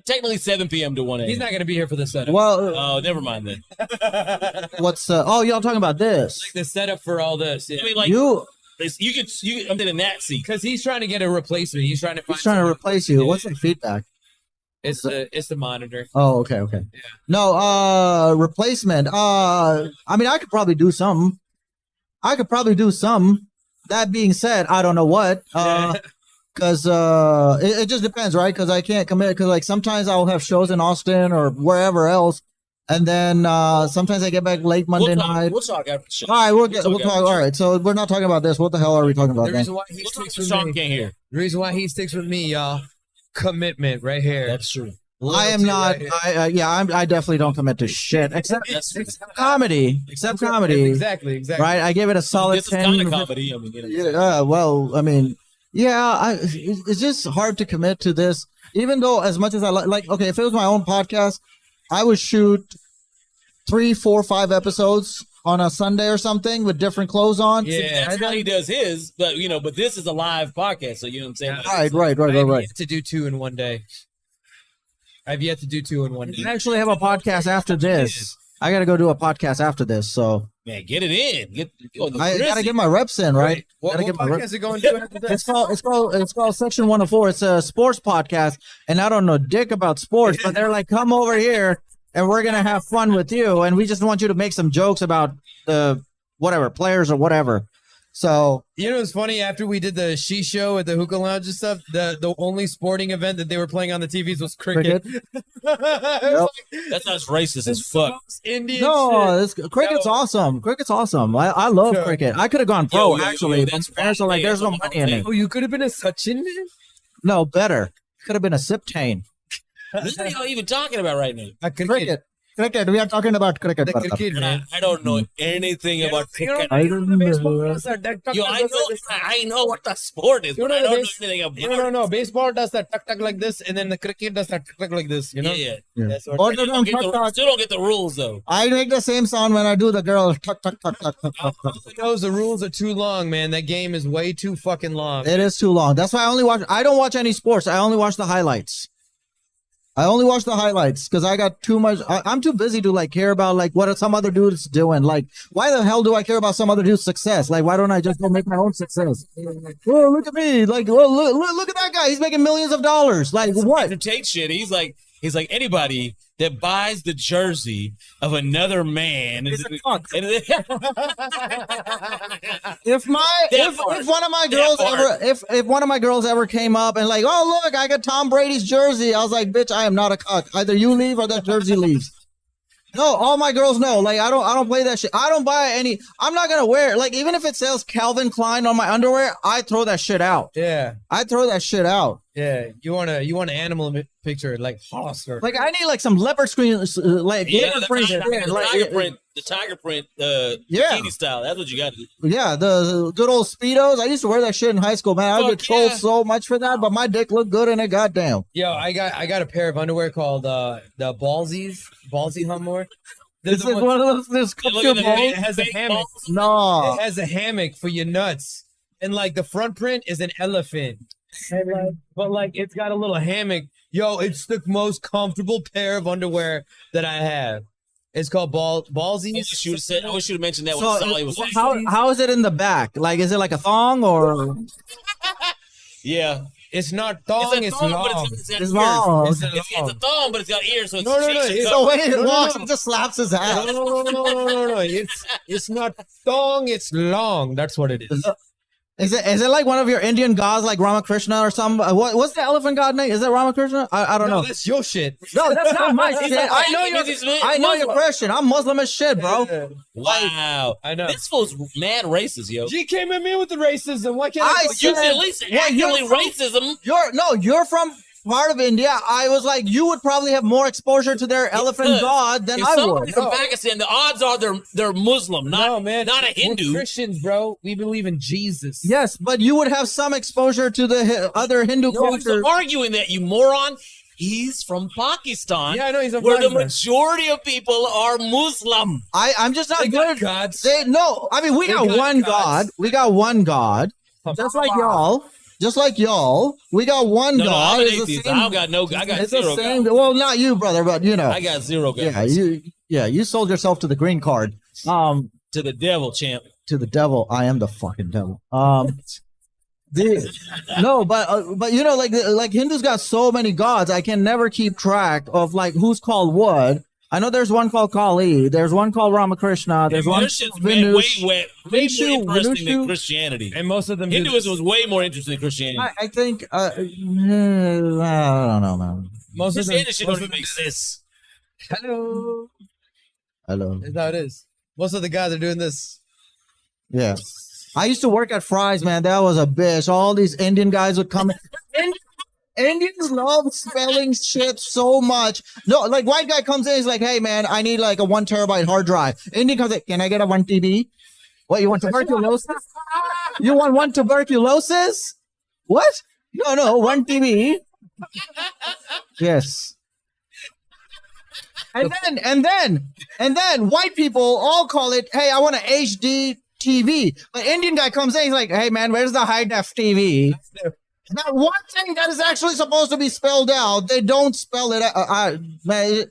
S1: Technically 7 p.m. to 1 a.m.
S9: He's not going to be here for the setup.
S10: well,
S1: Oh, never mind then.
S10: what's oh y'all talking about this?
S9: Like the setup for all this. Yeah.
S1: I mean, like
S10: You
S1: you could. I'm in that seat.
S9: Because he's trying to get a replacement. He's trying to find
S10: he's trying to
S9: someone-
S10: replace you. What's the feedback?
S9: It's the monitor.
S10: Oh, okay.
S9: Yeah.
S10: No, replacement. I mean, I could probably do some. That being said, I don't know what. Because it just depends, right? Because I can't commit. Because like sometimes I'll have shows in Austin or wherever else, and then sometimes I get back late Monday night.
S1: We'll talk after the show.
S10: All right, we'll talk. All right, so we're not talking about this. What the hell are we talking about
S9: The
S10: then?
S9: reason why he
S1: We'll talk
S9: sticks
S1: to
S9: with
S1: Shawn
S9: me.
S1: can't hear.
S9: The reason why he sticks with me, y'all. Commitment right here.
S1: That's true.
S10: I am not. I definitely don't commit to shit except comedy. Except comedy.
S9: Exactly.
S10: Right. I give it a solid
S1: This is
S10: 10.
S1: kind of comedy. I mean,
S10: It's just hard to commit to this. Even though, as much as I like, okay, if it was my own podcast, I would shoot 3, 4, 5 episodes on a Sunday or something with different clothes on.
S1: Yeah, that's how he does his. But but this is a live podcast, so you know what I'm saying.
S10: Right.
S9: I've yet to do 2 in one day. I've yet to do 2 in one day.
S10: I actually have a podcast after this. I got to go do a podcast after this. So
S1: man, get it in.
S10: I got to get my reps in, right?
S9: What podcast are going to do after this?
S10: It's called Section 104. It's a sports podcast, and I don't know dick about sports, but they're like, come over here, and we're gonna have fun with you, and we just want you to make some jokes about whatever players or whatever. So
S9: you know, it's funny. After we did the She Show at the hookah lounge and stuff, the only sporting event that they were playing on the TVs was cricket.
S1: That's not racist as fuck.
S9: Indian
S10: cricket's awesome. Cricket's awesome. I love cricket. I could have gone pro actually. But parents are like, there's no money in it.
S9: Oh, you could have been a Sachin man.
S10: No, better. Could have been a Siptane.
S1: What are y'all even talking about right now?
S10: Cricket. We are talking about cricket.
S1: I don't know anything about cricket.
S10: I don't know.
S1: I know what the sport is, but I don't know anything about it.
S9: No. Baseball does that tuck like this, and then the cricket does that tuck like this. You know?
S1: Yeah.
S9: That's what
S1: Still don't get the rules though.
S10: I make the same sound when I do the girl tuck.
S9: Knows the rules are too long, man. That game is way too fucking long.
S10: It is too long. That's why I don't watch any sports. I only watch the highlights. Because I got too much. I'm too busy to care about what some other dude's doing. Like, why the hell do I care about some other dude's success? Like, why don't I just go make my own success? Oh, look at me! Like, look at that guy. He's making millions of dollars. Like, what?
S1: Entertain shit. He's like anybody that buys the jersey of another man.
S10: If one of my girls ever came up and oh look, I got Tom Brady's jersey, I was like, bitch, I am not a cuck. Either you leave or that jersey leaves. No, all my girls know. I don't play that shit. I don't buy any. I'm not gonna wear it. Even if it says Calvin Klein on my underwear, I throw that shit out.
S9: Yeah,
S10: I throw that shit out.
S9: Yeah, you want an animal picture like Hollister.
S10: I need some leopard screen,
S1: the tiger print, bikini style. That's what you got to do.
S10: Yeah, the good old Speedos. I used to wear that shit in high school, man. I would get trolled so much for that, but my dick looked good in it. Goddamn.
S9: Yo, I got a pair of underwear called the Ballsy Hummer.
S10: This is one of those.
S9: It has a hammock.
S10: No,
S9: it has a hammock for your nuts, and the front print is an elephant. And but it's got a little hammock. Yo, it's the most comfortable pair of underwear that I have. It's called Ballsies.
S1: I wish you'd have mentioned that when Solly was
S10: how is it in the back? Is it like a thong or?
S1: Yeah.
S9: It's not thong, it's long.
S10: It's long.
S1: It's a thong, but it's got ears, so it's
S9: no.
S10: So when it walks, it just slaps his ass.
S9: No. It's not thong, it's long. That's what it is.
S10: Is it like one of your Indian gods, like Ramakrishna or something? What's the elephant god name? Is it Ramakrishna? I don't know.
S9: That's your shit.
S10: No, that's not my shit. I know you're Christian. I'm Muslim as shit, bro.
S1: Wow.
S9: I know.
S1: This fool's mad racist, yo.
S9: G came at me with the racism. Why can't I
S1: you said at least accurately racism.
S10: You're from part of India. I was like, you would probably have more exposure to their elephant god than I would.
S1: From Pakistan, the odds are they're Muslim, not a Hindu.
S9: We're Christians, bro. We believe in Jesus.
S10: Yes, but you would have some exposure to the other Hindu culture.
S1: I'm arguing that, you moron. He's from Pakistan.
S9: Yeah, I know he's from
S1: where
S9: Pakistan.
S1: the majority of people are Muslim.
S10: I'm just not good.
S9: Gods.
S10: We got one God. We got one God. Just like y'all, we got one God.
S1: I'm an atheist. I got zero God.
S10: Well, not you, brother, but
S1: I got zero God.
S10: You sold yourself to the green card.
S1: To the devil, champ.
S10: To the devil. I am the fucking devil. But Hindus got so many gods, I can never keep track of who's called what. I know there's one called Kali. There's one called Ramakrishna. There's one
S1: way more interesting than Christianity.
S9: And most of them
S1: Hinduism was way more interesting than Christianity.
S10: I think I don't know, man.
S1: Most of Christianity don't even make sense.
S9: Hello.
S10: That's
S9: how it is. Most of the guys are doing this.
S10: Yeah. I used to work at Fry's, man. That was a bitch. All these Indian guys would come in. Indians love spelling shit so much. No, like white guy comes in, he's like, "Hey man, I need like a 1 terabyte hard drive." Indian comes in, "Can I get a 1 TB?" What, you want tuberculosis? You want 1 tuberculosis? What? No, 1 TB. Yes. And then white people all call it, "Hey, I want an HD TV." But Indian guy comes in, he's like, "Hey man, where's the high def TV?" Now, one thing that is actually supposed to be spelled out, they don't spell it. Man,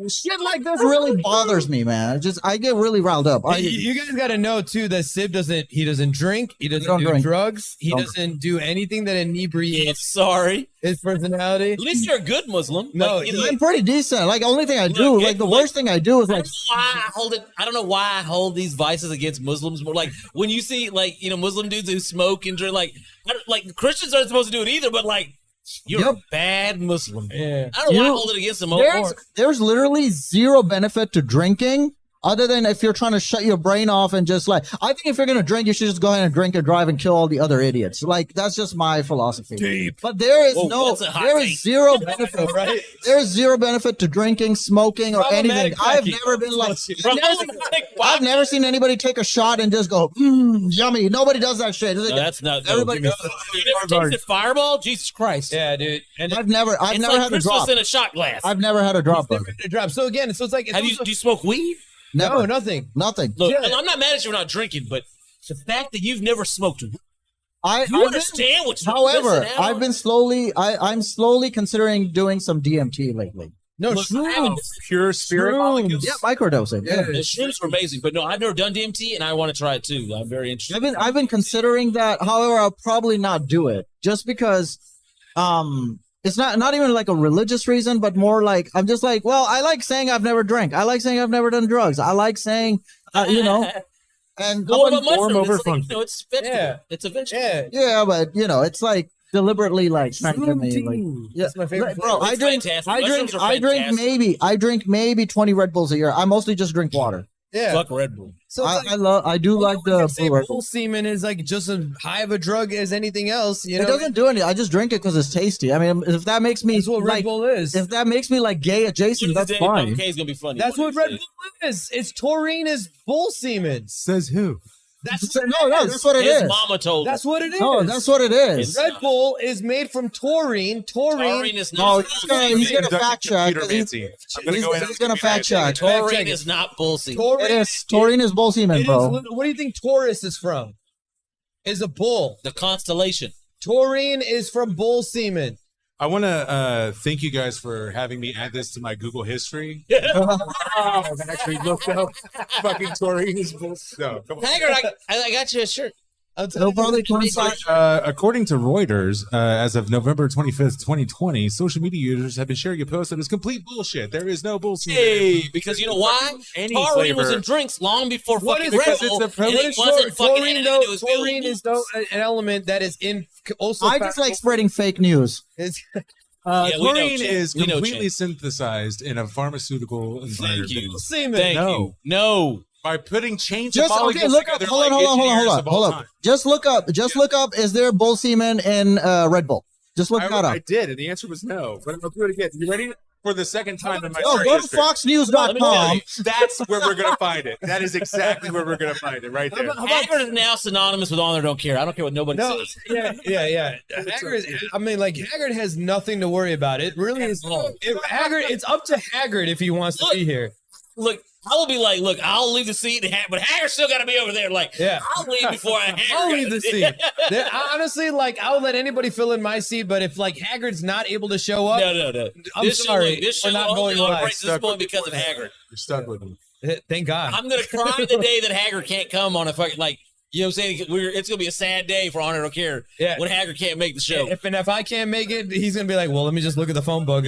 S10: shit like this really bothers me, man. I get really riled up.
S9: You guys got to know too that Sib doesn't drink. He doesn't do drugs. He doesn't do anything that inebriates.
S1: Sorry,
S9: his personality.
S1: At least you're a good Muslim.
S9: No,
S1: like,
S10: I'm pretty decent. Like, only thing I do, like the worst thing I do is like.
S1: I don't know why I hold these vices against Muslims more. Like when you see like Muslim dudes who smoke and drink, like Christians aren't supposed to do it either, but like. You're a bad Muslim. Yeah. I don't want to hold it against them.
S10: There's literally zero benefit to drinking other than if you're trying to shut your brain off and just like, I think if you're going to drink, you should just go ahead and drink and drive and kill all the other idiots. Like, that's just my philosophy.
S1: Deep.
S10: But there is zero benefit, right? There's zero benefit to drinking, smoking, or anything. I've never been like, I've never seen anybody take a shot and just go, yummy. Nobody does that shit.
S1: No, that's not.
S10: Everybody
S1: does. You never tasted Fireball? Jesus Christ.
S9: Yeah, dude.
S10: And I've never had a drop.
S1: In a shot glass.
S10: I've never had a drop.
S9: So again, so it's like,
S1: do you smoke weed?
S10: Never.
S9: No, nothing.
S10: Look,
S1: I'm not mad at you for not drinking, but the fact that you've never smoked, you understand what you're
S10: However, I've been I'm slowly considering doing some DMT lately.
S9: No,
S3: pure spirit molecules.
S10: Yeah, microdosing. Yeah,
S1: the shrooms are amazing, but no, I've never done DMT, and I want to try it too. I'm very interested.
S10: I've been considering that. However, I'll probably not do it just because, it's not even like a religious reason, but more like I'm just like, well, I like saying I've never drank. I like saying I've never done drugs. I like saying, and
S1: over function. It's vegetable. Yeah. It's a vegetable.
S10: Yeah, but it's like deliberately like trying to get me. Like,
S9: that's my favorite.
S10: Bro, I drink maybe 20 Red Bulls a year. I mostly just drink water.
S9: Yeah.
S1: Fuck Red Bull.
S9: So
S10: I do like the
S9: bull semen is like just as high of a drug as anything else.
S10: It doesn't do anything. I just drink it because it's tasty. I mean, if that makes me
S9: that's what Red Bull is.
S10: If that makes me like gay adjacent, that's fine.
S1: Okay, it's gonna be funny.
S9: That's what Red Bull is. It's taurine is bull semen.
S3: Says who?
S10: That's what it is.
S1: His mama told.
S9: That's what it is.
S10: No, that's what it is.
S9: Red Bull is made from taurine.
S1: Taurine is not.
S10: He's gonna fact check.
S3: He's
S10: gonna fact check.
S1: Taurine is not bull semen.
S10: It is. Taurine is bull semen, bro.
S9: What do you think Taurus is from? Is a bull.
S1: The constellation.
S9: Taurine is from bull semen.
S3: I want to thank you guys for having me add this to my Google history.
S2: I've actually looked up fucking Taurine.
S3: No, come on.
S1: Haggard, I got you a shirt.
S10: According
S3: to Reuters, as of November 25th, 2020, social media users have been sharing a post that is complete bullshit. There is no bullshit.
S1: Hey, because you know why? Taurine was in drinks long before fucking Red Bull.
S9: Taurine is an element that is in. Also,
S10: I just like spreading fake news.
S3: Taurine is completely synthesized in a pharmaceutical environment.
S1: Thank you. No.
S3: By putting chains
S10: of molecules together. Hold up. Just look up. Is there bull semen in Red Bull? Just look that up.
S3: I did, and the answer was no. But I'll do it again. You ready? For the second time in my
S10: go to foxnews.com.
S3: That's where we're going to find it. That is exactly where we're going to find it, right there.
S1: Haggard is now synonymous with honor, don't care. I don't care what nobody says.
S9: Yeah. Haggard has nothing to worry about. It really is. It's up to Haggard if he wants to be here.
S1: Look, I will be like, look, I'll leave the seat, but Haggard's still got to be over there. Like, I'll leave before
S9: I'll leave the seat. Honestly, like, I'll let anybody fill in my seat, but if like Haggard's not able to show up,
S1: no.
S9: I'm sorry,
S1: we're not going live. This point because of Haggard.
S3: You're stuck with me.
S9: Thank God.
S1: I'm gonna cry the day that Haggard can't come on a fucking like. You know what I'm saying? It's going to be a sad day for Honor Don't Care when Haggard can't make the show.
S9: If I can't make it, he's going to be like, well, let me just look at the phone book.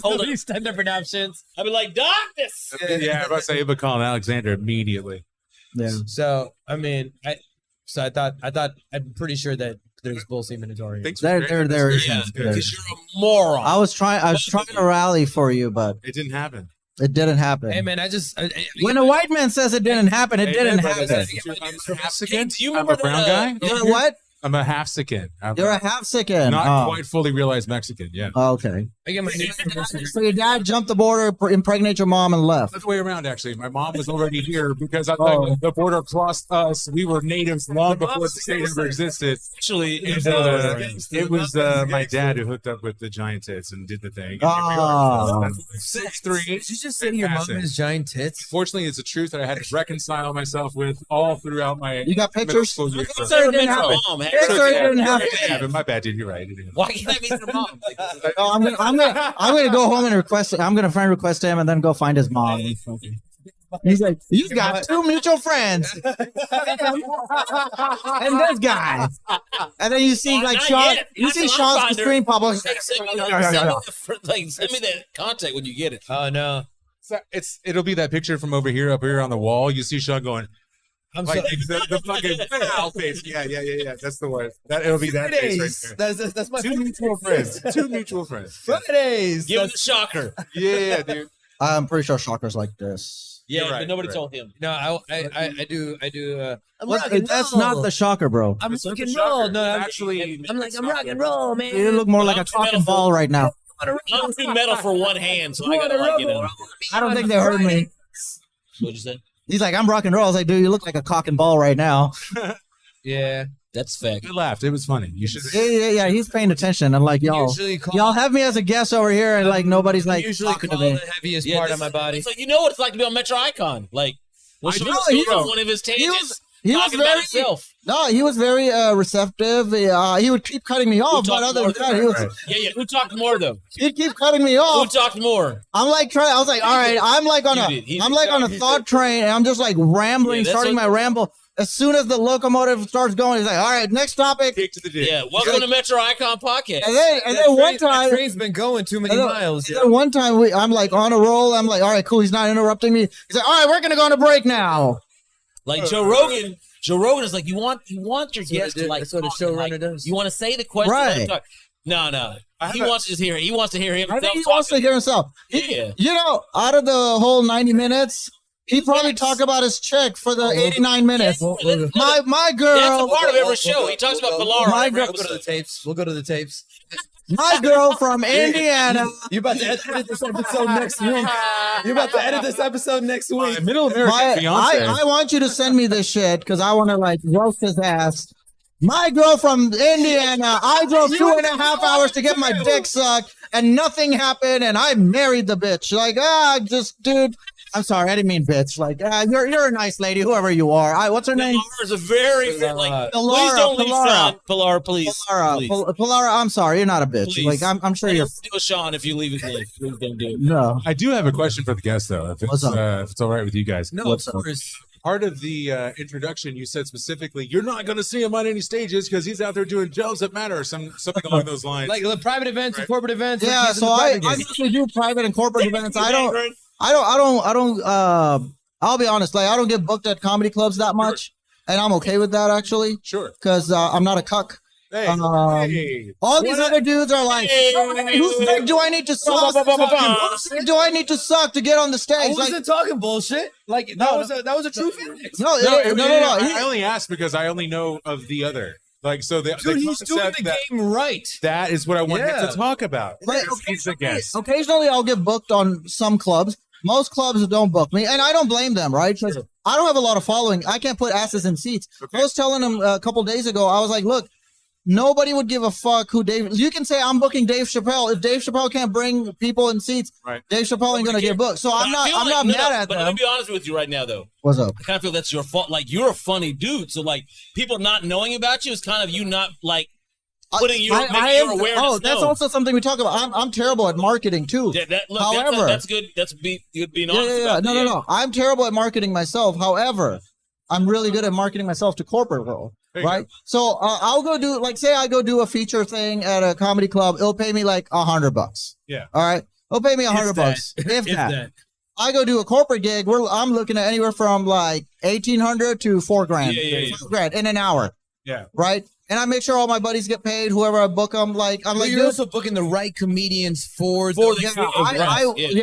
S9: Hold on. 10 different options.
S1: I'll be like, darkness.
S3: Yeah, I was saying, but calling Alexander immediately.
S10: Yeah.
S9: So, I mean, I'm pretty sure that there's bull semen in Taurine.
S10: There is.
S1: Because you're a moron.
S10: I was trying to rally for you, but
S3: it didn't happen.
S10: It didn't happen.
S9: Hey man,
S10: when a white man says it didn't happen, it didn't happen.
S3: Do you remember
S1: a brown
S3: guy?
S10: You know what?
S3: I'm a half Mexican.
S10: You're a half Mexican.
S3: Not quite fully realized Mexican. Yeah.
S10: Okay.
S9: I get my
S10: So your dad jumped the border, impregnated your mom, and left.
S3: That's the way around, actually. My mom was already here because I thought the border crossed us. We were natives long before the state ever existed.
S1: Actually,
S3: it was my dad who hooked up with the giant tits and did the thing.
S10: Oh.
S3: 6'3".
S9: Did you just say your mom has giant tits?
S3: Fortunately, it's a truth that I had to reconcile myself with all throughout my.
S10: You got pictures?
S1: It didn't happen.
S3: My bad, dude. You're right.
S1: Why can't I meet your mom?
S10: Oh, I'm gonna go home and request it. I'm gonna friend request him and then go find his mom. He's like, you got 2 mutual friends, and this guy, and then you see like Shawn. You see Shawn's screen pop up.
S1: Send me that contact when you get it.
S9: Oh no.
S3: So it'll be that picture from over here, up here on the wall. You see Shawn going.
S9: I'm
S3: like
S9: sorry.
S3: the fucking owl face. Yeah. That's the one. It'll be that face right there.
S9: That's my
S3: 2 mutual friends. 2 mutual friends.
S9: Fridays.
S1: Give him the shocker.
S3: Yeah, dude.
S10: I'm pretty sure Shocker's like this.
S1: Yeah, but nobody told him.
S9: No, I do.
S10: That's not the Shocker, bro.
S9: I'm rock and roll. No,
S3: actually,
S9: I'm rock and roll, man.
S10: You look more like a talking ball right now.
S1: I'm too metal for one hand, so I gotta
S10: I don't think they heard me.
S1: What'd you say?
S10: He's like, I'm rock and roll. I was like, dude, you look like a cock and ball right now.
S9: Yeah,
S1: that's fact.
S3: We laughed. It was funny. You should.
S10: Yeah. He's paying attention. I'm like, y'all have me as a guest over here, and like nobody's like talking to me.
S9: The heaviest part of my body.
S1: So you know what it's like to be on Metro Icon. Like, one of his tangents.
S10: He was very receptive. He would keep cutting me off, but other than that, he was.
S1: Yeah. Who talked more though?
S10: He'd keep cutting me off.
S1: Who talked more?
S10: I'm like I was like, all right, I'm like on a thought train, and I'm just like rambling, starting my ramble. As soon as the locomotive starts going, he's like, all right, next topic.
S3: Take to the dick.
S1: Yeah, welcome to Metro Icon Podcast.
S10: And then one time,
S9: the train's been going too many miles.
S10: And then one time, I'm like on a roll. I'm like, all right, cool. He's not interrupting me. He's like, all right, we're gonna go on a break now.
S1: Like Joe Rogan. Joe Rogan is like, you want your guest to like.
S9: That's what a showrunner does.
S1: You want to say the question.
S10: Right.
S1: No. He wants to just hear it. He wants to hear himself.
S10: I think he wants to hear himself.
S1: Yeah.
S10: You know, out of the whole 90 minutes, he probably talked about his chick for the 89 minutes. My girl.
S1: That's a part of every show. He talks about Pilar.
S10: My girl.
S9: We'll go to the tapes. We'll go to the tapes.
S10: My girl from Indiana.
S9: You about to edit this episode next week. You're about to edit this episode next week.
S3: Middle American fiance.
S10: I want you to send me this shit because I want to like roast his ass. My girl from Indiana. I drove 2.5 hours to get my dick sucked and nothing happened and I married the bitch. Like, dude. I'm sorry, I didn't mean bitch. Like, you're a nice lady, whoever you are. What's her name?
S1: Pilar is a very like.
S10: Pilar,
S1: please don't leave Shawn. Pilar, please.
S10: Pilar, I'm sorry, you're not a bitch.
S1: Please.
S10: Like, I'm sure you're.
S1: Do a Shawn if you leave it. Please don't do it.
S10: No.
S3: I do have a question for the guest though. If it's all right with you guys.
S9: No, of course.
S3: Part of the introduction, you said specifically, you're not going to see him on any stages because he's out there doing jobs that matter, or something along those lines.
S9: Like the private events and corporate events.
S10: Yeah,
S9: like
S10: so I usually do private and corporate events. I don't. I'll be honest. Like, I don't get booked at comedy clubs that much, and I'm okay with that actually.
S3: Sure.
S10: Because I'm not a cuck.
S3: Hey,
S10: all these other dudes are like, whose dick do I need to suck? Whose dick do I need to suck to get on the stage?
S9: I wasn't talking bullshit. Like that was a true fact.
S10: No.
S3: I only asked because I only know of the other. Like, so the
S9: he's doing the game right.
S3: That is what I wanted to talk about.
S10: But
S3: he's a guest.
S10: Occasionally, I'll get booked on some clubs. Most clubs don't book me, and I don't blame them, right? Because I don't have a lot of following. I can't put asses in seats. I was telling them a couple days ago, I was like, look, nobody would give a fuck who Dave. You can say I'm booking Dave Chappelle. If Dave Chappelle can't bring people in seats, Dave Chappelle ain't gonna get booked. So I'm not mad at them.
S1: But let me be honest with you right now, though.
S10: What's up?
S1: I kind of feel that's your fault. Like, you're a funny dude, so like people not knowing about you is kind of you not like putting your awareness.
S10: Oh, that's also something we talk about. I'm terrible at marketing too.
S1: Yeah,
S10: however,
S1: that's good. That's good being honest.
S10: Yeah. No. I'm terrible at marketing myself. However, I'm really good at marketing myself to corporate world. Right. So I'll go do, like, say I go do a feature thing at a comedy club. It'll pay me like $100.
S3: Yeah.
S10: All right. It'll pay me $100. If that. I go do a corporate gig where I'm looking at anywhere from like $1,800 to $4,000.
S1: Yeah.
S10: $4,000 in an hour.
S3: Yeah.
S10: Right. And I make sure all my buddies get paid. Whoever I book them, like I'm like.
S9: You're also booking the right comedians for
S10: the.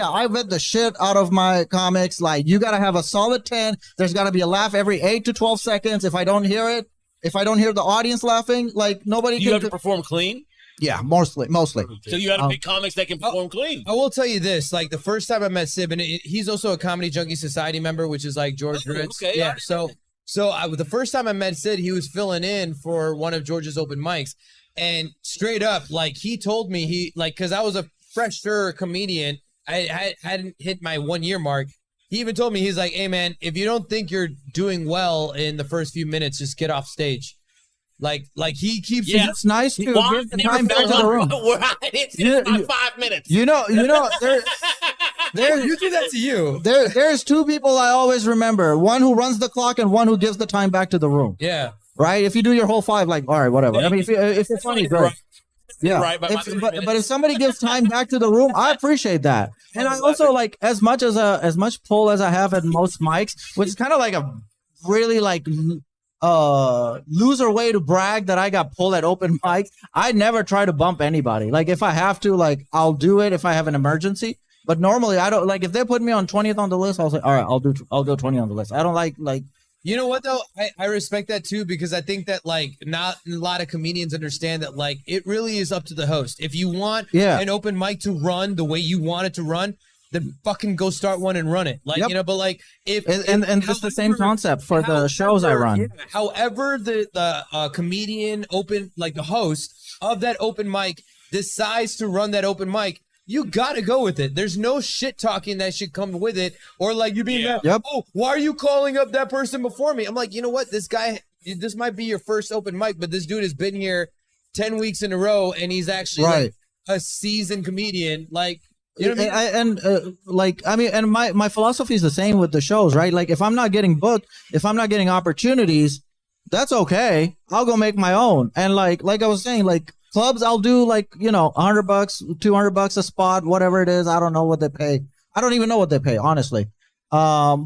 S10: I vet the shit out of my comics. Like, you got to have a solid 10. There's got to be a laugh every 8 to 12 seconds. If I don't hear it, if I don't hear the audience laughing, like nobody
S1: You
S10: can.
S1: have to perform clean.
S10: Yeah, mostly.
S1: So you got to pick comics that can perform clean.
S9: I will tell you this: like the first time I met Sib, and he's also a Comedy Junkie Society member, which is like George Ritz.
S1: Okay,
S9: yeah. The first time I met Sid, he was filling in for one of George's open mics, and straight up, like he told me because I was a fresher comedian, I hadn't hit my 1 year mark. He even told me, he's like, "Hey man, if you don't think you're doing well in the first few minutes, just get off stage." Like he keeps.
S10: Yeah, it's nice to give the time back to the room.
S1: It's about 5 minutes.
S10: You know,
S9: You do that to you.
S10: There's two people I always remember: one who runs the clock and one who gives the time back to the room.
S9: Yeah.
S10: Right. If you do your whole 5, like, all right, whatever. I mean, if it's funny, great. Yeah.
S1: Right, but
S10: if somebody gives time back to the room, I appreciate that. And I also like as much pull as I have at most mics, which is kind of like a really like loser way to brag that I got pulled at open mics. I never try to bump anybody. Like if I have to, like I'll do it if I have an emergency. But normally I don't, like if they put me on 20th on the list, I'll say, all right, I'll go 20 on the list. I don't like.
S9: You know what though? I respect that too, because I think that like not a lot of comedians understand that like it really is up to the host. If you want an open mic to run the way you want it to run, then fucking go start one and run it. Like, you know, but like if
S10: and it's the same concept for the shows I run.
S9: Yeah, however the comedian like the host of that open mic decides to run that open mic, you gotta go with it. There's no shit talking that should come with it, or like you being mad. Oh, why are you calling up that person before me? I'm like, you know what? This might be your first open mic, but this dude has been here 10 weeks in a row, and he's actually like a seasoned comedian. Like, you know what I mean?
S10: And my philosophy is the same with the shows, right? Like if I'm not getting booked, if I'm not getting opportunities, that's okay. I'll go make my own. And like I was saying, like. Clubs, I'll do like, you know, $100, $200 a spot, whatever it is. I don't know what they pay. I don't even know what they pay, honestly. But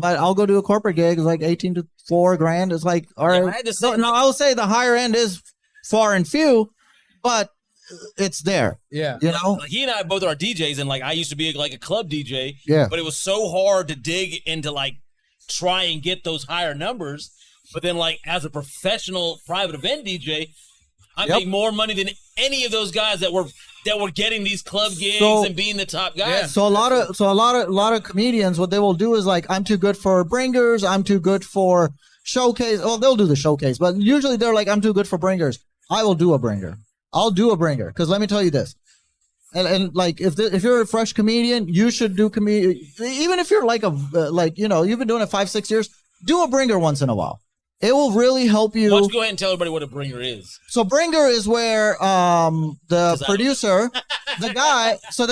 S10: I'll go do a corporate gig. It's like 18 to $4 grand. It's like, all right. No, I will say the higher end is far and few, but it's there.
S9: Yeah.
S10: You know,
S1: he and I both are DJs, and like I used to be like a club DJ.
S10: Yeah.
S1: But it was so hard to dig into like try and get those higher numbers. But then like as a professional private event DJ, I make more money than any of those guys that were getting these club gigs and being the top guys.
S10: Yeah. So a lot of comedians, what they will do is like, I'm too good for bringers, I'm too good for showcase. Well, they'll do the showcase, but usually they're like, I'm too good for bringers. I will do a bringer. I'll do a bringer because let me tell you this. And like if you're a fresh comedian, you should do comedian. Even if you're like you know, you've been doing it 5-6 years, do a bringer once in a while. It will really help you.
S1: Why don't you go ahead and tell everybody what a bringer is?
S10: So bringer is where the producer, the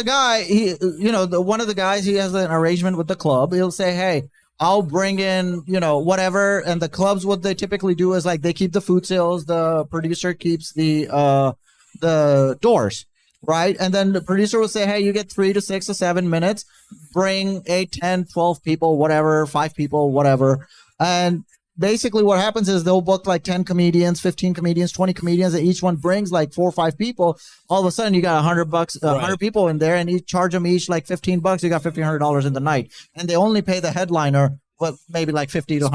S10: guy, he, you know, one of the guys, he has an arrangement with the club. He'll say, hey, I'll bring in, you know, whatever. And the clubs, what they typically do is like they keep the food sales. The producer keeps the doors. Right. And then the producer will say, hey, you get 3 to 6 to 7 minutes. Bring 8, 10, 12 people, whatever, 5 people, whatever. And basically what happens is they'll book like 10 comedians, 15 comedians, 20 comedians, and each one brings like 4 or 5 people. All of a sudden you got $100, 100 people in there, and you charge them each like $15. You got $1,500 in the night, and they only pay the headliner, maybe like $50 to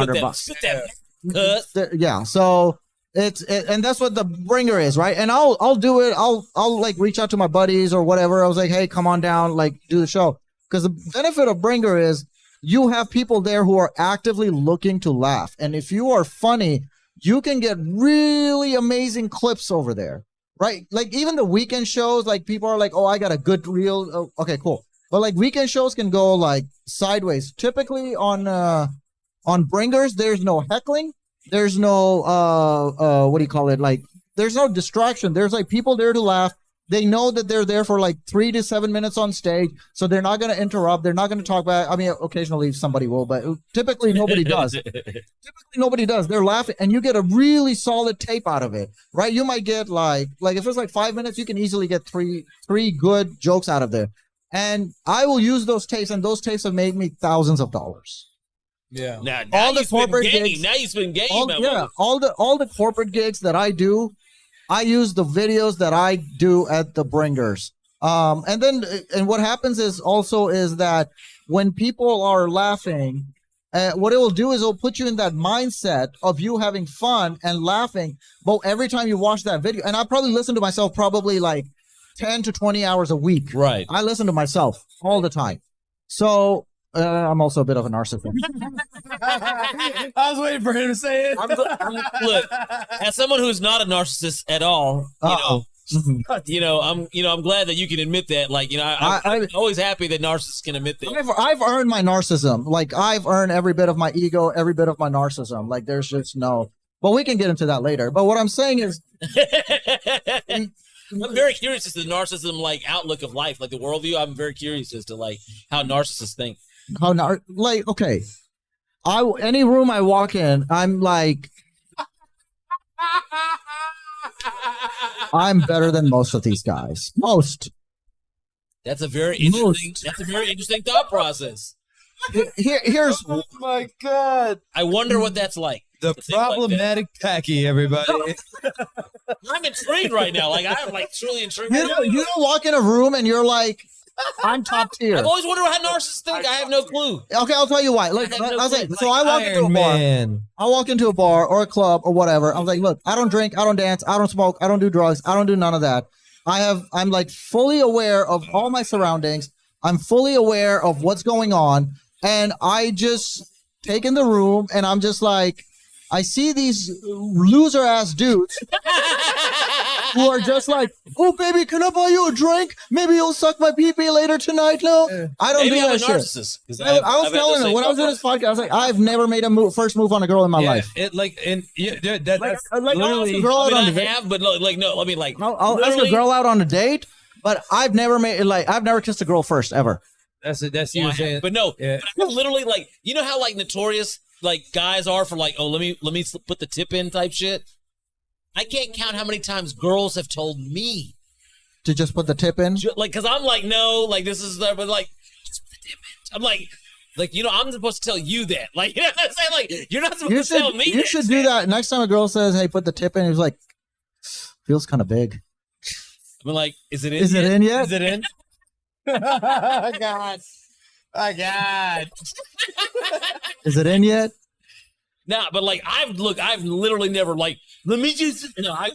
S10: $100. Yeah. So and that's what the bringer is, right? And I'll do it. I'll like reach out to my buddies or whatever. I was like, hey, come on down, like do the show. Because the benefit of bringer is you have people there who are actively looking to laugh. And if you are funny, you can get really amazing clips over there, right? Like even the weekend shows, like people are like, oh, I got a good reel. Oh, okay, cool. But like weekend shows can go like sideways. Typically on bringers, there's no heckling. There's no, what do you call it? Like there's no distraction. There's like people there to laugh. They know that they're there for like 3 to 7 minutes on stage, so they're not going to interrupt. They're not going to talk back. I mean, occasionally somebody will, but typically nobody does. They're laughing, and you get a really solid tape out of it, right? You might get like if it's like 5 minutes, you can easily get three good jokes out of there. And I will use those tapes, and those tapes have made me thousands of dollars.
S1: Yeah. Now all the corporate gigs. Now you spend game.
S10: All the corporate gigs that I do, I use the videos that I do at the bringers. And what happens is that when people are laughing, what it will do is it'll put you in that mindset of you having fun and laughing. But every time you watch that video, and I probably listen to myself probably like 10 to 20 hours a week.
S1: Right.
S10: I listen to myself all the time. So I'm also a bit of a narcissist.
S7: I was waiting for him to say it.
S1: Look, as someone who's not a narcissist at all, I'm glad that you can admit that. Like, I'm always happy that narcissists can admit that.
S10: I've earned my narcissism. Like, I've earned every bit of my ego, every bit of my narcissism. Like, there's just no. But we can get into that later. But what I'm saying is,
S1: I'm very curious as to the narcissism like outlook of life, like the worldview. I'm very curious as to like how narcissists think.
S10: Okay, any room I walk in, I'm like, I'm better than most of these guys. Most.
S1: That's a very interesting. That's a very interesting thought process.
S10: Here's.
S9: Oh my God!
S1: I wonder what that's like.
S7: The problematic packy, everybody.
S1: I'm intrigued right now. Like I'm like truly intrigued.
S10: You don't walk in a room and you're like, I'm top tier.
S1: I've always wondered how narcissists think. I have no clue.
S10: Okay, I'll tell you why. Like, I was like, so I walk into a
S7: Man.
S10: bar. I walk into a bar or a club or whatever. I was like, look, I don't drink, I don't dance, I don't smoke, I don't do drugs, I don't do none of that. I'm like fully aware of all my surroundings. I'm fully aware of what's going on, and I just take in the room, and I'm just like, I see these loser ass dudes who are just like, oh baby, can I buy you a drink? Maybe you'll suck my pee-pee later tonight. No, I don't
S1: Maybe
S10: do
S1: I'm
S10: that
S1: a
S10: shit.
S1: narcissist.
S10: I was telling her when I was doing this podcast, I was like, I've never made a first move on a girl in my life.
S7: That's
S10: I'll
S7: literally.
S10: ask a girl out on a date.
S1: have, but like no. I mean, like
S10: I'll ask a girl out on a date, but I've never kissed a girl first ever.
S7: That's you saying.
S1: But no, but I'm literally like, you know how like notorious like guys are for like, oh, let me put the tip in type shit. I can't count how many times girls have told me
S10: to just put the tip in.
S1: Like, cause I'm like, no, like this is but like, just put the tip in. I'm like, I'm supposed to tell you that. Like, you know what I'm saying? Like, you're not supposed to tell me.
S10: You should do that next time a girl says, "Hey, put the tip in." He's like, feels kind of big.
S1: I'm like, is it in?
S10: Is it in yet?
S1: Is it in?
S9: Oh God. Oh God.
S10: Is it in yet?
S1: Nah, but like I've literally never like, let me just I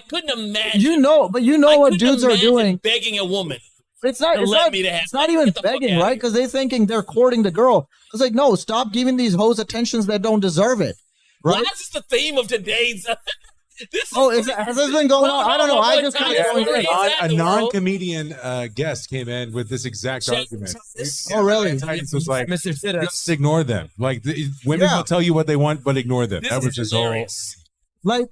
S1: couldn't imagine.
S10: You know what dudes are doing.
S1: Begging a woman.
S10: It's not even begging, right? Because they're thinking they're courting the girl. It's like, no, stop giving these hoes attentions that don't deserve it. Right?
S1: Well, that's just the theme of today's.
S10: Has this been going on? I don't know. I just kind of
S3: a non-comedian guest came in with this exact argument.
S10: Oh, really?
S3: Titans was like,
S7: Mr. Sitta.
S3: just ignore them. Like women will tell you what they want, but ignore them. That was just all.
S10: Like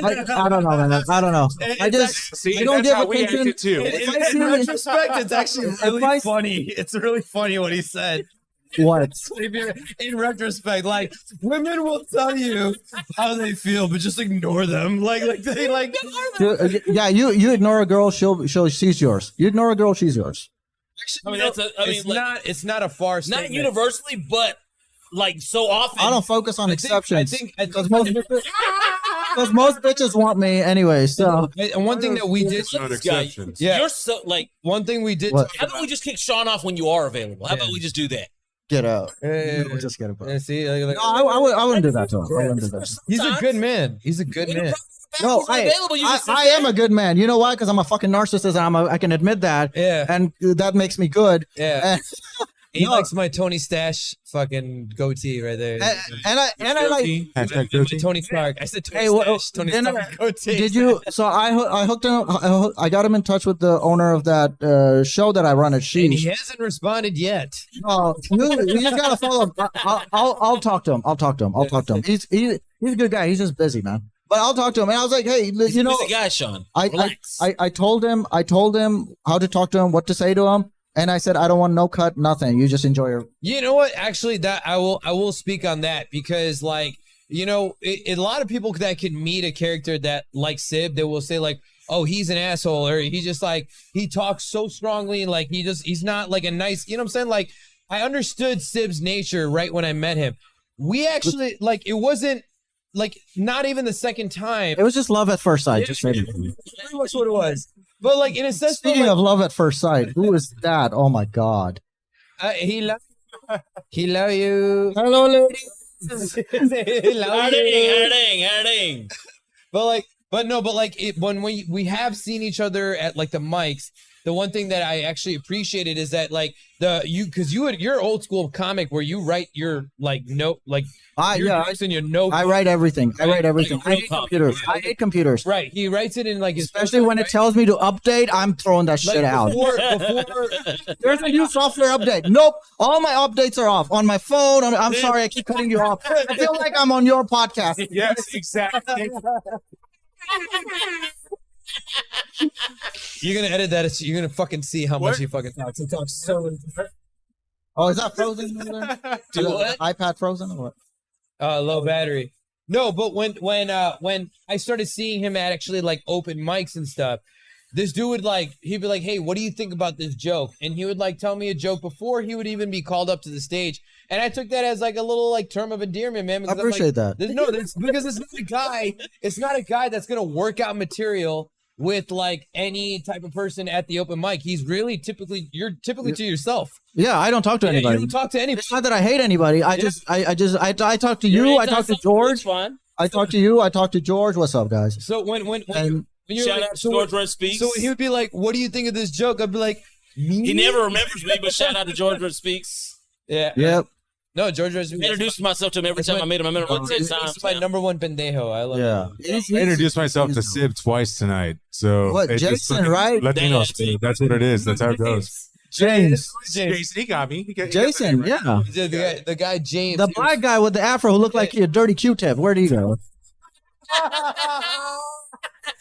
S10: I don't know, man. I don't know. I don't give attention.
S7: In retrospect, it's actually really funny. It's really funny what he said.
S10: What?
S7: In retrospect, like women will tell you how they feel, but just ignore them.
S10: Yeah, you ignore a girl, she's yours. You ignore a girl, she's yours.
S1: I mean,
S7: it's not a far
S1: not
S7: statement.
S1: universally, but like so often.
S10: I don't focus on exceptions. Because most bitches want me anyway. So
S7: and one thing that we did,
S1: you're so like
S7: one thing we did.
S1: How about we just kick Shawn off when you are available? How about we just do that?
S10: Get out. Just get out.
S7: See,
S10: no, I wouldn't do that to him. I wouldn't do that.
S7: He's a good man. He's a good man.
S10: No, I am a good man. You know why? Because I'm a fucking narcissist, and I can admit that.
S7: Yeah.
S10: And that makes me good.
S7: Yeah. He likes my Tony Stash fucking goatee right there.
S10: And I like
S3: hashtag goatee.
S7: Tony Stark. I said Tony Stash. Tony Stark goatee.
S10: Did you? So I hooked him. I got him in touch with the owner of that show that I run at Sheesh.
S7: And he hasn't responded yet.
S10: Oh, you just gotta follow him. I'll talk to him. He's a good guy. He's just busy, man. But I'll talk to him. And I was like, hey, you know,
S1: busy guy, Shawn.
S10: I told him how to talk to him, what to say to him. And I said, I don't want no cut, nothing. You just enjoy your.
S7: You know what? Actually, that I will speak on that because, like, you know, a lot of people that can meet a character that like Sib, they will say like, oh, he's an asshole, or he just like he talks so strongly, and like he's not like a nice. You know what I'm saying? Like, I understood Sib's nature right when I met him. We actually like it wasn't like not even the second time.
S10: It was just love at first sight. Just
S7: pretty much what it was. But like in a sense,
S10: speaking of love at first sight, who is that? Oh my God!
S7: He left Hello, you.
S10: Hello, ladies.
S1: Harding.
S7: But when we have seen each other at like the mics, the one thing that I actually appreciated is that like you're old school comic where you write your like note like in your note.
S10: I write everything. I write everything. I hate computers. I hate computers.
S7: Right. He writes it in like his
S10: especially when it tells me to update. I'm throwing that shit out.
S7: Before
S10: There's a new software update. Nope. All my updates are off on my phone. I'm sorry. I keep cutting you off. I feel like I'm on your podcast.
S3: Yes, exactly.
S7: You're gonna edit that. You're gonna fucking see how much he fucking talks. He talks so.
S10: Oh, is that frozen?
S1: Do what?
S10: iPad frozen or what?
S7: Low battery. No, but when I started seeing him at actually like open mics and stuff, this dude would like he'd be like, "Hey, what do you think about this joke?" And he would like tell me a joke before he would even be called up to the stage. And I took that as like a little like term of endearment, man.
S10: I appreciate that.
S7: Because it's not a guy. It's not a guy that's gonna work out material with like any type of person at the open mic. He's really typically to yourself.
S10: Yeah, I don't talk to anybody.
S7: You don't talk to anybody.
S10: It's not that I hate anybody. I talk to you. I talk to George. I talk to you. I talk to George. What's up, guys?
S7: So when
S1: Shout out to George Red Speaks.
S7: So he would be like, "What do you think of this joke?" I'd be like, "Me?"
S1: He never remembers me, but shout out to George Red Speaks.
S7: Yeah.
S10: Yep.
S7: No, George Red Speaks.
S1: I introduced myself to him every time I made him. I met him like 10 times.
S7: It's my number one pendejo. I love it.
S3: I introduced myself to Sib twice tonight. So
S10: what, Jason, right?
S3: Latinos. That's what it is. That's how it goes.
S10: James.
S3: Jason, he got me.
S10: Jason, yeah.
S7: The guy James.
S10: The black guy with the afro who looked like a dirty Q-tip. Where'd he go?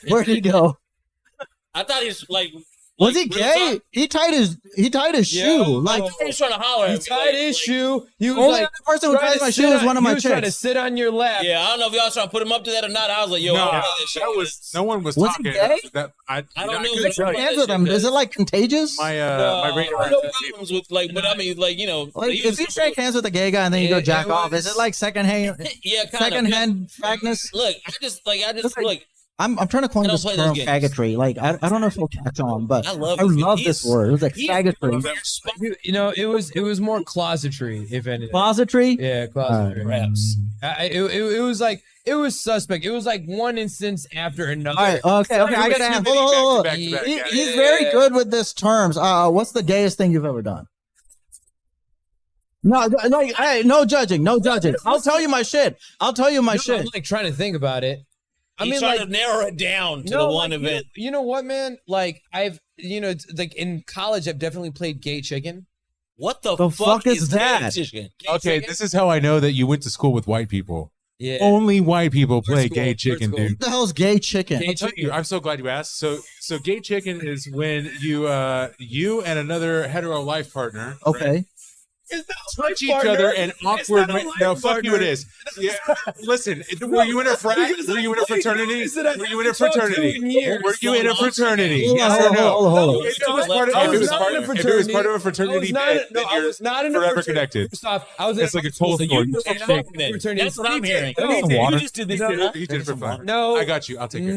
S10: Where'd he go?
S1: I thought he was like.
S10: Was he gay? He tied his shoe. Like
S1: he was trying to holler at me.
S7: He tied his shoe. He was
S10: only
S7: like,
S10: the person who ties my shoe is one of my
S7: He was trying to
S10: chicks.
S7: sit on your lap.
S1: Yeah, I don't know if y'all was trying to put him up to that or not. I was like, yo,
S3: No,
S1: I don't know this shit.
S3: that was no one was
S10: Was he
S3: talking.
S10: gay?
S3: I
S1: don't know.
S3: couldn't tell you.
S10: Hands with him. Is it like contagious?
S3: My
S1: No,
S3: radio.
S1: I know problems with like, but I mean, like, you know,
S10: Like if you shake hands with a gay guy and then you go jack off, is it like secondhand
S1: yeah, kind
S10: secondhand fagness?
S1: Look, I just look.
S10: I'm trying to coin
S1: I don't
S10: this
S1: play
S10: term
S1: those games.
S10: faggotry. Like I don't know if it'll catch on, but
S1: I love
S10: this word. It was like faggotry.
S7: You know, it was more closetry, if anything.
S10: Closetry?
S7: Yeah, closetry.
S1: Raps.
S7: It was like it was suspect. It was like one instance after another.
S10: All right, okay. I gotta ask. Hold on. He's very good with this terms. What's the gayest thing you've ever done? No, like, hey, no judging. I'll tell you my shit.
S7: I'm like trying to think about it. I mean,
S1: trying
S7: like,
S1: to narrow it down to the one event.
S7: You know what, man? Like like in college, I've definitely played gay chicken.
S1: What the
S10: fuck is that?
S3: Okay, this is how I know that you went to school with white people.
S7: Yeah.
S3: Only white people play gay chicken, dude.
S10: What the hell's gay chicken?
S3: I'll tell you, I'm so glad you asked. So gay chicken is when you and another hetero life partner.
S10: Okay.
S3: Touch each other and awkward. No, fuck you. It is. Yeah. Listen, were you in a fraternity? Were you in a fraternity? Were you in a fraternity? Yes or no?
S10: Hold on.
S3: If it was part of a fraternity, then you're forever connected.
S7: I was in
S3: It's like a cold story.
S1: That's what I'm hearing.
S3: Water.
S1: You just did this. Huh?
S3: You did it for fun.
S7: No.
S3: I got you. I'll take it.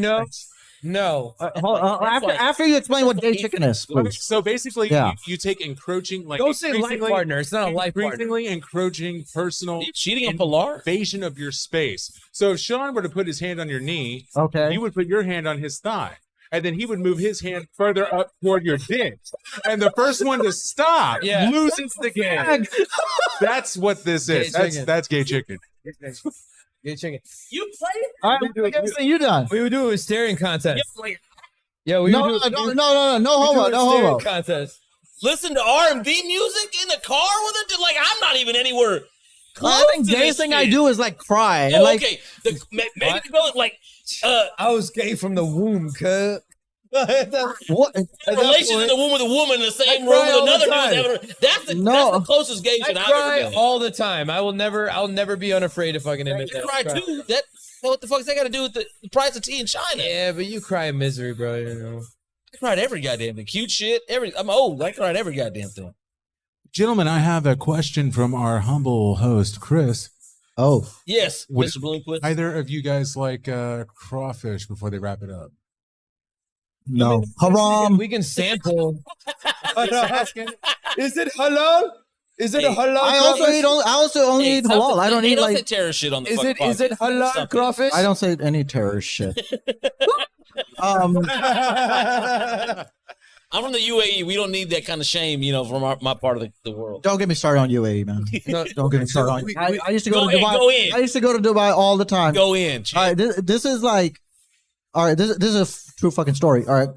S7: No.
S10: After you explain what gay chicken is, please.
S3: So basically,
S10: Yeah.
S3: you take encroaching, like
S7: Don't say life partner. It's not a life partner.
S3: increasingly encroaching personal
S1: Cheating on Pilar?
S3: invasion of your space. So if Shawn were to put his hand on your knee,
S10: Okay.
S3: you would put your hand on his thigh. And then he would move his hand further up toward your dick. And the first one to stop loses the game. That's what this is. That's gay chicken.
S7: Gay chicken.
S1: You played?
S10: All right, what gay thing you done?
S7: We would do a staring contest. Yeah, we
S10: No
S7: would do
S10: homo.
S7: contest.
S1: Listen to R&B music in the car with it? Like, I'm not even anywhere close
S10: I think
S1: to
S10: gayest
S1: this
S10: thing
S1: shit.
S10: I do is like cry.
S1: Oh,
S10: And like,
S1: okay. Maybe go like
S7: I was gay from the womb, cuz.
S10: what?
S1: relation in the womb with a woman in the same room
S7: cry all
S1: with
S7: the
S1: another dude. That's the closest gay shit I've
S7: cry
S1: ever been.
S7: all the time. I'll never be unafraid to fucking admit
S1: You
S7: that.
S1: cry too. What the fuck is that got to do with the price of tea in China?
S7: Yeah, but you cry in misery, bro. You know.
S1: I cried every goddamn thing. Cute shit. I'm old. I cried every goddamn thing.
S3: Gentlemen, I have a question from our humble host, Chris.
S10: Oh.
S1: Yes, Mr. Bloomquist.
S3: Either of you guys like crawfish before they wrap it up?
S10: No.
S7: I mean,
S10: Haram.
S7: we can sample. Is it halal?
S9: Is it a halal
S10: I also only eat halal. I don't eat
S1: don't say
S10: like.
S1: terrorist shit on the
S9: Is
S1: fucking
S9: it halal
S1: Stop it.
S9: crawfish?
S10: I don't say any terrorist shit.
S1: I'm from the UAE. We don't need that kind of shame, from my part of the world.
S10: Don't get me started on UAE, man. Don't get me started on. I used to go to Dubai.
S1: Go in.
S10: I used to go to Dubai all the time.
S1: Go in.
S10: All right, this is like, all right, this is a true fucking story. All right,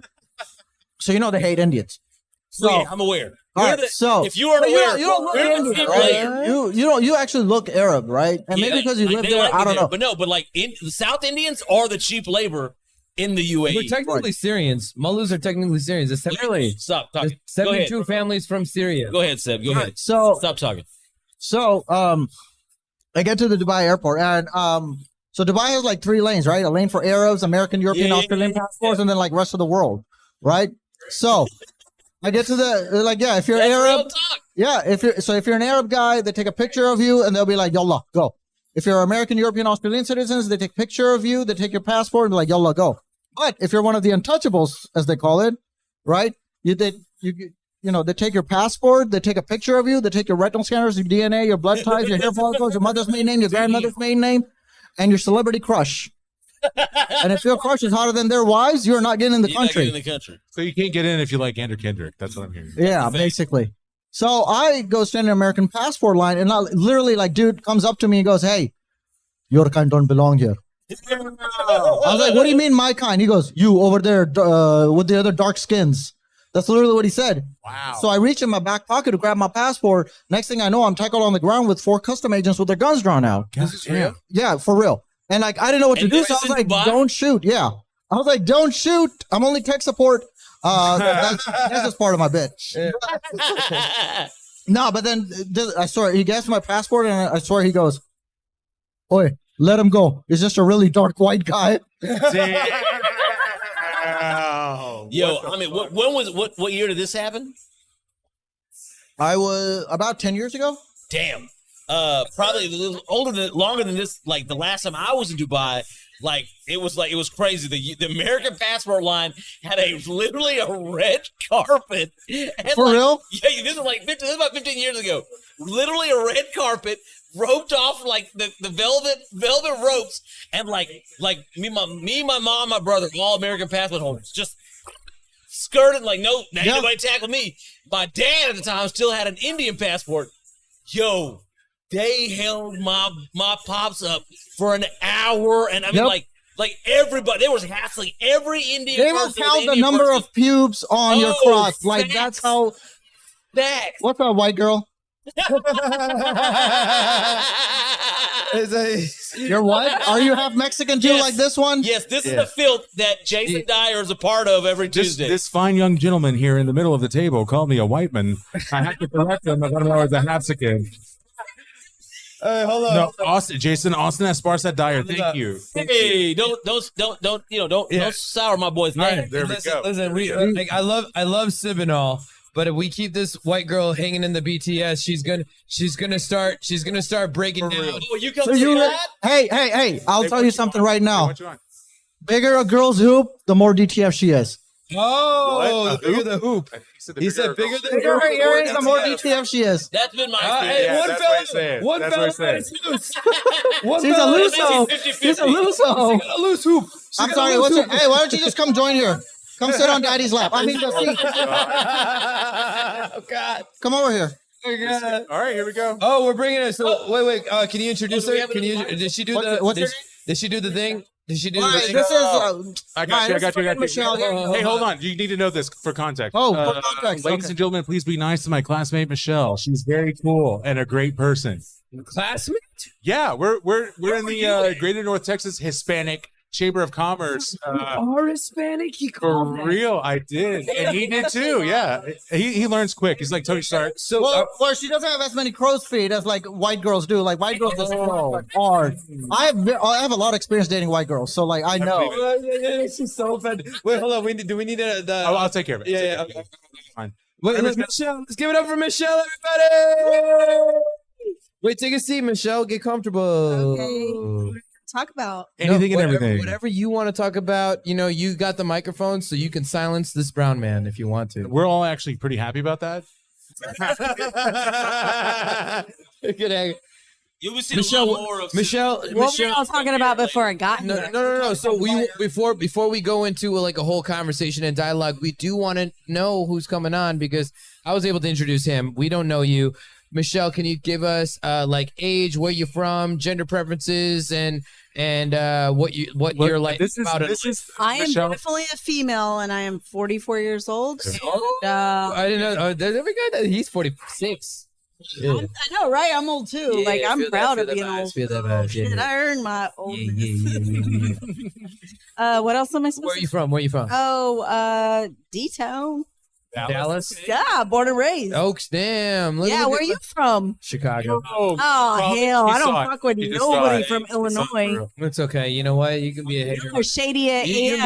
S10: so they hate Indians. So
S1: yeah, I'm aware.
S10: all right, so
S1: If you aren't aware,
S10: you don't look Indian, right? You actually look Arab, right? And maybe because you live
S1: they
S10: there,
S1: like me
S10: I don't know.
S1: But no, but like the South Indians are the cheap labor in the UAE.
S7: We're technically Syrians. Malus are technically Syrians.
S1: Really? Stop talking.
S7: There's 72 families from Syria.
S1: Go ahead, Seb. Go ahead.
S10: So
S1: Stop talking.
S10: So I get to the Dubai airport, and so Dubai has like 3 lanes, right? A lane for Arabs, American, European, Australian passports, and then like rest of the world, right? So I get to if you're Arab, if you're an Arab guy, they take a picture of you and they'll be like, "Yallah, go." If you're American, European, Australian citizens, they take a picture of you, they take your passport, and they're like, "Yallah, go." But if you're one of the untouchables, as they call it, right? They take your passport, they take a picture of you, they take your retinal scanners, your DNA, your blood types, your hair follicles, your mother's maiden name, your grandmother's maiden name, and your celebrity crush. And if your crush is hotter than their wives, you're not getting in the country.
S3: So you can't get in if you like Andrew Kendrick. That's what I'm hearing.
S10: Yeah, basically. So I go stand in an American passport line, and literally, dude comes up to me and goes, "Hey, your kind don't belong here." I was like, "What do you mean, my kind?" He goes, "You over there with the other dark skins." That's literally what he said.
S3: Wow.
S10: So I reach in my back pocket to grab my passport. Next thing I know, I'm tackled on the ground with 4 custom agents with their guns drawn out.
S3: This is real?
S10: Yeah, for real. And I didn't know what to do, so I was like, "Don't shoot." Yeah. I was like, "Don't shoot. I'm only tech support." That's just part of my bit. No, but then I swear he gets my passport, and I swear he goes, "Oi, let him go. He's just a really dark white guy."
S1: Yo, I mean, what year did this happen?
S10: I was about 10 years ago.
S1: Damn. Probably a little longer than this. Like the last time I was in Dubai, it was crazy. The American passport line had literally a red carpet. And
S10: For real?
S1: Yeah, this is about 15 years ago. Literally a red carpet, roped off the velvet ropes, and me, my mom, my brother, all American passport holders, just skirted nobody tackled me. My dad at the time still had an Indian passport. Yo, they held my pops up for an hour, and I mean everybody, there was hassling every Indian.
S10: They will count the number of pubes on your cross. That's how. What's up, white girl? You're what? Are you half Mexican too, like this one?
S1: Yes, this is the filth that Jason Dyer is a part of every Tuesday.
S3: This fine young gentleman here in the middle of the table called me a white man. I had to correct him. I thought I was a Mexican.
S9: Hold on.
S3: No, Austin Esparza Dyer. Thank you.
S1: Hey, don't sour my boy's name.
S3: Right, there we go.
S7: Listen, I love Sib and all, but if we keep this white girl hanging in the BTS, she's gonna start breaking down.
S1: Oh, you come to that?
S10: Hey! I'll tell you something right now.
S3: What you want?
S10: Bigger a girl's hoop, the more DTF she is.
S7: Oh, the bigger the hoop. He said bigger the
S10: Bigger her earrings, the more DTF she is.
S1: That's been my
S7: Hey,
S1: experience.
S7: one fella, it's loose.
S10: She's a loose-o. She's a loose-o.
S7: She got a loose hoop.
S10: I'm sorry. Hey, why don't you just come join here? Come sit on Daddy's lap. I mean, just see.
S7: Oh God!
S10: Come over here.
S3: All right, here we go.
S7: Oh, we're bringing it. So wait. Can you introduce her? Did she do Did she do the thing? Did she do the thing?
S10: This is.
S3: I got you.
S10: Michelle here.
S3: Hey, hold on. You need to know this for context.
S10: Oh, for context.
S3: Ladies and gentlemen, please be nice to my classmate Michelle. She's very cool and a great person.
S7: Classmate?
S3: Yeah, we're in the Greater North Texas Hispanic Chamber of Commerce.
S7: Are Hispanic? He
S3: For real, I did, and he did too. Yeah, he learns quick. He's like Tony Stark.
S10: So, well, she doesn't have as many crow's feet as like white girls do. Like white girls just hard. I have a lot of experience dating white girls, so like I know.
S7: She's so offended. Wait, hold on. Do we need
S3: I'll take care of it.
S7: Yeah.
S3: Okay. Fine.
S7: Wait, Michelle. Let's give it up for Michelle, everybody. Wait, take a seat, Michelle. Get comfortable.
S11: Okay. Talk about
S3: Anything and everything.
S7: Whatever you want to talk about. You got the microphone, so you can silence this brown man if you want to.
S3: We're all actually pretty happy about that.
S1: You'll be seeing a lot more of
S7: Michelle.
S11: What were y'all talking about before I got here?
S7: No. So before we go into like a whole conversation and dialogue, we do want to know who's coming on because I was able to introduce him. We don't know you. Michelle, can you give us like age, where you're from, gender preferences, and what you're like about it?
S11: I am definitely a female, and I am 44 years old. And,
S7: I didn't know. He's 46. Yeah.
S11: I know, right? I'm old too.
S7: Yeah,
S11: like I'm proud of being old.
S7: Feel that vibe.
S11: Shit, I earned my oldness. What else am I supposed to?
S7: Where are you from?
S11: Oh, D-Town.
S7: Dallas.
S11: Yeah, born and raised.
S7: Oaks, damn.
S11: Yeah, where are you from?
S7: Chicago.
S11: Oh hell, I don't fuck with nobody from Illinois.
S7: It's okay. You know what? You can be a hater.
S11: You're shady AF.
S7: You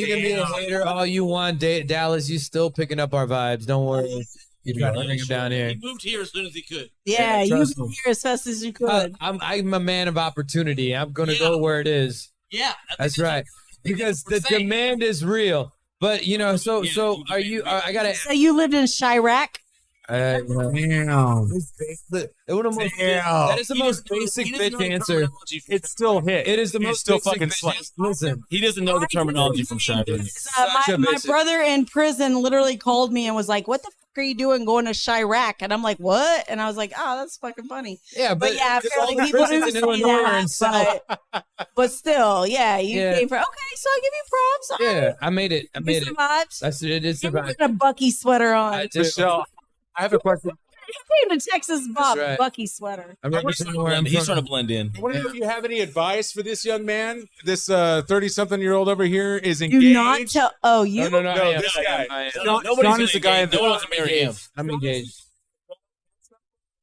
S7: can be a hater all you want. Dallas, you still picking up our vibes. Don't worry. You try to bring him down here.
S1: He moved here as soon as he could.
S11: Yeah, you moved here as fast as you could.
S7: I'm a man of opportunity. I'm gonna go where it is.
S1: Yeah,
S7: that's right. Because the demand is real. But so are you? I gotta.
S11: So you lived in Chirac?
S3: Damn.
S7: That is the most basic bitch answer.
S3: It's still hit.
S7: It is the most
S3: still
S7: basic
S3: fucking
S7: bitch. Listen,
S1: he doesn't know the terminology from Chirac.
S11: My brother in prison literally called me and was like, "What the fuck are you doing going to Chirac?" And I'm like, "What?" And I was like, "Oh, that's fucking funny."
S7: Yeah, but
S11: yeah, apparently people do say that, but still, yeah, you came for. Okay, so I'll give you props.
S7: Yeah, I made it. I made it.
S11: Survived.
S7: That's it. It's
S11: You
S7: survived.
S11: got a Bucky sweater on.
S3: Michelle, I have a question.
S11: You came to Texas, Bob.
S7: right.
S11: Bucky sweater.
S7: I'm representing where I'm
S1: He's
S7: from.
S1: trying to blend in.
S3: I wonder if you have any advice for this young man. This 30-something-year-old over here is engaged.
S11: Do not tell. Oh, you.
S7: No,
S3: This guy.
S1: Nobody's
S3: is the guy.
S1: No one wants to marry him.
S7: I'm engaged.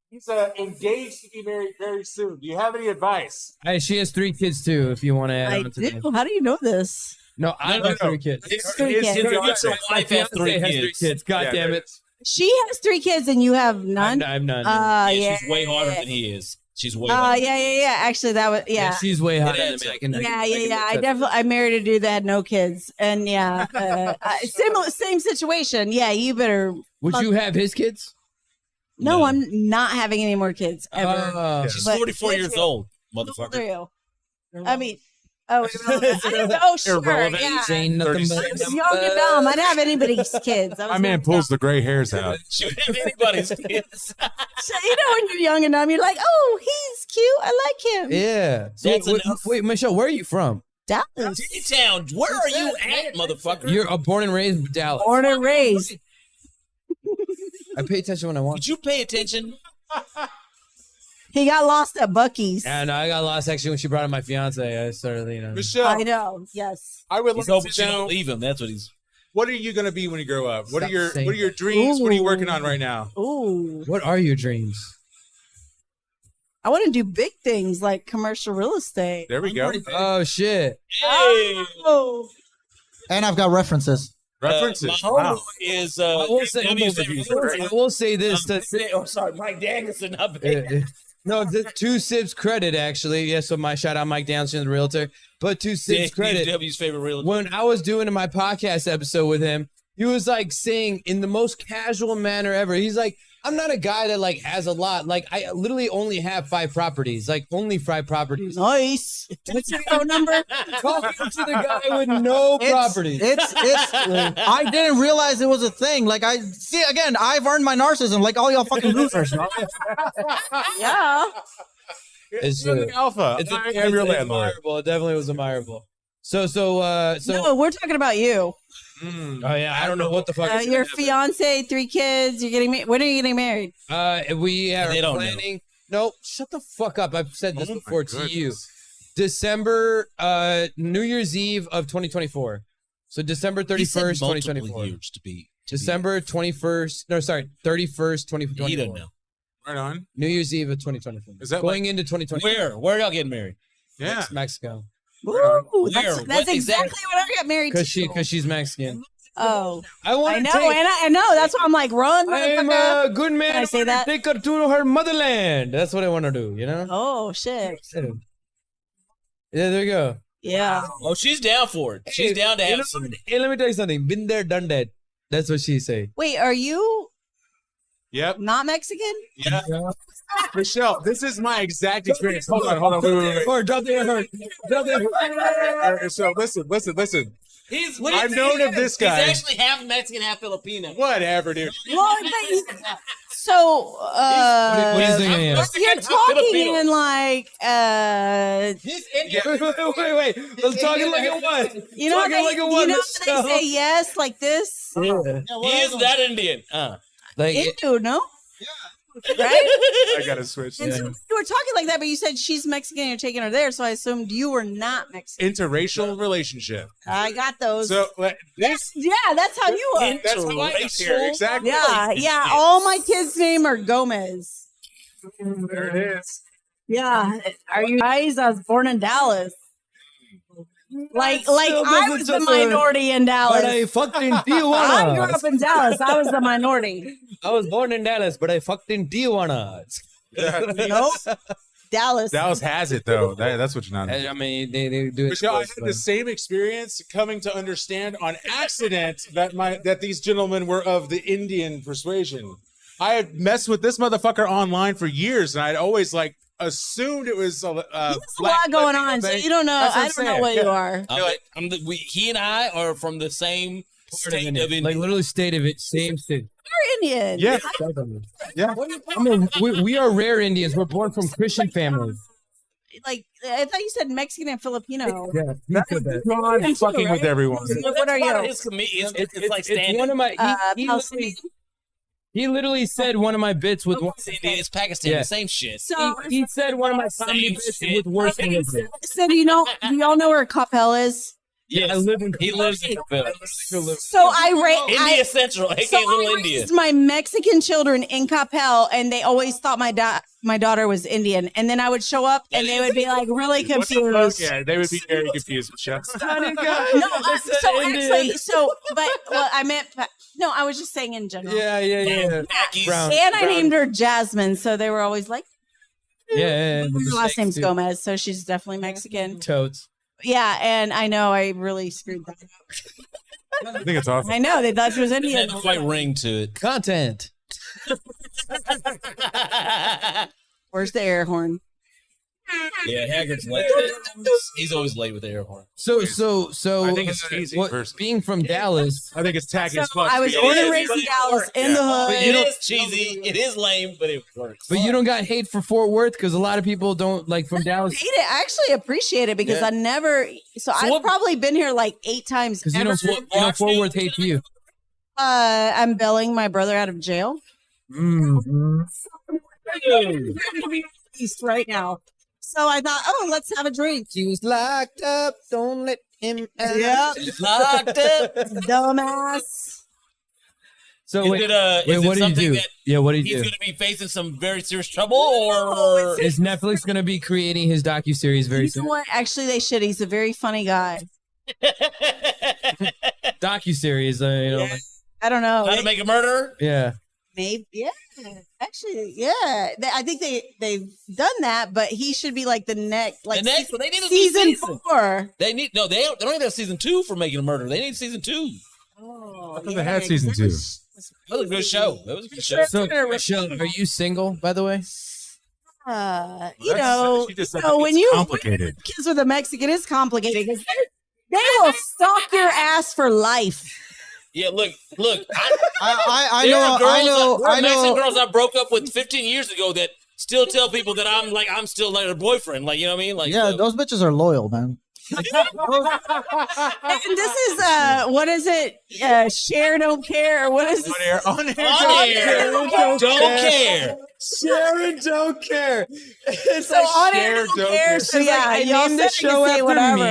S3: He's engaged to be married very soon. Do you have any advice?
S7: Hey, she has 3 kids too. If you want to add
S11: I
S7: on to that.
S11: do. How do you know this?
S7: No, I have 3 kids.
S1: His
S11: Three kids.
S1: wife has 3 kids.
S7: God damn it.
S11: She has 3 kids and you have none.
S7: I have none.
S1: Yeah, she's way harder than he is. She's way harder.
S11: Yeah. Actually, that was
S7: She's way hotter
S1: Yeah,
S7: than me.
S11: I married a dude that had no kids, and same situation. Yeah, you better.
S7: Would you have his kids?
S11: No, I'm not having any more kids ever.
S1: She's
S11: But
S1: 44 years
S11: kids-
S1: old,
S11: How old
S1: motherfucker.
S11: are you? I mean, I don't know. Sure,
S3: Irrelevant.
S11: yeah.
S7: Ain't nothing but
S11: I was young and dumb. I didn't have anybody's kids.
S3: My man pulls the gray hairs out.
S1: She would have anybody's kids.
S11: So, when you're young and dumb, you're like, oh, he's cute. I like him.
S7: Yeah. So
S1: That's enough.
S7: wait, Michelle, where are you from?
S11: Dallas.
S1: D-Town, where are you at, motherfucker?
S7: You're born and raised in Dallas.
S11: Born and raised.
S7: I pay attention when I want.
S1: Would you pay attention?
S11: He got lost at Bucky's.
S7: And I got lost actually when she brought in my fiance. I started,
S3: Michelle,
S11: I know. Yes.
S3: I would
S1: He's
S3: like
S1: hoping
S3: to
S1: she don't
S3: know,
S1: leave him. That's what he's.
S3: what are you going to be when you grow up? What are your
S7: saying
S3: dreams? What are you
S11: Ooh.
S3: working on right now?
S11: Ooh.
S7: What are your dreams?
S11: I want to do big things like commercial real estate.
S3: There we go.
S7: Oh shit!
S1: Hey,
S11: Oh.
S10: And I've got references.
S3: References.
S1: my
S3: Wow.
S1: homeboy is.
S7: I will say, I will say this.
S1: Sorry, Mike Danielson. Not bad.
S7: No, the 2 Sips credit actually. Yeah, so my shout out Mike Danielson, the realtor. But 2 Sips credit.
S1: DW's favorite realtor.
S7: When I was doing my podcast episode with him, he was like saying in the most casual manner ever. He's like, I'm not a guy that like has a lot. Like I literally only have 5 properties. Like only 5 properties.
S11: Nice. What's your phone number?
S7: Talking to the guy with no properties.
S10: It's I didn't realize it was a thing. Like I see again, I've earned my narcissism like all y'all fucking losers.
S11: Yeah.
S7: It's
S3: You're the alpha.
S7: It's,
S3: I am your
S7: it's
S3: landlord.
S7: admirable. It definitely was admirable. So
S11: No, we're talking about you.
S7: oh yeah, I don't know what the fuck.
S11: Your fiance, 3 kids. You're getting married. When are you getting married?
S7: We are
S1: They don't know.
S7: planning. No, shut the fuck up. I've said this
S3: Oh my
S7: before to you.
S3: goodness.
S7: December, New Year's Eve of 2024. So December 31st, 2024.
S1: Years to be.
S7: December 21st. No, sorry, 31st, 2024.
S1: He doesn't know.
S3: Right on.
S7: New Year's Eve of 2024.
S3: Is that
S7: going into 2024?
S1: Where are y'all getting married?
S3: Yeah.
S7: Mexico.
S11: Ooh,
S1: Where?
S11: that's
S1: What
S11: exactly what I got married to.
S7: Because she's Mexican.
S11: Oh,
S7: I want
S11: I
S7: to
S11: know,
S7: take.
S11: and I know. That's why I'm like, run,
S7: I'm
S11: motherfucker.
S7: a good man.
S11: Can I say that?
S7: Take her to her motherland. That's what I want to do. You know.
S11: Oh shit.
S7: Yeah, there you go.
S11: Yeah.
S1: Oh, she's down for it. She's down to
S7: You know
S1: have some.
S7: what? Hey, let me tell you something. Been there, done that. That's what she say.
S11: Wait, are you
S3: Yep.
S11: Not Mexican?
S3: Yeah. Michelle, this is my exact experience. Hold on. Wait.
S7: Drop the
S3: So listen. I've
S1: He's
S3: known of this guy.
S1: He's actually half Mexican, half Filipino.
S3: Whatever, dude.
S11: Well, so
S7: What do you think I am?
S11: you're talking in like
S7: Wait. I'm talking like a what?
S11: you know
S7: Talking
S11: they,
S7: like a
S11: you
S7: what,
S11: know
S7: Michelle?
S11: they say yes like this.
S1: He is that Indian.
S7: Like
S11: Hindu, no? Right?
S3: I gotta switch.
S11: And so you were talking like that, but you said she's Mexican and you're taking her there, so I assumed you were not Mexican.
S3: Interracial relationship.
S11: I got those.
S3: So this.
S11: Yeah, that's how you are.
S3: That's how I got here. Exactly.
S11: Yeah. All my kids' name are Gomez.
S3: There it is.
S11: Yeah. Are you guys? I was born in Dallas. Like I was the minority in Dallas.
S7: But I fucked in
S11: I grew
S7: Tijuana.
S11: up in Dallas. I was the minority.
S7: I was born in Dallas, but I fucked in Tijuana.
S11: Nope. Dallas.
S3: Dallas has it though. That's what you're not.
S7: I mean, they do it.
S3: Michelle, I had the same experience coming to understand on accident that these gentlemen were of the Indian persuasion. I had messed with this motherfucker online for years, and I'd always assumed it was
S11: There's a lot going on, so you don't know. I don't know what you are.
S1: He and I are from the same state of India.
S7: Like literally state of it, same state.
S11: You're Indian.
S3: Yeah. Yeah.
S7: I mean, we are rare Indians. We're born from Christian families.
S11: Like I thought you said Mexican and Filipino.
S7: Yeah,
S3: I'm fucking with everyone.
S11: What are you?
S1: It's like
S7: it's one of my.
S11: Palestinian.
S7: He literally said one of my bits with one.
S1: It's Pakistan, the same shit.
S11: So
S7: He said one of my comedy bits with worse than his bit.
S11: So do y'all know where Coppell is?
S1: Yes, he lives in Capella.
S11: So
S1: India Central, aka Little India.
S11: raised my Mexican children in Coppell, and they always thought my daughter was Indian. And then I would show up, and they would be like really confused.
S3: Yeah, they would be very confused, Michelle.
S11: I meant no. I was just saying in general.
S7: Yeah. Brown.
S11: And I named her Jasmine, so they were always like,
S7: Yeah.
S11: her last name's Gomez, so she's definitely Mexican.
S7: Totes.
S11: Yeah, and I know I really screwed that up.
S3: I think it's awesome.
S11: I know they thought she was Indian.
S1: There's quite ring to it.
S7: Content.
S11: Where's the air horn?
S1: Yeah, Haggard's late. He's always late with the air horn.
S7: So
S3: I think it's cheesy.
S7: being from Dallas,
S3: I think it's tacky as fuck.
S11: I was born and raised in Dallas, in the hood.
S1: It is cheesy. It is lame, but it works.
S7: but you don't got hate for Fort Worth because a lot of people don't like from Dallas.
S11: Hate it. I actually appreciate it because I never. So I've probably been here like 8 times.
S7: Because you know Fort Worth hates you.
S11: I'm bailing my brother out of jail.
S7: Mm-hmm.
S11: East right now. So I thought, let's have a drink.
S7: He was locked up. Don't let him out.
S11: Yeah,
S1: Locked up.
S11: dumbass.
S7: So
S1: Is
S7: wait,
S1: it
S7: what did he do? Yeah, what did he
S1: He's
S7: do?
S1: going to be facing some very serious trouble, or
S7: Is Netflix going to be creating his docuseries very
S11: You
S7: soon?
S11: know what? Actually, they should. He's a very funny guy.
S7: Docuseries, like,
S11: I don't know.
S1: how to make a murderer?
S7: yeah.
S11: Maybe, yeah. Actually, yeah. I think they've done that, but he should be like the next,
S1: They need a
S11: season
S1: season.
S11: 4.
S1: They don't even have season 2 for making a murder. They need season 2.
S3: I thought they had season 2.
S1: That was a good show. That was a good show.
S7: So, Michelle, are you single, by the way?
S3: She just said
S11: when
S3: it's
S11: you
S3: complicated.
S11: kids with a Mexican is complicated because they will stalk your ass for life.
S1: Yeah, look.
S10: I
S1: There
S10: know.
S1: are girls
S10: I know.
S1: there are
S10: I
S1: Mexican
S10: know.
S1: girls I broke up with 15 years ago that still tell people that I'm still like their boyfriend. Like, you know what I mean? Like,
S10: Yeah, those bitches are loyal, man.
S11: And this is what is it? Share don't care. Or what is this?
S1: on air, don't care.
S7: Share and don't care. It's
S11: So on air don't care. So yeah,
S7: I
S11: y'all
S7: named the
S11: said you
S7: show
S11: can say
S7: after
S11: whatever.
S7: me.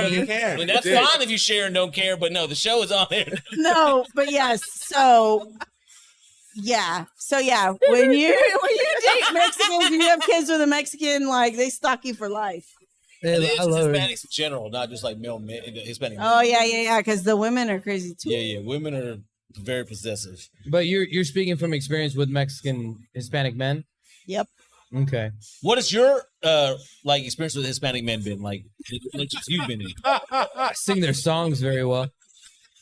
S1: I mean, that's fine if you share and don't care, but no, the show is on air.
S11: No, but yes. So yeah. So yeah, when you date Mexicans and you have kids with a Mexican, like they stalk you for life.
S1: And it's
S7: I love it.
S1: Hispanics in general, not just like male men, Hispanic.
S11: Oh yeah. Because the women are crazy too.
S1: Yeah. Women are very possessive.
S7: But you're speaking from experience with Mexican Hispanic men.
S11: Yep.
S7: Okay.
S1: What has your like experience with Hispanic men been like? You've been in.
S7: I sing their songs very well.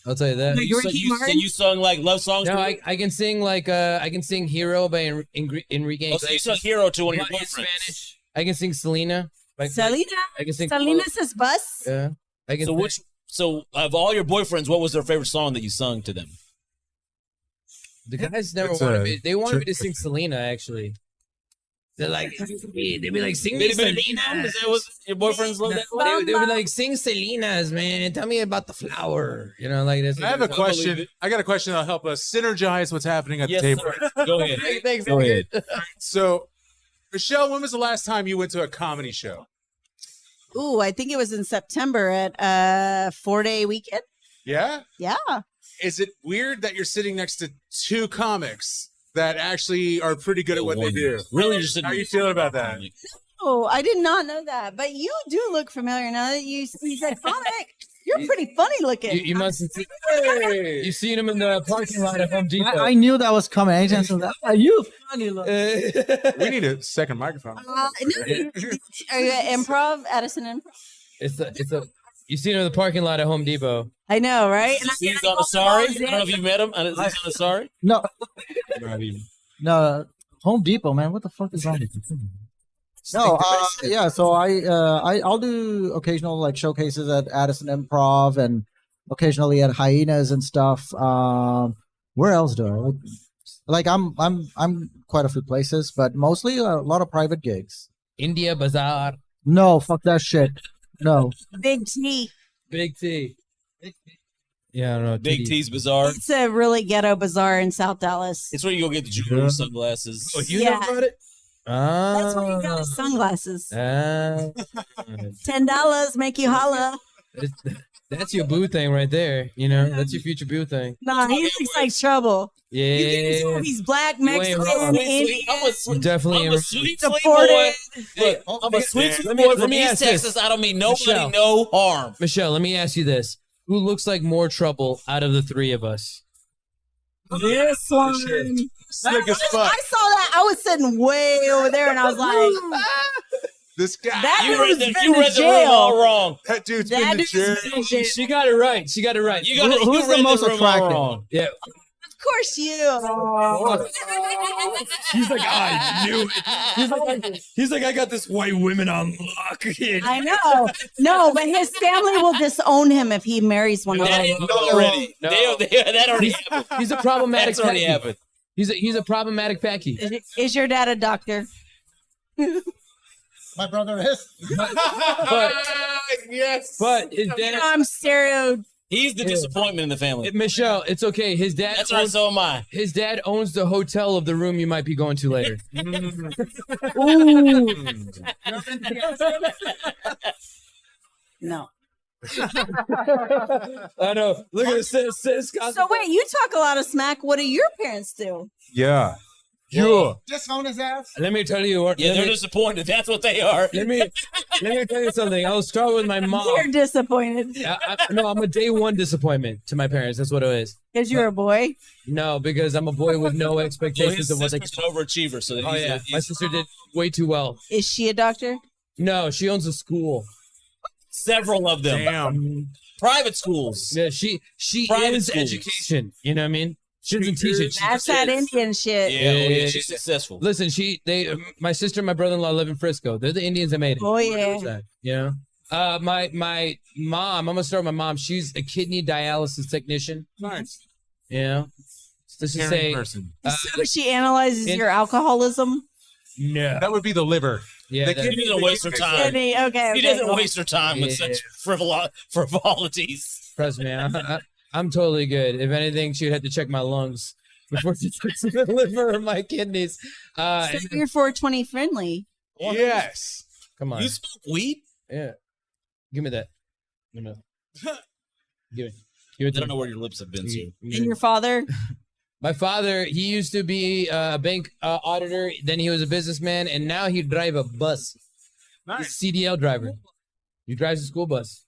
S7: I'll tell you that.
S1: You sung like love songs?
S7: No, I can sing like I can sing "Hero" by Enrique.
S1: Oh, so you sung "Hero" to one of your boyfriends.
S7: Spanish. I can sing "Selena."
S11: Selena.
S7: I can sing.
S11: Selena says bus.
S7: Yeah. I can.
S1: So of all your boyfriends, what was their favorite song that you sung to them?
S7: The guys never wanted me. They wanted me to sing Selena. Actually, they're like, they'd be like, sing me Selena.
S1: Is that what your boyfriends love that?
S7: They would like sing Selena's, man. Tell me about the flower. You know, like this.
S3: I have a question. I got a question that'll help us synergize what's happening at the table.
S1: Sir. Go ahead.
S7: Thanks.
S3: Go ahead. So, Michelle, when was the last time you went to a comedy show?
S11: Ooh, I think it was in September at 4-day weekend.
S3: Yeah?
S11: Yeah.
S3: Is it weird that you're sitting next to two comics that actually are pretty good at what they do?
S1: Really interested.
S3: How are you feeling about that?
S11: Oh, I did not know that. But you do look familiar now that you said comic. You're pretty funny looking.
S7: You must have seen. You seen him in the parking lot at Home Depot.
S10: I knew that was coming. Anytime so that, you funny look.
S3: We need a second microphone.
S11: Are you at Improv, Addison Improv?
S7: It's a. You seen him in the parking lot at Home Depot.
S11: I know, right?
S1: He's on the sorry. I don't know if you met him. He's on the sorry.
S10: No. No, Home Depot, man. What the fuck is wrong with you? No, yeah. So I'll do occasional like showcases at Addison Improv and occasionally at Hyenas and stuff. Where else do I like? I'm quite a few places, but mostly a lot of private gigs.
S7: India Bazaar.
S10: No, fuck that shit. No.
S11: Big T.
S7: Big T. Yeah, I don't know.
S1: Big T's Bazaar.
S11: It's a really ghetto bazaar in South Dallas.
S1: It's where you go get the jewelry, sunglasses.
S7: Oh, you know about it?
S11: That's where you got his sunglasses. $10 make you holla.
S7: That's your boo thing right there. You know, that's your future boo thing.
S11: Nah, he looks like trouble.
S7: Yeah.
S11: He's black, Mexican, Indian.
S7: Definitely
S1: I'm a sweet boy.
S11: Deported.
S1: Look, I'm a sweet boy from East Texas. I don't mean nobody
S7: Michelle.
S1: no harm.
S7: Michelle, let me ask you this. Who looks like more trouble out of the three of us?
S11: This one.
S3: Slick as fuck.
S11: I saw that. I was sitting way over there, and I was like,
S3: This guy.
S11: "That
S1: You
S11: dude's
S1: read
S11: been
S1: the
S11: to
S1: room all
S11: jail."
S1: wrong.
S3: That dude's
S11: That
S3: been to
S11: dude's
S3: jail.
S11: been to jail.
S7: She got it right. She got it right.
S1: You got it.
S10: Who's the most attractive?
S7: Yeah.
S11: Of course, you.
S7: He's like, I knew it. He's like, I got this white women on lock.
S11: I know. No, but his family will disown him if he marries one of
S1: That
S11: them.
S1: already.
S7: No.
S1: That already happened.
S7: He's a problematic
S1: That's already
S7: packy.
S1: happened.
S7: He's a problematic packy.
S11: Is your dad a doctor?
S10: My brother is.
S7: But
S3: Yes.
S7: but his
S11: You
S7: dad,
S11: know, I'm stereo.
S1: He's the disappointment in the family.
S7: Michelle, it's okay. His dad
S1: That's right. So am I.
S7: his dad owns the hotel of the room you might be going to later.
S11: No.
S7: I know. Look at this.
S11: So wait, you talk a lot of smack. What do your parents do?
S3: Yeah.
S10: Just on his ass.
S7: Let me tell you what.
S1: Yeah, they're disappointed. That's what they are.
S7: Let me tell you something. I'll start with my mom.
S11: You're disappointed
S7: No, I'm a day one disappointment to my parents. That's what it is.
S11: because you're a boy.
S7: No, because I'm a boy with no
S1: Well,
S7: expectations
S1: his
S7: of what they
S1: sister's an overachiever, so
S7: Oh yeah, my sister did way too well.
S11: Is she a doctor?
S7: No, she owns a school.
S1: several of them.
S3: Damn.
S1: Private schools.
S7: Yeah, she
S1: Private
S7: is
S1: schools.
S7: education. You know what I mean? She doesn't teach it. She
S11: That's
S7: just
S11: that
S7: is.
S11: Indian shit.
S1: Yeah, she's successful.
S7: Listen, my sister and my brother-in-law live in Frisco. They're the Indians that made it.
S11: Oh yeah.
S7: You know? My mom, I'm gonna start with my mom. She's a kidney dialysis technician.
S3: Nice.
S7: You know? Let's just
S3: Caring
S7: say
S3: person.
S11: So she analyzes your alcoholism.
S7: no.
S3: That would be the liver.
S7: Yeah,
S3: The
S7: that-
S1: She doesn't waste her time.
S11: Okay.
S1: She doesn't waste her time with such frivolities.
S7: trust me, I'm totally good. If anything, she would have to check my lungs before she checks the liver or my kidneys.
S11: So you're 420 friendly.
S3: Yes.
S7: Come on.
S1: You smoke weed?
S7: Yeah. Give me that. Give me that. Give it. Give
S1: I
S7: it to
S1: don't
S7: me.
S1: know where your lips have been to.
S11: And your father?
S7: My father, he used to be a bank auditor. Then he was a businessman, and now he drive a bus.
S3: Nice.
S7: He's a CDL driver. He drives a school bus.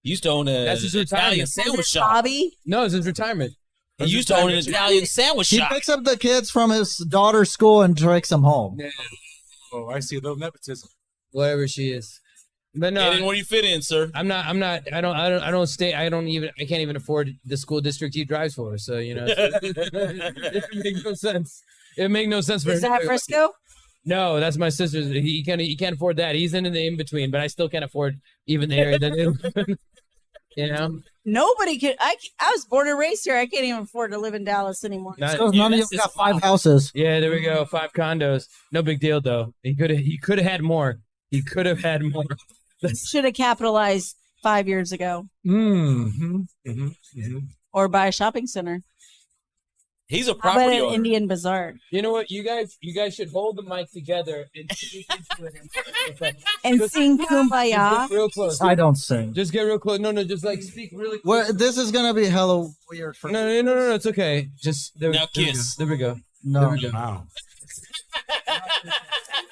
S1: He used to own a
S7: That's his
S1: Italian
S7: retirement.
S1: sandwich
S11: Is it
S1: shop.
S11: Bobby?
S7: No, it's his retirement.
S1: He used to own an Italian sandwich
S10: He
S1: shop.
S10: picks up the kids from his daughter's school and takes them home.
S3: Oh, I see a little nepotism.
S7: Wherever she is. But no,
S1: Get in where you fit in, sir.
S7: I'm not. I don't stay. I can't even afford the school district he drives for. So you know, it makes no sense. It makes no sense for
S11: Is that Frisco?
S7: No, that's my sister's. He can't afford that. He's in the in between, but I still can't afford even the area that they live in. You know,
S11: Nobody could. I was born and raised here. I can't even afford to live in Dallas anymore.
S10: So none of you got 5 houses.
S7: Yeah, there we go. 5 condos. No big deal though. He could have had more. He could have had more.
S11: Should have capitalized 5 years ago. Or buy a shopping center.
S1: He's a
S11: How about
S1: property
S11: an
S1: owner.
S11: Indian bazaar?
S7: You know what? You guys should hold the mic together and
S11: And sing
S7: Just
S11: Kumbaya.
S7: get real close.
S10: I don't sing.
S7: Just get real close. No, just like speak really close.
S10: Well, this is gonna be hella weird for me.
S7: No, it's okay. Just
S1: Now kiss.
S7: There we go.
S10: No.
S7: There we go.
S3: Wow.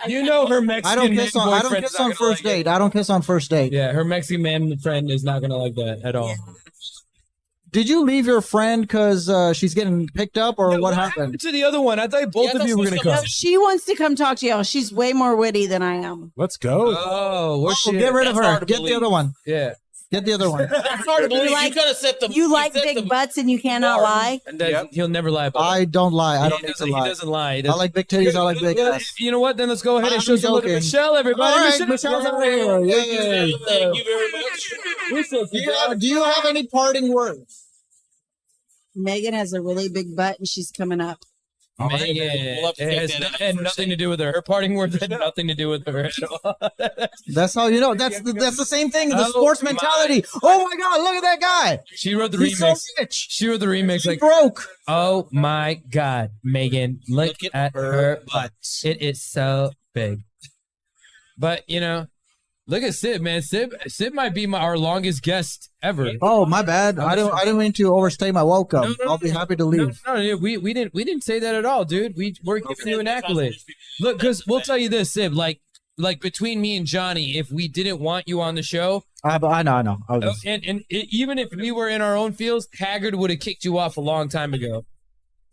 S7: You know her Mexican
S10: I don't
S7: man
S10: kiss on. I don't
S7: boyfriend's
S10: kiss
S7: not
S10: on
S7: gonna
S10: first
S7: like it.
S10: date. I don't kiss on first date.
S7: Yeah, her Mexican man friend is not gonna like that at all.
S10: Did you leave your friend because she's getting picked up, or what happened?
S7: To the other one, I thought both of you were gonna come.
S11: No, she wants to come talk to y'all. She's way more witty than I am.
S3: Let's go.
S7: Oh, where's she?
S10: Get rid of
S1: That's
S10: her.
S1: hard to
S10: Get the
S1: believe.
S10: other one.
S7: Yeah.
S10: Get the other one.
S1: That's hard to believe.
S11: like-
S1: you gotta set the.
S11: You like
S1: set
S11: big
S1: the-
S11: butts and you cannot lie.
S7: And he'll never lie about it.
S10: I don't lie. I
S7: He
S10: don't need to
S7: doesn't-
S10: lie.
S7: He doesn't lie. He
S10: I
S7: doesn't-
S10: like big titties. I like big
S7: Well,
S10: ass.
S7: You know what? Then let's go ahead and
S10: I'm
S7: show some love to
S10: joking.
S7: Michelle, everybody.
S10: All right, Michelle's over here. Yay.
S1: Thank you very much.
S10: Do you have any parting words?
S11: Megan has a really big butt and she's coming up.
S7: Megan,
S1: We'll have to
S7: it
S1: take
S7: has
S1: that
S7: no-
S1: out
S7: had
S1: for a
S7: nothing to do with her. Her parting words had nothing to do with her at all.
S10: That's how you know. That's the same thing. The
S7: Oh
S10: sports
S7: my-
S10: mentality. Oh my God! Look at that guy.
S7: She wrote the
S10: He's so
S7: remix.
S10: rich.
S7: She wrote the remix
S10: He
S7: like,
S10: broke.
S7: oh my God, Megan, look at her butt. It is so big. But, you know, look at Sib, man. Sib might be our longest guest ever.
S10: Oh my bad. I didn't mean to overstay my welcome.
S7: No,
S10: I'll be happy to leave.
S7: No, we didn't say that at all, dude. We're giving you an accolade. Look, because we'll tell you this, Sib, like between me and Johnny, if we didn't want you on the show,
S10: I know. I was just,
S7: even if we were in our own fields, Haggard would have kicked you off a long time ago.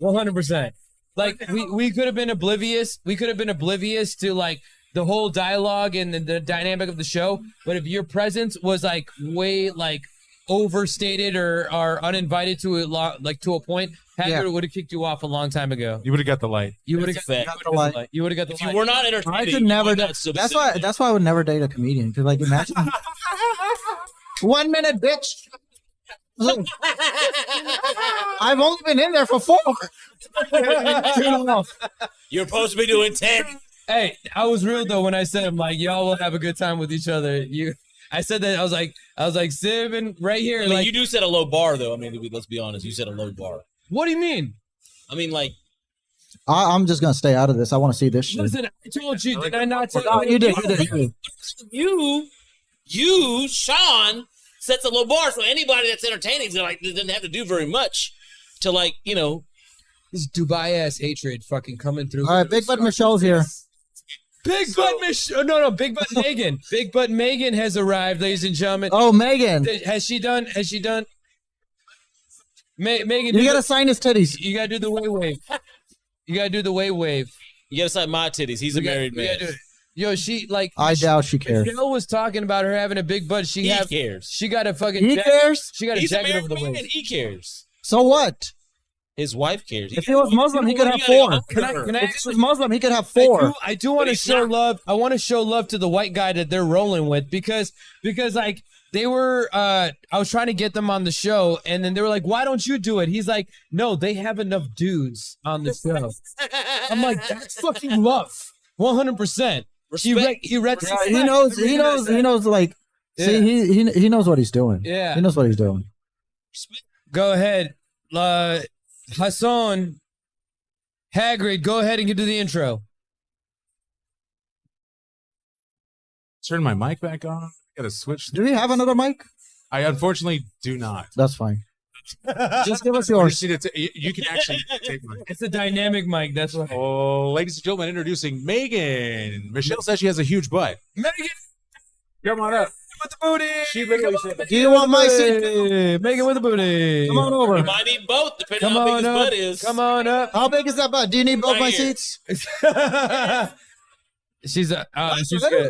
S7: 100%. Like we could have been oblivious. We could have been oblivious to like the whole dialogue and the dynamic of the show. But if your presence was like way like overstated or uninvited to a point, Haggard would have kicked you off a long time ago.
S3: You would have got the light.
S7: You would have got the light. You would have got the
S1: If
S7: light.
S1: you were not entertaining,
S10: I could never.
S1: you would not still be
S10: That's
S1: sitting
S10: why I would never date a comedian. Because like imagine. 1 minute, bitch. Look. I've only been in there for 4. Turn it off.
S1: You're supposed to be doing 10.
S7: Hey, I was real though when I said I'm like, y'all will have a good time with each other. I said that I was like Sib and right here.
S1: I mean,
S7: like,
S1: you do set a low bar, though. I mean, let's be honest. You set a low bar.
S7: what do you mean?
S1: I mean, like,
S10: I'm just gonna stay out of this. I want to see this shit.
S7: Listen, I told you. Did I not tell
S10: Oh, you did.
S1: you, Shawn, sets a low bar. So anybody that's entertaining is like doesn't have to do very much to like, you know.
S7: This Dubai ass hatred fucking coming through.
S10: All right, Big Butt Michelle's here.
S7: Big Butt No, Big Butt Megan. Big Butt Megan has arrived, ladies and gentlemen.
S10: Oh, Megan.
S7: Has she done? Megan,
S10: You gotta sign his titties.
S7: You gotta do the wave. You gotta do the wave.
S1: You gotta sign my titties. He's a married man.
S7: Yo, she like.
S10: I doubt she cares.
S7: Michelle was talking about her having a big butt.
S1: He cares.
S7: She got a fucking.
S10: He cares?
S7: She got a
S1: He's a
S7: jacket
S1: married
S7: over the
S1: man.
S7: waist.
S1: He cares.
S10: So what?
S1: His wife cares.
S10: If he was Muslim, he could have 4. If he was Muslim, he could have 4.
S7: I do want to show love. I want to show love to the white guy that they're rolling with because like they were. I was trying to get them on the show, and then they were like, "Why don't you do it?" He's like, "No, they have enough dudes on the show." I'm like, "That's fucking love, 100%." He
S10: knows. Like, see, he knows what he's doing.
S7: Yeah.
S10: He knows what he's doing.
S7: Go ahead, Hassan, Hagrid. Go ahead and get to the intro.
S3: Turn my mic back on. Gotta switch.
S10: Do we have another mic?
S3: I unfortunately do not.
S10: That's fine. Just give us
S3: You
S10: yours.
S3: just need to you can actually take my.
S7: It's a dynamic mic. That's why.
S3: Oh, ladies and gentlemen, introducing Megan. Michelle says she has a huge butt.
S7: Megan,
S3: Come on up.
S7: with the booty.
S3: She literally said,
S10: Do you want my seat?
S7: Megan with the booty.
S10: Come on over.
S1: You might need both, depending
S7: Come
S1: on how big
S7: on
S1: his
S7: up.
S1: butt is.
S7: Come on up.
S10: How big is that butt? Do you need both
S1: Right
S10: my
S1: here.
S10: seats?
S7: She's good.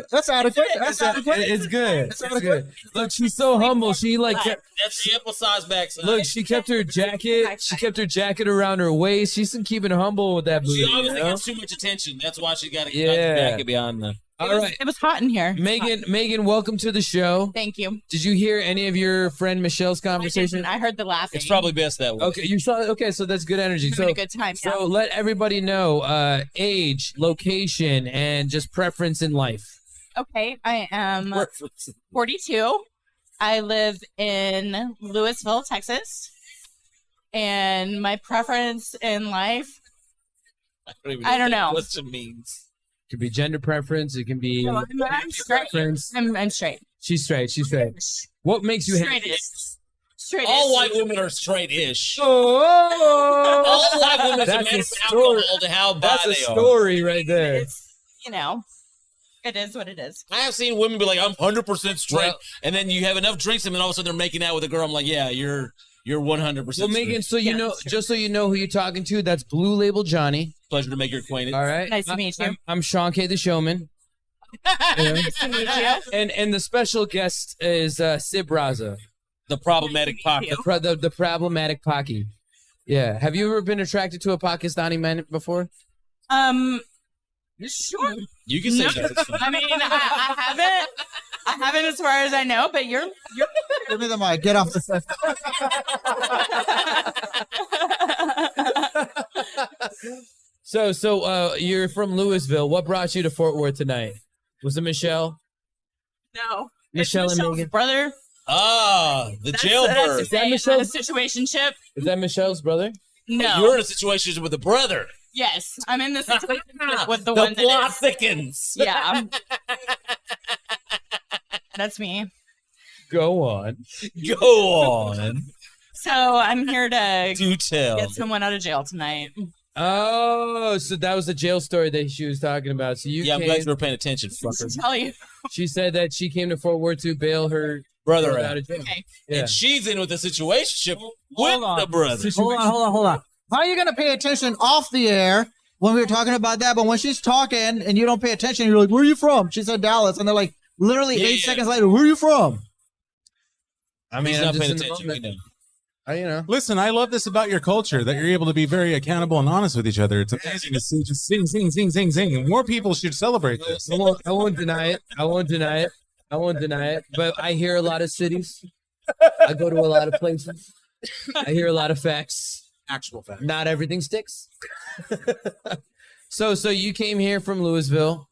S10: That's adequate. That's adequate.
S7: It's good. It's good. Look, she's so humble. She like
S1: That's the emphasize backside.
S7: look. She kept her jacket. She kept her jacket around her waist. She's been keeping humble with that booty.
S1: She obviously
S7: you know?
S1: gets too much attention. That's why she got to
S7: Yeah.
S1: jacket behind the.
S7: All right,
S11: It was hot in here.
S7: Megan, welcome to the show.
S12: Thank you.
S7: Did you hear any of your friend Michelle's conversation?
S12: I heard the laughing.
S1: It's probably best that way.
S7: Okay, you saw. Okay, so that's good energy.
S12: Having a good time. Yeah.
S7: So let everybody know age, location, and just preference in life.
S12: Okay, I am 42. I live in Louisville, Texas. And my preference in life, I don't know.
S1: What it means.
S7: It could be gender preference. It can be
S12: I'm straight.
S7: preference.
S12: I'm straight.
S7: She's straight. She's straight. What makes you happy?
S12: Straight.
S1: All white women are straight-ish.
S7: Oh,
S1: All white women are made from alcohol to how bad
S7: That's a
S1: they
S7: story right there.
S12: It's, you know, it is what it is.
S1: I have seen women be like, "I'm 100% straight,"
S7: Well,
S1: and then you have enough drinks, and then all of a sudden they're making out with a girl. I'm like, "Yeah, you're 100%."
S7: Well, Megan, so you know, just so you know who you're talking to, that's Blue Label Johnny.
S1: Pleasure to make your acquaintance.
S7: All right,
S12: Nice to meet you.
S7: I'm Shawn K. the Showman.
S12: Nice to meet you.
S7: And the special guest is Sib Raza,
S1: The problematic pocket.
S7: the problematic Paki. Yeah. Have you ever been attracted to a Pakistani man before?
S12: Sure.
S1: You can say that. It's fine.
S12: I mean, I haven't. I haven't as far as I know, but you're
S10: Give me the mic. Get off the set.
S7: So you're from Louisville. What brought you to Fort Worth tonight? Was it Michelle?
S12: no.
S7: Michelle
S12: it's
S7: and
S12: Michelle's
S7: Megan?
S12: brother.
S1: The jailbird.
S7: Is that
S12: Michelle?
S7: Michelle's?
S12: A situationship?
S7: Is that Michelle's brother?
S12: No.
S1: You're in a situation with a brother.
S12: Yes, I'm in the situation with the
S1: The
S12: one
S1: plot
S12: that is.
S1: thickens.
S12: Yeah. That's me.
S7: Go on.
S1: Go on.
S12: So I'm here to
S1: Do tell.
S12: get someone out of jail tonight.
S7: Oh, so that was the jail story that she was talking about. So you
S1: Yeah, I'm
S7: came,
S1: glad you were paying attention, fucker.
S12: To tell you.
S7: she said that she came to Fort Worth to bail her
S1: Brother
S7: out
S1: out.
S7: of jail.
S12: Okay.
S7: Yeah.
S1: And she's in with a situationship with
S10: on.
S1: the brother.
S10: Hold on. How are you gonna pay attention off the air when we were talking about that? But when she's talking and you don't pay attention, you're like, "Where are you from?" She said Dallas, and they're like, literally
S1: Yeah,
S10: 8
S1: yeah.
S10: seconds later, "Where are you from?"
S7: I mean,
S1: He's
S7: I'm
S1: not
S7: just
S1: paying
S7: in the
S1: attention. We
S7: moment.
S1: know.
S7: You know.
S3: Listen, I love this about your culture that you're able to be very accountable and honest with each other. It's amazing to see just sing. And more people should celebrate this.
S7: I won't deny it. I won't deny it. But I hear a lot of cities. I go to a lot of places. I hear a lot of facts.
S3: Actual fact.
S7: Not everything sticks. So you came here from Louisville.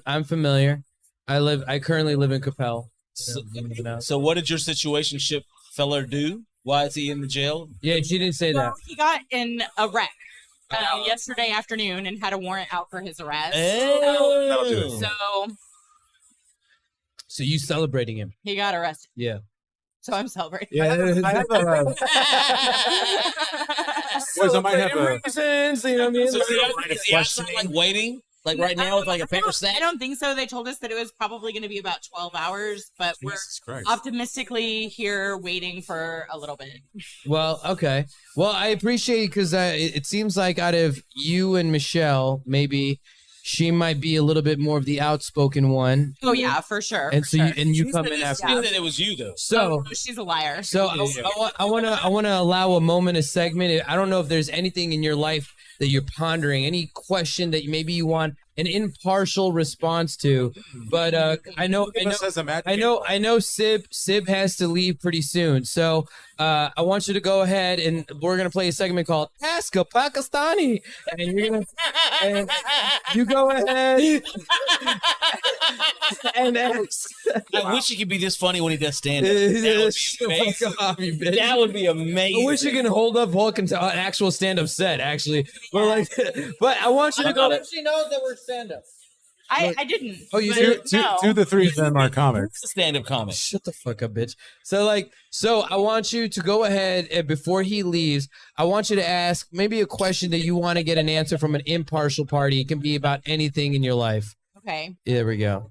S7: I'm familiar. I currently live in Capel.
S1: So what did your situationship feller do? Why is he in the jail?
S7: Yeah, she didn't say that.
S12: So he got in a wreck yesterday afternoon and had a warrant out for his arrest.
S3: That'll do it.
S12: So
S7: So you celebrating him?
S12: he got arrested.
S7: Yeah.
S12: So I'm celebrating.
S3: I have a. Whereas I might have a.
S7: reasons, you know what I mean?
S1: So is he outside, like waiting? Like right now with like a paper sack?
S12: I don't think so. They told us that it was probably going to be about 12 hours, but
S3: Jesus Christ.
S12: we're optimistically here waiting for a little bit.
S7: Well, okay. Well, I appreciate because it seems like out of you and Michelle, maybe she might be a little bit more of the outspoken one.
S12: Oh yeah, for sure.
S7: And
S12: for
S7: so
S12: sure.
S7: you come in after.
S1: That it was you though.
S7: So
S12: Oh, she's a liar.
S7: So I want to allow a moment, a segment. I don't know if there's anything in your life that you're pondering, any question that maybe you want an impartial response to, but I know Sib has to leave pretty soon, so I want you to go ahead and we're gonna play a segment called Ask a Pakistani, and you go ahead and ask.
S1: I wish he could be this funny when he does stand up. That would be amazing.
S7: I wish you can hold up Vulcan to an actual stand-up set, actually. But I want you to go.
S10: She knows that we're stand-up.
S12: I didn't.
S7: Oh, you
S12: but
S7: do?
S12: no.
S3: Two of the three of them are comics.
S1: Stand-up comic.
S7: Shut the fuck up, bitch. So I want you to go ahead and before he leaves, I want you to ask maybe a question that you want to get an answer from an impartial party. It can be about anything in your life.
S12: Okay.
S7: There we go.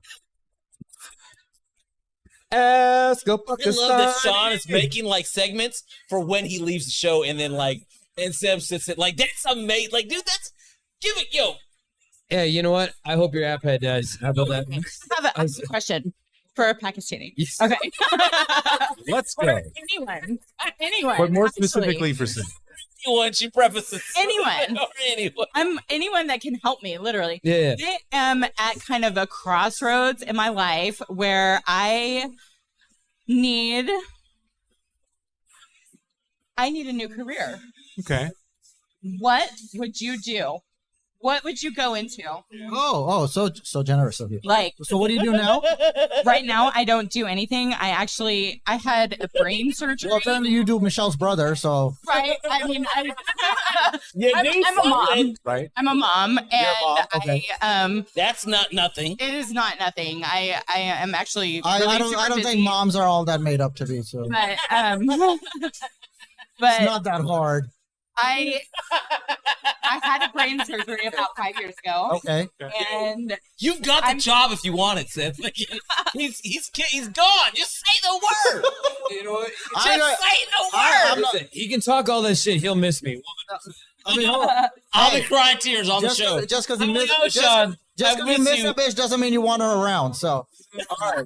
S7: Ask a
S1: I love that
S7: Pakistani.
S1: Shawn is making like segments for when he leaves the show, and then like and Seb sits it like that's amazing. Like, dude, that's give it
S7: Yeah, you know what? I hope your app head does. How about that?
S12: I have a question for Pakistani.
S7: Yes.
S12: Okay.
S3: Let's go.
S12: Anyone.
S3: But more
S12: actually.
S3: specifically for Sid.
S1: Anyone, she prefaces.
S12: Anyone.
S1: Or anyone.
S12: I'm anyone that can help me, literally.
S7: Yeah.
S12: I am at kind of a crossroads in my life where I need a new career.
S3: Okay.
S12: What would you do? What would you go into?
S10: So generous of you.
S12: Like,
S10: so what do you do now?
S12: Right now, I don't do anything. I had a brain surgery.
S10: Well, then you do Michelle's brother, so.
S12: Right. I mean, I'm a mom.
S3: Right.
S12: I'm a mom, and
S10: mom, okay.
S1: That's not nothing.
S12: It is not nothing. I am actually.
S10: I
S12: really
S10: don't
S12: super
S10: think
S12: busy,
S10: moms are all that made up to be. So
S12: But
S10: it's not that hard.
S12: I had a brain surgery about 5 years ago.
S10: Okay.
S12: And
S1: you've got the job if you want it, Seth. He's gone. Just say the word.
S7: You know what?
S1: Just say the word.
S7: Listen, he can talk all this shit. He'll miss me.
S1: I'll be crying tears on the show.
S10: Just because you miss,
S1: Sean.
S10: just because you miss a bitch doesn't mean you want her around. So, all right.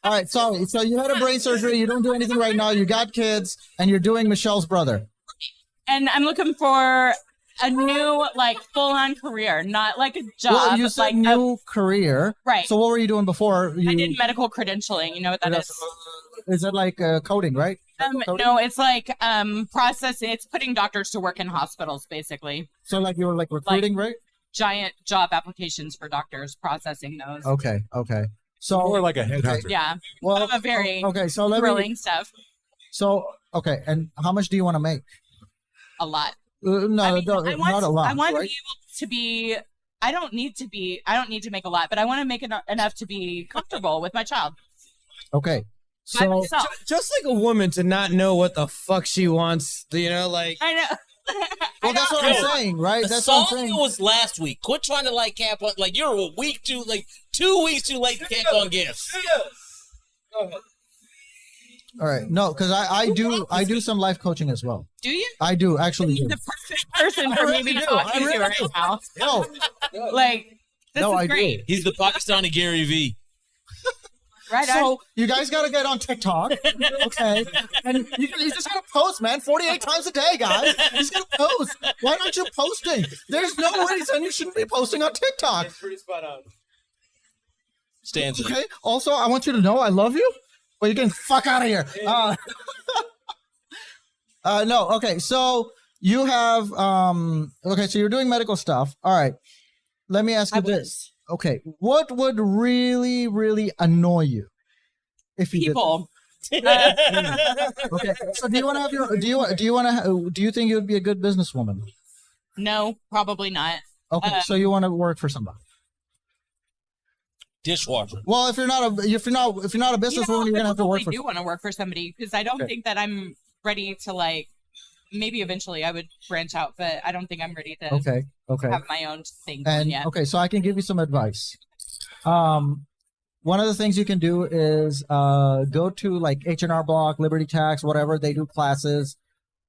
S10: All right. Sorry. So you had a brain surgery. You don't do anything right now. You got kids, and you're doing Michelle's brother.
S12: And I'm looking for a new, like, full-on career, not like a job.
S10: Well, you said
S12: like
S10: new career.
S12: Right.
S10: So what were you doing before?
S12: I did medical credentialing. You know what that is?
S10: Is it like coding, right?
S12: No, it's like processing. It's putting doctors to work in hospitals, basically.
S10: So like you were like recruiting, right?
S12: Giant job applications for doctors, processing those.
S10: Okay. So
S3: more like a headhunter.
S12: Yeah.
S10: Well,
S12: a very
S10: so
S12: thrilling stuff.
S10: So and how much do you want to make?
S12: A lot.
S10: No, not a lot.
S12: I want
S10: right?
S12: to be able to be. I don't need to make a lot, but I want to make enough to be comfortable with my child.
S10: Okay. So
S7: just like a woman to not know what the fuck she wants, you know, like
S12: I know.
S10: Well, that's what I'm saying, right? That's
S1: song
S10: what I'm saying.
S1: was last week. Quit trying to cap on. Like you're a week too, 2 weeks too late to cap on gifts.
S7: Go ahead.
S10: All right. No, because I do some life coaching as well.
S12: Do you?
S10: I do actually.
S12: The perfect person for me to be talking to right now.
S10: No.
S12: Like this
S10: No,
S12: is
S10: I
S12: great.
S10: do.
S1: He's the Pakistani Gary V.
S12: Right on.
S10: So you guys got to get on TikTok, okay? And you just got to post, man, 48 times a day, guys. You just got to post. Why aren't you posting? There's no reason you shouldn't be posting on TikTok.
S7: It's pretty spot on.
S1: Stands.
S10: Okay. Also, I want you to know I love you, but you're getting the fuck out of here. No. Okay. So you have okay. So you're doing medical stuff. All right. Let me ask you this. Okay, what would really, really annoy you if you
S12: People.
S10: did that? Okay, so do you want to have your? Do you think you would be a good businesswoman?
S12: No, probably not.
S10: Okay, so you want to work for somebody?
S1: Dishwasher.
S10: Well, if you're not a businesswoman, you're gonna have to work for.
S12: I do want to work for somebody because I don't think that I'm ready to maybe eventually I would branch out, but I don't think I'm ready to
S10: Okay.
S12: have my own thing
S10: And
S12: yet.
S10: okay, so I can give you some advice. One of the things you can do is go to like H&R Block, Liberty Tax, whatever. They do classes.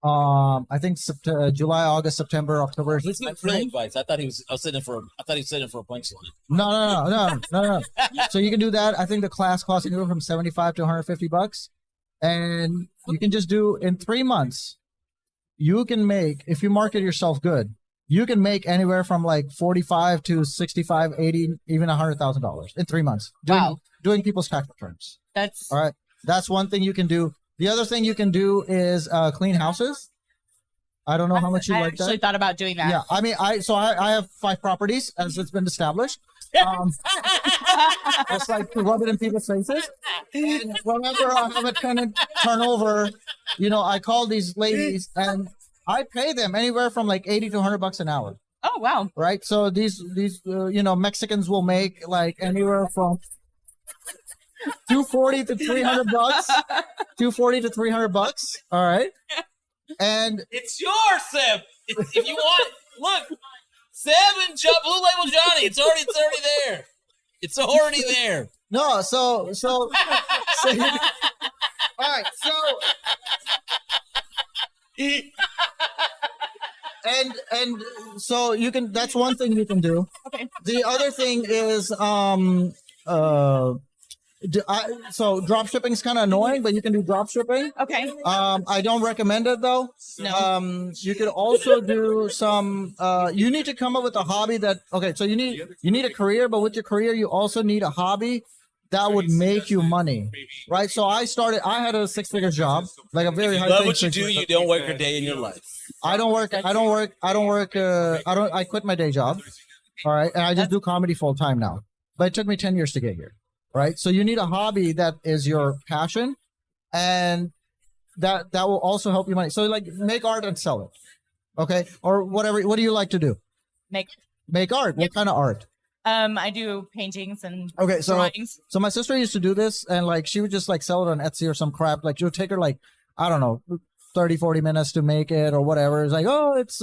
S10: I think July, August, September, October.
S1: Let's get real advice. I thought he was sitting for a punchline.
S10: No. So you can do that. I think the class costs anywhere from $75 to $150, and you can just do in 3 months. You can make, if you market yourself good, you can make anywhere from like 45 to 65, 80, even $100,000 in 3 months doing people's tax returns.
S12: That's
S10: all right. That's one thing you can do. The other thing you can do is clean houses. I don't know how much you like that.
S12: I actually thought about doing that.
S10: Yeah, I mean, I have 5 properties as it's been established. It's like to rub it in people's faces. And whenever I have a tenant turnover, I call these ladies and I pay them anywhere from like $80 to $100 an hour.
S12: Oh wow!
S10: Right, so these Mexicans will make like anywhere from $240 to $300. $240 to $300. All right, and
S1: it's yours, Seb. If you want, look. Seb and Blue Label Johnny, it's already there. It's already there.
S10: No, so all right, so and so you can. That's one thing you can do.
S12: Okay.
S10: The other thing is so drop shipping is kind of annoying, but you can do drop shipping.
S12: Okay.
S10: I don't recommend it though.
S12: No.
S10: You could also do some. You need to come up with a hobby that. Okay, so you need a career, but with your career, you also need a hobby that would make you money, right? So I had a 6-figure job, like a very high.
S1: Love what you do. You don't work a day in your life.
S10: I quit my day job. All right. And I just do comedy full time now. But it took me 10 years to get here. Right. So you need a hobby that is your passion and that will also help you money. So like make art and sell it. Okay. Or whatever. What do you like to do? Make art. What kind of art?
S12: I do paintings and drawings.
S10: So my sister used to do this and like she would just like sell it on Etsy or some crap. Like she would take her like, I don't know, 30, 40 minutes to make it or whatever. It's like, oh, it's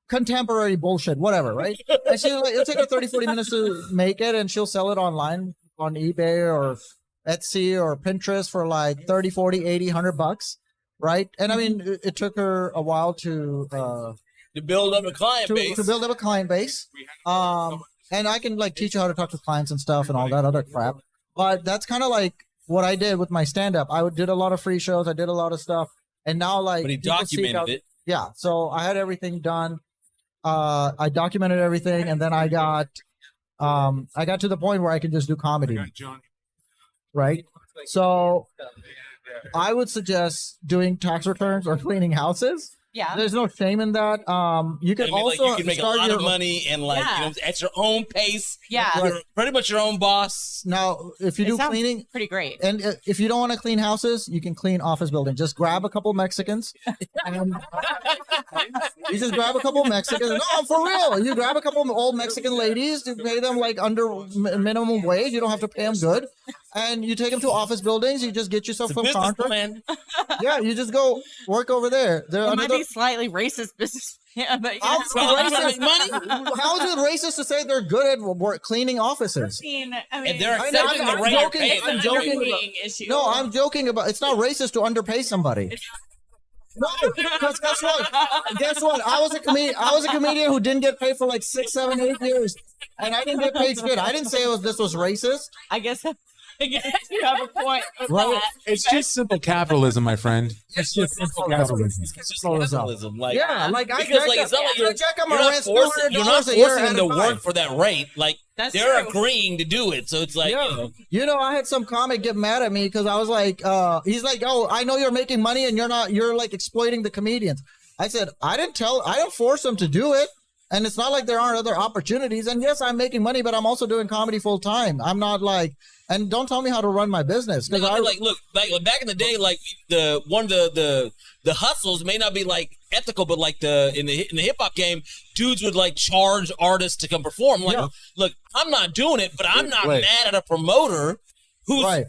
S10: contemporary bullshit, whatever, right? And she'll like, it'll take her 30, 40 minutes to make it and she'll sell it online on eBay or Etsy or Pinterest for like 30, 40, 80, $100, right? And I mean, it took her a while to
S1: build up a client base.
S10: To build up a client base. And I can like teach you how to talk to clients and stuff and all that other crap. But that's kind of like what I did with my stand-up. I did a lot of free shows. I did a lot of stuff. And now like.
S1: But he documented it.
S10: Yeah. So I had everything done. I documented everything. And then I got to the point where I can just do comedy. Right. So I would suggest doing tax returns or cleaning houses.
S12: Yeah.
S10: There's no shame in that. You can also
S1: you can make a lot of money and like you know, at your own pace.
S12: Yeah.
S1: You're pretty much your own boss.
S10: Now, if you do cleaning,
S12: pretty great.
S10: And if you don't want to clean houses, you can clean office buildings. Just grab a couple Mexicans. And you just grab a couple Mexicans. No, for real. You grab a couple old Mexican ladies to pay them like under minimum wage. You don't have to pay them good. And you take them to office buildings. You just get yourself some contract. Yeah, you just go work over there.
S12: It might be slightly racist business. Yeah, but
S10: How is it racist to say they're good at cleaning offices?
S1: If they're accepting the rate of pay,
S10: I'm joking. No, I'm joking about. It's not racist to underpay somebody. No, because guess what? I was a comedian who didn't get paid for like 6, 7, 8 years, and I didn't get paid shit. I didn't say this was racist.
S12: I guess you have a point.
S3: Right? It's just simple capitalism, my friend. It's just simple capitalism.
S1: It's just capitalism. Like,
S10: yeah, like I
S1: because like it's not like you're not forcing them to work for that rate. Like they're agreeing to do it, so it's like
S10: you know, I had some comic get mad at me because I was like, he's like, oh, I know you're making money and you're like exploiting the comedians. I said, I don't force them to do it. And it's not like there aren't other opportunities. And yes, I'm making money, but I'm also doing comedy full time. I'm not like, and don't tell me how to run my business.
S1: Because look, back in the day, like the hustles may not be like ethical, but like in the hip hop game, dudes would like charge artists to come perform. Like, look, I'm not doing it, but I'm not mad at a promoter who's like,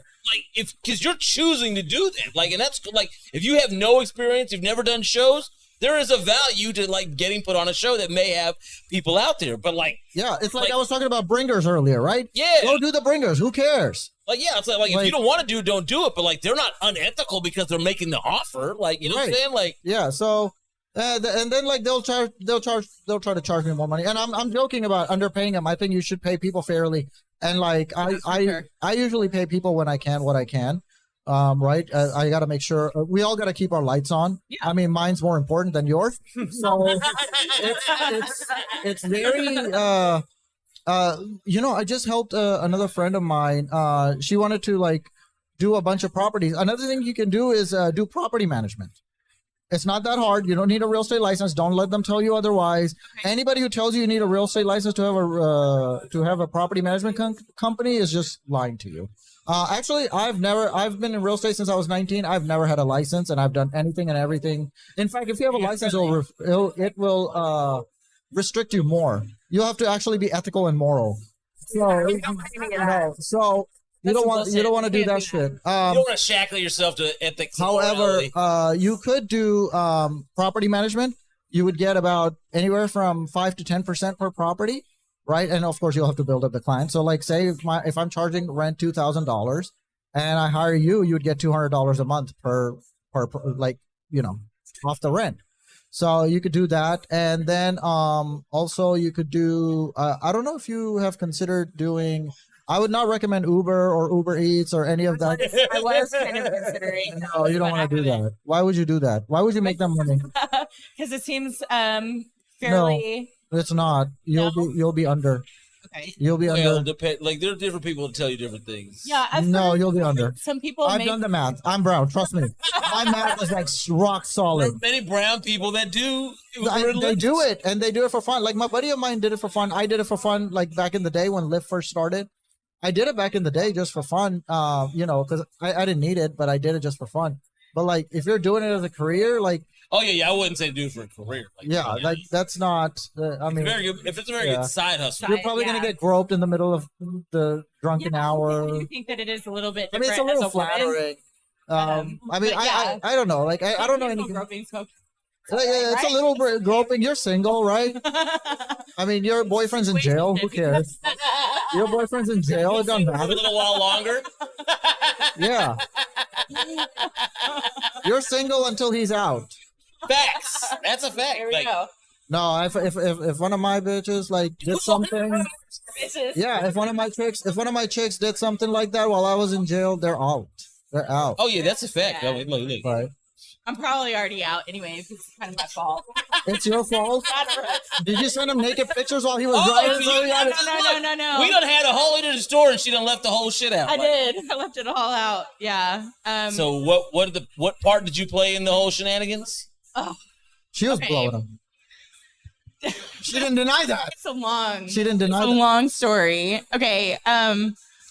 S1: because you're choosing to do that. Like, and that's like, if you have no experience, you've never done shows. There is a value to like getting put on a show that may have people out there, but like,
S10: it's like I was talking about bringers earlier, right?
S1: Yeah,
S10: go do the bringers. Who cares?
S1: Like, yeah, it's like if you don't want to don't do it. But like, they're not unethical because they're making the offer. Like, you know what I'm saying? Like,
S10: yeah. So, and then like they'll try to charge me more money. And I'm joking about underpaying them. I think you should pay people fairly. And like I usually pay people when I can what I can. Right. I got to make sure we all got to keep our lights on. Yeah. I mean, mine's more important than yours. So it's very, you know, I just helped another friend of mine. She wanted to like do a bunch of properties. Another thing you can do is do property management. It's not that hard. You don't need a real estate license. Don't let them tell you otherwise. Okay. Anybody who tells you need a real estate license to have a property management company is just lying to you. Actually, I've been in real estate since I was 19. I've never had a license, and I've done anything and everything. In fact, if you have a license, it will restrict you more. You'll have to actually be ethical and moral. So you don't want to do that shit.
S1: You don't want to shackle yourself to ethics.
S10: However, you could do property management. You would get about anywhere from 5 to 10% per property. Right. And of course, you'll have to build up the client. So like say if I'm charging rent $2,000 and I hire you, you would get $200 a month per like, you know, off the rent. So you could do that, and then also you could do. I don't know if you have considered doing. I would not recommend Uber or Uber Eats or any of that.
S12: I was kind of considering.
S10: No, you don't want to do that. Why would you do that? Why would you make that money?
S12: Because it seems fairly.
S10: No, it's not. You'll be under.
S12: Okay.
S10: You'll be
S1: Well,
S10: under.
S1: like there are different people that tell you different things.
S12: Yeah. I've
S10: No,
S12: heard
S10: you'll be under.
S12: Some people.
S10: I've done the math. I'm brown. Trust me. My math is like rock
S1: There
S10: solid.
S1: are many brown people that do.
S10: They do it, and they do it for fun. Like my buddy of mine did it for fun. I did it for fun, like back in the day when Lyft first started. I did it back in the day just for fun, because I didn't need it, but I did it just for fun. But like, if you're doing it as a career, like,
S1: Oh yeah, I wouldn't say do it for a career. Like,
S10: like that's not. I mean,
S1: if it's a very good side hustle,
S10: you're probably gonna get groped in the middle of the drunken hour.
S12: Do you think that it is a little bit
S10: I
S12: different
S10: mean, it's a little
S12: as a woman?
S10: flattering. I mean,
S12: but yeah.
S10: I don't know. Like, I don't know anything.
S12: Groping, smoke.
S10: It's a little bit groping. You're single, right? I mean, your boyfriend's in jail. Who cares? Your boyfriend's in jail. It doesn't
S1: a
S10: matter.
S1: little while longer.
S10: Yeah. You're single until he's out.
S1: Facts. That's a fact.
S12: There we go.
S10: No, if one of my bitches like did something, yeah. If one of my chicks did something like that while I was in jail, they're out. They're out.
S1: Oh yeah, that's a fact.
S12: Yeah.
S1: I mean, look.
S10: Right.
S12: I'm probably already out anyways. It's kind of my fault.
S10: It's your fault. Did you send him naked pictures while he was
S1: Oh,
S10: driving?
S12: No.
S1: We done had a whole into the store and she done left the whole shit out.
S12: I did. I left it all out. Yeah.
S1: So what part did you play in the whole shenanigans?
S12: Oh,
S10: She was
S12: Okay.
S10: blowing him. She didn't deny that.
S12: it's a long.
S10: She didn't deny
S12: It's a
S10: that.
S12: long story. Okay.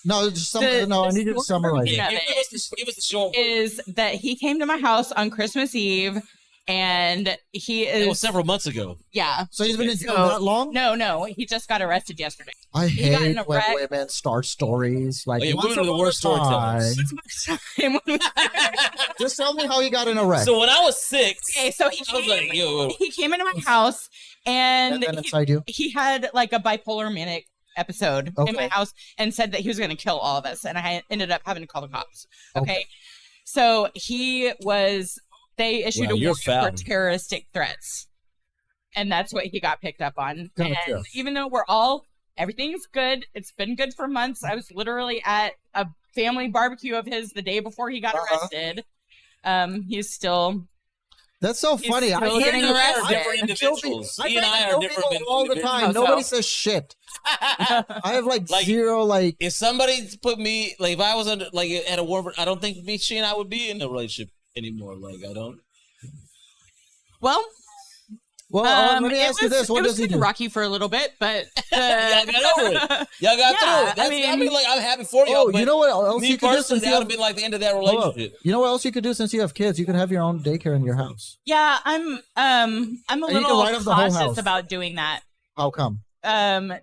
S10: No, just something. No, I need you to summarize it.
S12: Yeah.
S1: Give us the short.
S12: Is that he came to my house on Christmas Eve, and he
S1: It was
S12: is
S1: several months ago.
S12: yeah.
S10: So he's been in jail
S12: So-
S10: that long?
S12: No, he just got arrested yesterday.
S10: I
S12: He got in
S10: hate
S12: a
S10: when
S12: wreck.
S10: women start stories like.
S1: Oh, yeah,
S10: once
S1: women are the
S10: upon
S1: worst
S10: a time.
S1: storytellers.
S10: Just tell me how he got in a wreck.
S1: So when I was 6,
S12: Okay, so he
S1: I was like, yo,
S12: he came into my house, and
S10: And then inside you.
S12: he had like a bipolar manic episode in my
S10: Okay.
S12: house and said that he was going to kill all of us, and I ended up having to call the cops. Okay,
S10: Okay.
S12: so they issued
S1: Wow,
S12: a
S1: you're
S12: warrant
S1: foul.
S12: for terroristic threats, and that's what he got picked up on.
S10: Gotcha.
S12: And even though everything's good, it's been good for months. I was literally at a family barbecue of his the day before he got arrested. He's still.
S10: That's so
S12: He's
S10: funny.
S12: still
S10: hear
S12: getting
S10: you.
S12: arrested.
S10: I
S1: Different
S10: kill people-
S1: individuals.
S10: I
S1: He and I
S10: kill
S1: are different
S10: people all the
S1: individuals.
S10: time.
S12: How
S10: Nobody
S12: so?
S10: says shit. I have like zero like.
S1: If somebody put me, like if I was under, like at a war, I don't think she and I would be in a relationship anymore. Like I don't.
S12: Well,
S10: Well, let me ask you this: What does he do?
S12: Rocky for a little bit, but
S1: Y'all got over it. Y'all got through it. That's, I mean, like I'm happy for y'all.
S10: Oh,
S1: but
S10: you know what else
S1: me
S10: you could do
S1: personally,
S10: since
S1: that
S10: you
S1: would
S10: have
S1: have been like the end of that
S10: Hold up.
S1: relationship.
S10: You know what else you could do since you have kids? You can have your own daycare in your house.
S12: yeah, I'm a
S10: you can
S12: little
S10: write off the whole
S12: cautious
S10: house.
S12: about doing that.
S10: How come?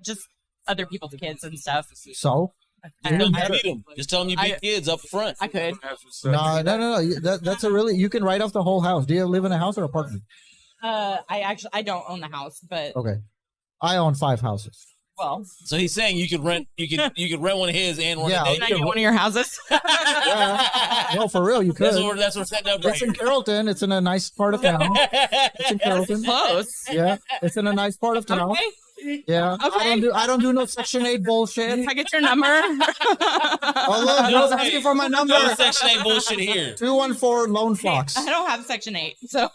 S12: Just other people's kids and stuff.
S10: So
S12: I don't know.
S1: You beat 'em. Just tell them you beat kids up front.
S12: I could.
S10: no. That's a really. You can write off the whole house. Do you live in a house or apartment?
S12: I don't own the house, but
S10: Okay, I own 5 houses.
S12: well,
S1: So he's saying you could rent rent one of his and one
S10: Yeah,
S1: of
S12: can I get one of your houses?
S10: Yeah, no, for real, you could.
S1: That's what we're setting up right
S10: It's in Carrollton. It's in a nice part of town. It's in Carrollton.
S12: Close.
S10: Yeah, it's in a nice part of town.
S12: Okay.
S10: Yeah,
S12: Okay.
S10: I don't do no Section 8 bullshit.
S12: Can I get your number?
S10: Oh look, girls asking for my number.
S1: No Section 8 bullshit here.
S10: 214 Lone Fox.
S12: I don't have Section 8, so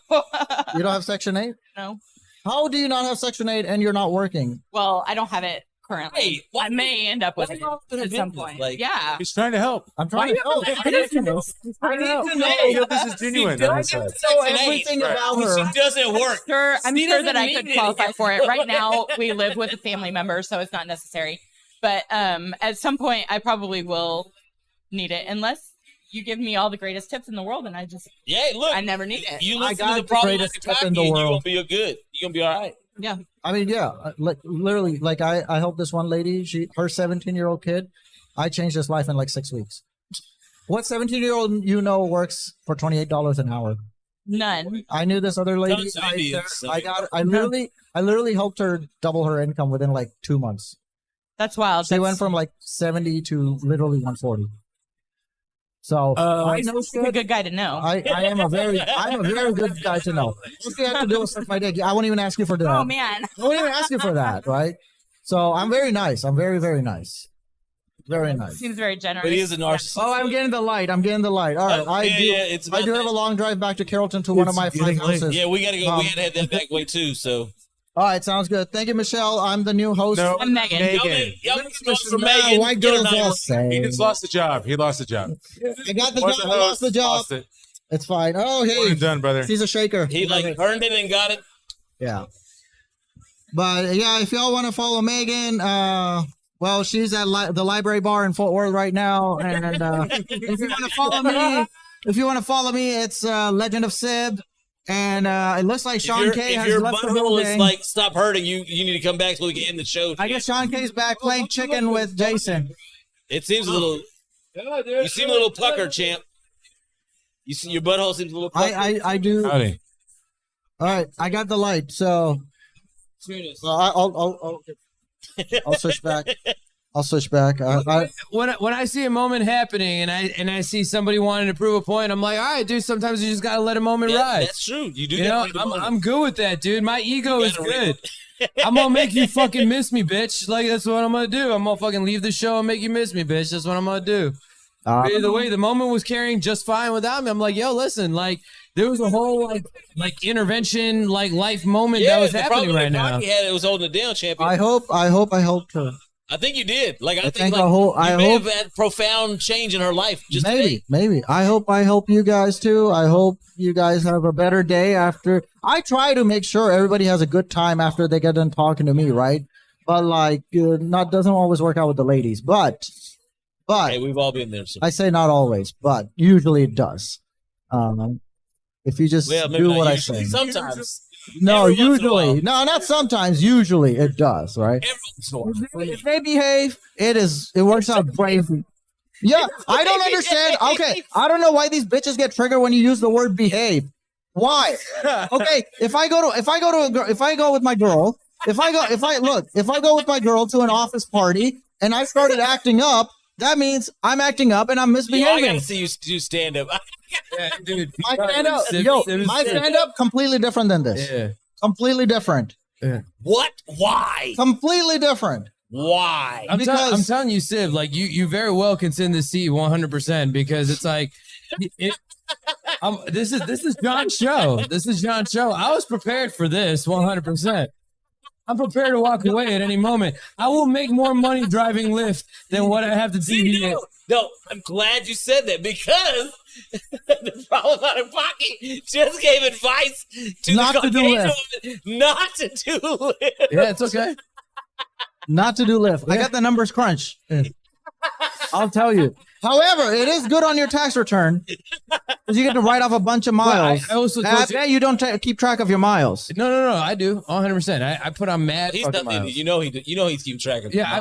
S10: You don't have Section 8?
S12: no.
S10: How do you not have Section 8 and you're not working?
S12: Well, I don't have it currently.
S1: Hey,
S12: I may end up with
S1: why
S12: it
S1: y'all been a
S12: at some
S1: business?
S12: point.
S1: Like-
S12: yeah.
S3: He's trying to help.
S10: I'm trying to help.
S3: I need to know. If this is genuine. on his side.
S10: know everything about her.
S1: She doesn't work.
S12: I'm
S1: She
S12: sure that
S1: doesn't
S12: I
S1: need
S12: could
S1: it.
S12: qualify for it. Right now, we live with a family member, so it's not necessary. But at some point, I probably will need it, unless you give me all the greatest tips in the world, and
S1: Yeah, look.
S12: I never need it.
S1: You
S10: I
S1: listen
S10: got
S1: to the
S10: the
S1: problem
S10: greatest
S1: like
S10: tip
S1: Kentucky
S10: in the
S1: and
S10: world.
S1: You're gonna be all right.
S12: Yeah.
S10: I mean, yeah, like literally, like I helped this one lady. Her 17-year-old kid. I changed his life in like 6 weeks. What 17-year-old works for $28 an hour?
S12: None.
S10: I knew this other lady.
S1: Tons of Indians.
S10: I literally helped her double her income within like 2 months.
S12: That's wild.
S10: She went from like 70 to literally 140. So I
S12: He's
S10: know
S12: a good guy to know.
S10: I am a very good guy to know. What do you have to do with suck my dick? I won't even ask you for that.
S12: Oh man.
S10: I won't even ask you for that, right? So I'm very nice. I'm very, very nice. Very nice.
S12: Seems very generous.
S1: But he is a narcissist.
S10: Oh, I'm getting the light. All right. I do have a long drive back to Carrollton to one of my friend houses.
S1: Yeah, we gotta go. We had to have that back way too. So.
S10: All right, sounds good. Thank you, Michelle. I'm the new host.
S3: No,
S12: I'm Megan.
S1: Y'all from
S10: Nah,
S1: Megan.
S10: white girls all same.
S3: He just lost the job. He lost the job.
S10: I got the
S3: Was
S10: job.
S3: the
S10: I
S3: host,
S10: lost the job.
S3: lost it.
S10: It's fine. Oh,
S3: One
S10: hey.
S3: and done, brother.
S10: He's a shaker.
S1: He like earned it and got it.
S10: Yeah. But yeah, if y'all want to follow Megan, well, she's at the library bar in Fort Worth right now. And if you want to follow me, it's Legend of Sib. And it looks like Shawn K has left the
S1: butthole is
S10: building.
S1: like stop hurting you. You need to come back so we can end the show.
S10: I guess Shawn K's back playing chicken with Jason.
S1: It seems a little. You seem a little puckered, champ. You see your butthole seems a little puckered.
S10: I do.
S3: Howdy.
S10: All right, I got the light, so I'll switch back. I'll switch back.
S7: When I see a moment happening and I see somebody wanting to prove a point, I'm like, all right, dude. Sometimes you just gotta let a moment ride.
S1: That's true. You do.
S7: You know, I'm good with that, dude. My ego is good. I'm gonna make you fucking miss me, bitch. Like that's what I'm gonna do. I'm gonna fucking leave the show and make you miss me, bitch. That's what I'm gonna do. Either way, the moment was carrying just fine without me. I'm like, yo, listen, like there was a whole like intervention, like life moment that was happening right now.
S1: It was holding it down, champion.
S10: I hope I helped her.
S1: I think you did. Like I
S10: think
S1: like,
S10: I
S1: may
S10: hope
S1: have had profound change in her life. Just
S10: maybe. I hope I help you guys too. I hope you guys have a better day after. I try to make sure everybody has a good time after they get done talking to me, right? But like, not doesn't always work out with the ladies. But
S1: hey, we've all been there. So.
S10: I say not always, but usually it does. If you just do what I say.
S1: Sometimes.
S10: No, usually. No, not sometimes. Usually it does, right? If they behave, it works out great. Yeah, I don't understand. Okay, I don't know why these bitches get triggered when you use the word behave. Why? Okay, if I go with my girl with my girl to an office party and I started acting up, that means I'm acting up and I'm misbehaving.
S1: I gotta see you do stand up.
S7: Yeah, dude.
S10: My stand up completely different than this.
S7: Yeah.
S10: Completely different.
S7: Yeah.
S1: What? Why?
S10: Completely different.
S1: Why?
S7: I'm telling you, Siv, like you very well can send the seat 100% because it's like this is John's show. This is John's show. I was prepared for this 100%. I'm prepared to walk away at any moment. I will make more money driving Lyft than what I have to deviate.
S1: No, I'm glad you said that because the problem out of pocket just gave advice to
S10: not
S1: the
S10: to do
S1: Caucasian
S10: Lyft.
S1: woman not to do Lyft.
S7: Yeah, it's okay.
S10: Not to do Lyft. I got the numbers crunched. I'll tell you. However, it is good on your tax return because you get to write off a bunch of miles.
S7: I also told
S10: you don't keep track of your miles.
S7: No, I do 100%. I put on mad.
S1: He's
S7: fucking
S1: nothing.
S7: miles.
S1: You know he's keeping track of.
S7: Yeah,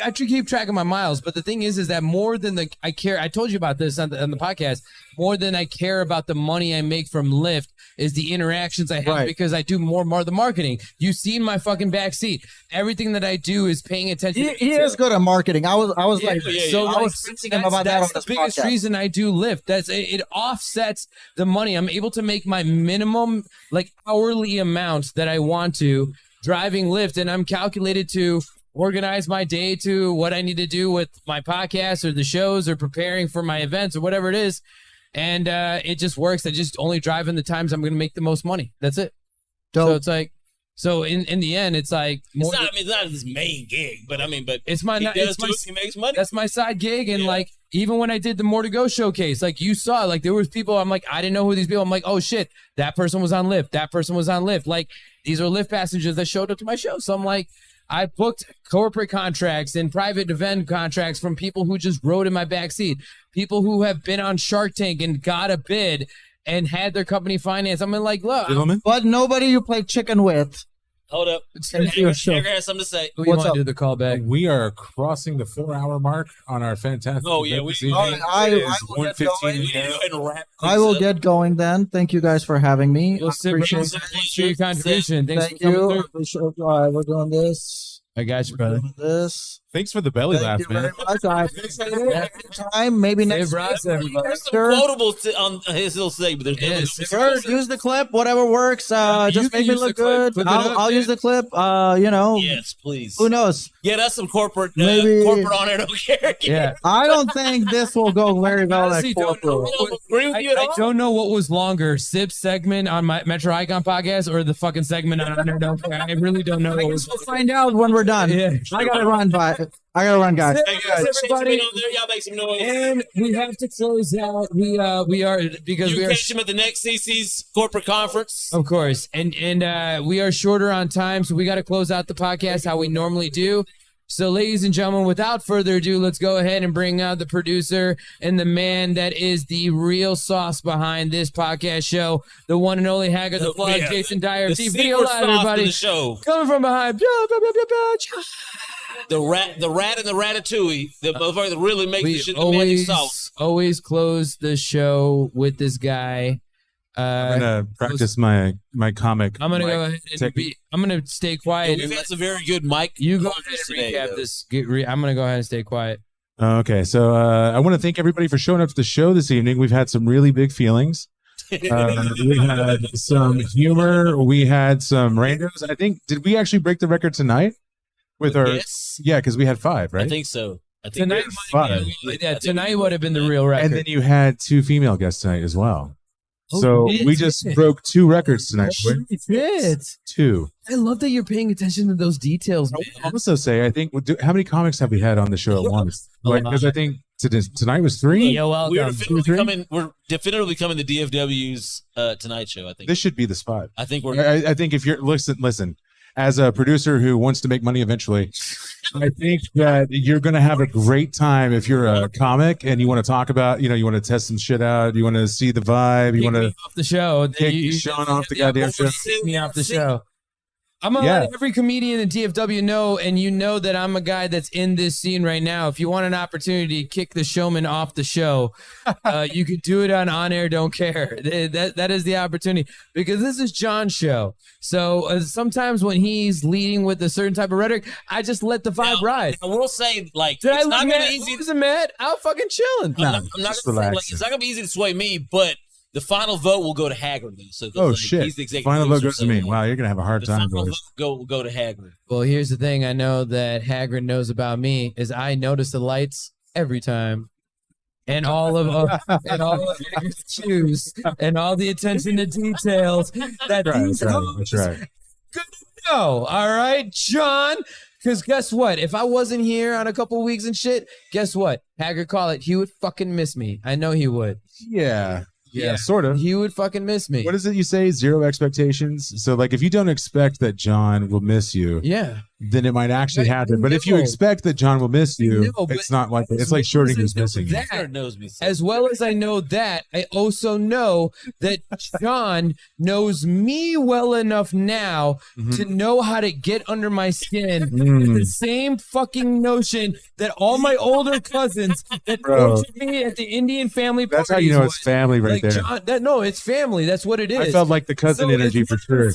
S7: I keep track of my miles. But the thing is that more than I care. I told you about this on the podcast. More than I care about the money I make from Lyft is the interactions I have because I do more the marketing. You see my fucking backseat. Everything that I do is paying attention.
S10: He is good at marketing. I was I was teaching him about that on
S7: the
S10: this
S7: biggest
S10: podcast.
S7: reason I do Lyft. It offsets the money. I'm able to make my minimum like hourly amount that I want to driving Lyft, and I'm calculated to organize my day to what I need to do with my podcast or the shows or preparing for my events or whatever it is. And it just works. I just only drive in the times I'm going to make the most money. That's it.
S10: Dope.
S7: So it's like, in the end, it's like more.
S1: It's not his main gig, but
S7: it's my.
S1: He makes money.
S7: That's my side gig, and like even when I did the More to Go showcase, like you saw, like there was people. I'm like, I didn't know who these people. I'm like, oh shit, that person was on Lyft. That person was on Lyft. Like these are Lyft passengers that showed up to my show. So I'm like, I booked corporate contracts and private event contracts from people who just rode in my backseat. People who have been on Shark Tank and got a bid and had their company financed. I mean, like, look.
S10: But nobody you play chicken with.
S1: Hold up.
S10: Your show.
S1: Edgar has something to say.
S7: Who you want to do the callback?
S3: We are crossing the 4-hour mark on our fantastic.
S1: Oh, yeah,
S3: event this
S1: we-
S3: evening.
S10: I
S3: It is
S10: will get
S3: 1:15
S10: going.
S3: a.m.
S10: I will get going then. Thank you guys for having me.
S7: You'll sit
S10: Appreciate
S7: right for your contribution. Thanks
S10: Thank
S7: for coming
S10: you.
S7: through.
S10: Appreciate- all right, we're doing this.
S7: I got you, brother.
S10: Doing this.
S3: Thanks for the belly laugh, man.
S10: Time, maybe next week.
S1: There's some quotables on his little segment.
S10: Sure, use the clip, whatever works. Just make me look good. I'll use the clip.
S1: Yes, please.
S10: Who knows?
S1: Get us some corporate
S10: Maybe-
S1: corporate on air. Don't care.
S7: Yeah.
S10: I don't think this will go very well at
S7: Honestly, don't know
S10: corporate.
S7: I don't know what was longer, Sip's segment on my Metro Icon podcast or the fucking segment on Honor Don't Care. I really don't know.
S10: We'll find out when we're done.
S7: Yeah.
S10: I gotta run, guys.
S1: Hey guys, everybody on there, y'all make some noise.
S7: And we have to close out. We are because
S1: you
S7: we are
S1: catch him at the next CC's corporate conference.
S7: of course, and we are shorter on time, so we got to close out the podcast how we normally do. So, ladies and gentlemen, without further ado, let's go ahead and bring out the producer and the man that is the real sauce behind this podcast show, the one and only Haggard the Plug, Jason Dyer,
S1: the
S7: TV
S1: secret
S7: Live,
S1: sauce
S7: everybody.
S1: to the show.
S7: Coming from behind.
S1: The rat and the ratatouille, the motherfucker that really makes the shit the magic sauce.
S7: always close the show with this guy.
S3: I'm gonna practice my comic.
S7: I'm gonna go ahead and
S3: technique.
S7: I'm gonna stay quiet.
S1: We've had some very good mic.
S7: You go ahead and recap this. I'm gonna go ahead and stay quiet.
S3: Okay, so I want to thank everybody for showing up to the show this evening. We've had some really big feelings. We had some humor. We had some randos. I think, did we actually break the record tonight? With our yeah, because we had 5, right?
S1: I think so. I think
S7: Tonight, tonight would have been the real record.
S3: And then you had 2 female guests tonight as well.
S7: Oh,
S3: So
S7: shit.
S3: we just broke 2 records tonight.
S7: Shit.
S3: 2.
S7: I love that you're paying attention to those details, man.
S3: I'll also say, I think, how many comics have we had on the show at once? Like, because I think tonight was 3.
S7: You're welcome.
S1: We're definitively coming to DFW's Tonight Show. I think
S3: This should be the spot.
S1: I think we're.
S3: I think if you're listen. As a producer who wants to make money eventually, I think that you're going to have a great time if you're a comic and you want to talk about, you want to test some shit out, you want to see the vibe, you want to
S7: off the show,
S3: kick Shawn off the goddamn show.
S7: Me off the show. I'm gonna let every comedian in DFW know, and you know that I'm a guy that's in this scene right now. If you want an opportunity to kick the showman off the show, you could do it on Air Don't Care. That is the opportunity, because this is John's show. So sometimes when he's leading with a certain type of rhetoric, I just let the vibe ride.
S1: I will say, like,
S7: Did I
S1: it's
S7: look
S1: not gonna
S7: mad?
S1: be easy.
S7: Wasn't mad. I was fucking chilling.
S1: I'm not gonna say, like, it's not gonna be easy to sway me, but the final vote will go to Haggard. So
S3: Oh,
S1: like,
S3: shit.
S1: He's the executive
S3: Final vote
S1: producer,
S3: goes to me.
S1: so,
S3: Wow, you're going to have a hard
S1: the
S3: time,
S1: final
S3: boys.
S1: vote will go to Haggard.
S7: Well, here's the thing. I know that Hagrid knows about me is I notice the lights every time, and all of Hagrid's cues, and all the attention to details that these
S3: That's right.
S7: good to know. All right, John. Because guess what? If I wasn't here on a couple weeks and shit, guess what? Hagrid call it. He would fucking miss me. I know he would.
S3: Yeah, sort of.
S7: He would fucking miss me.
S3: What is it you say? 0 expectations. So, like, if you don't expect that John will miss you, then it might actually happen. But if you expect that John will miss you, it's not like that. It's like Schrodinger's missing you.
S1: knows me.
S7: As well as I know that, I also know that John knows me well enough now to know how to get under my skin. The same fucking notion that all my older cousins that tortured me at the Indian family parties.
S3: That's how you know it's family right
S7: like
S3: there.
S7: John, it's family. That's what it is.
S3: I felt like the cousin energy for sure.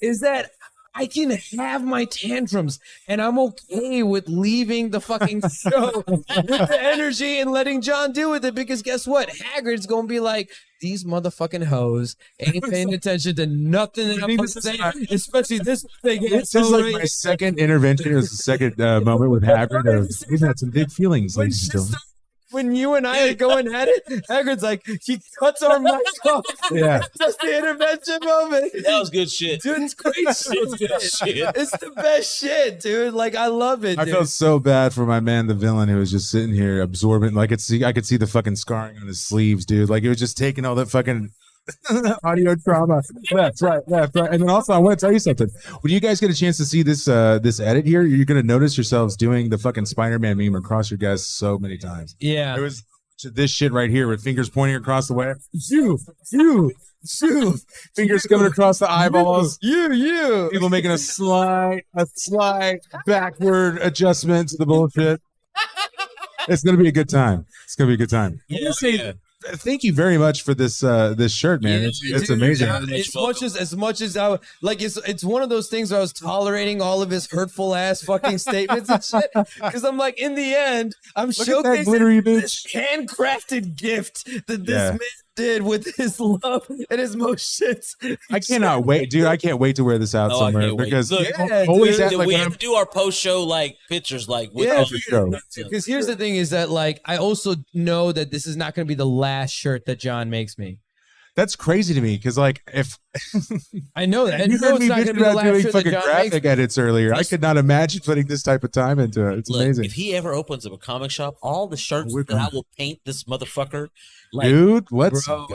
S7: Is that I can have my tantrums and I'm okay with leaving the fucking show with the energy and letting John deal with it, because guess what? Hagrid's gonna be like, these motherfucking hoes ain't paying attention to nothing that I'm saying, especially this thing.
S3: This is like my second intervention. It was the second moment with Hagrid. We've had some big feelings, ladies and gentlemen.
S7: When you and I are going at it, Hagrid's like, he cuts our mic off.
S3: Yeah.
S7: That's the intervention moment.
S1: That was good shit.
S7: Dude, it's great shit. It's the best shit, dude. Like, I love it,
S3: I
S7: dude.
S3: felt so bad for my man, the villain, who was just sitting here absorbing. Like, I could see the fucking scarring on his sleeves, dude. Like, it was just taking all that fucking audio trauma. Left, right. And then also, I want to tell you something. When you guys get a chance to see this this edit here, you're gonna notice yourselves doing the fucking Spider-Man meme across your guys so many times.
S7: Yeah.
S3: It was this shit right here with fingers pointing across the way. Fingers coming across the eyeballs.
S7: You.
S3: People making a slight backward adjustment to the bullshit. It's gonna be a good time.
S1: Yeah.
S3: thank you very much for this this shirt, man. It's amazing.
S9: As much as I like, it's one of those things where I was tolerating all of his hurtful ass fucking statements and shit. Because I'm like, in the end, I'm showcasing this handcrafted gift that this man did with his love and his motions.
S3: I cannot wait, dude. I can't wait to wear this out somewhere because
S1: Look,
S3: always
S1: dude, we have to do our post show like pictures, like with
S9: Because here's the thing: is that like I also know that this is not going to be the last shirt that John makes me.
S3: That's crazy to me because, like, if
S9: I know that,
S3: you heard me bitching about doing fucking
S9: John
S3: graphic edits earlier, I could not imagine putting this type of time into it. It's amazing.
S1: If he ever opens up a comic shop, all the shirts that I will paint this motherfucker, like,
S3: dude, let's
S9: bro,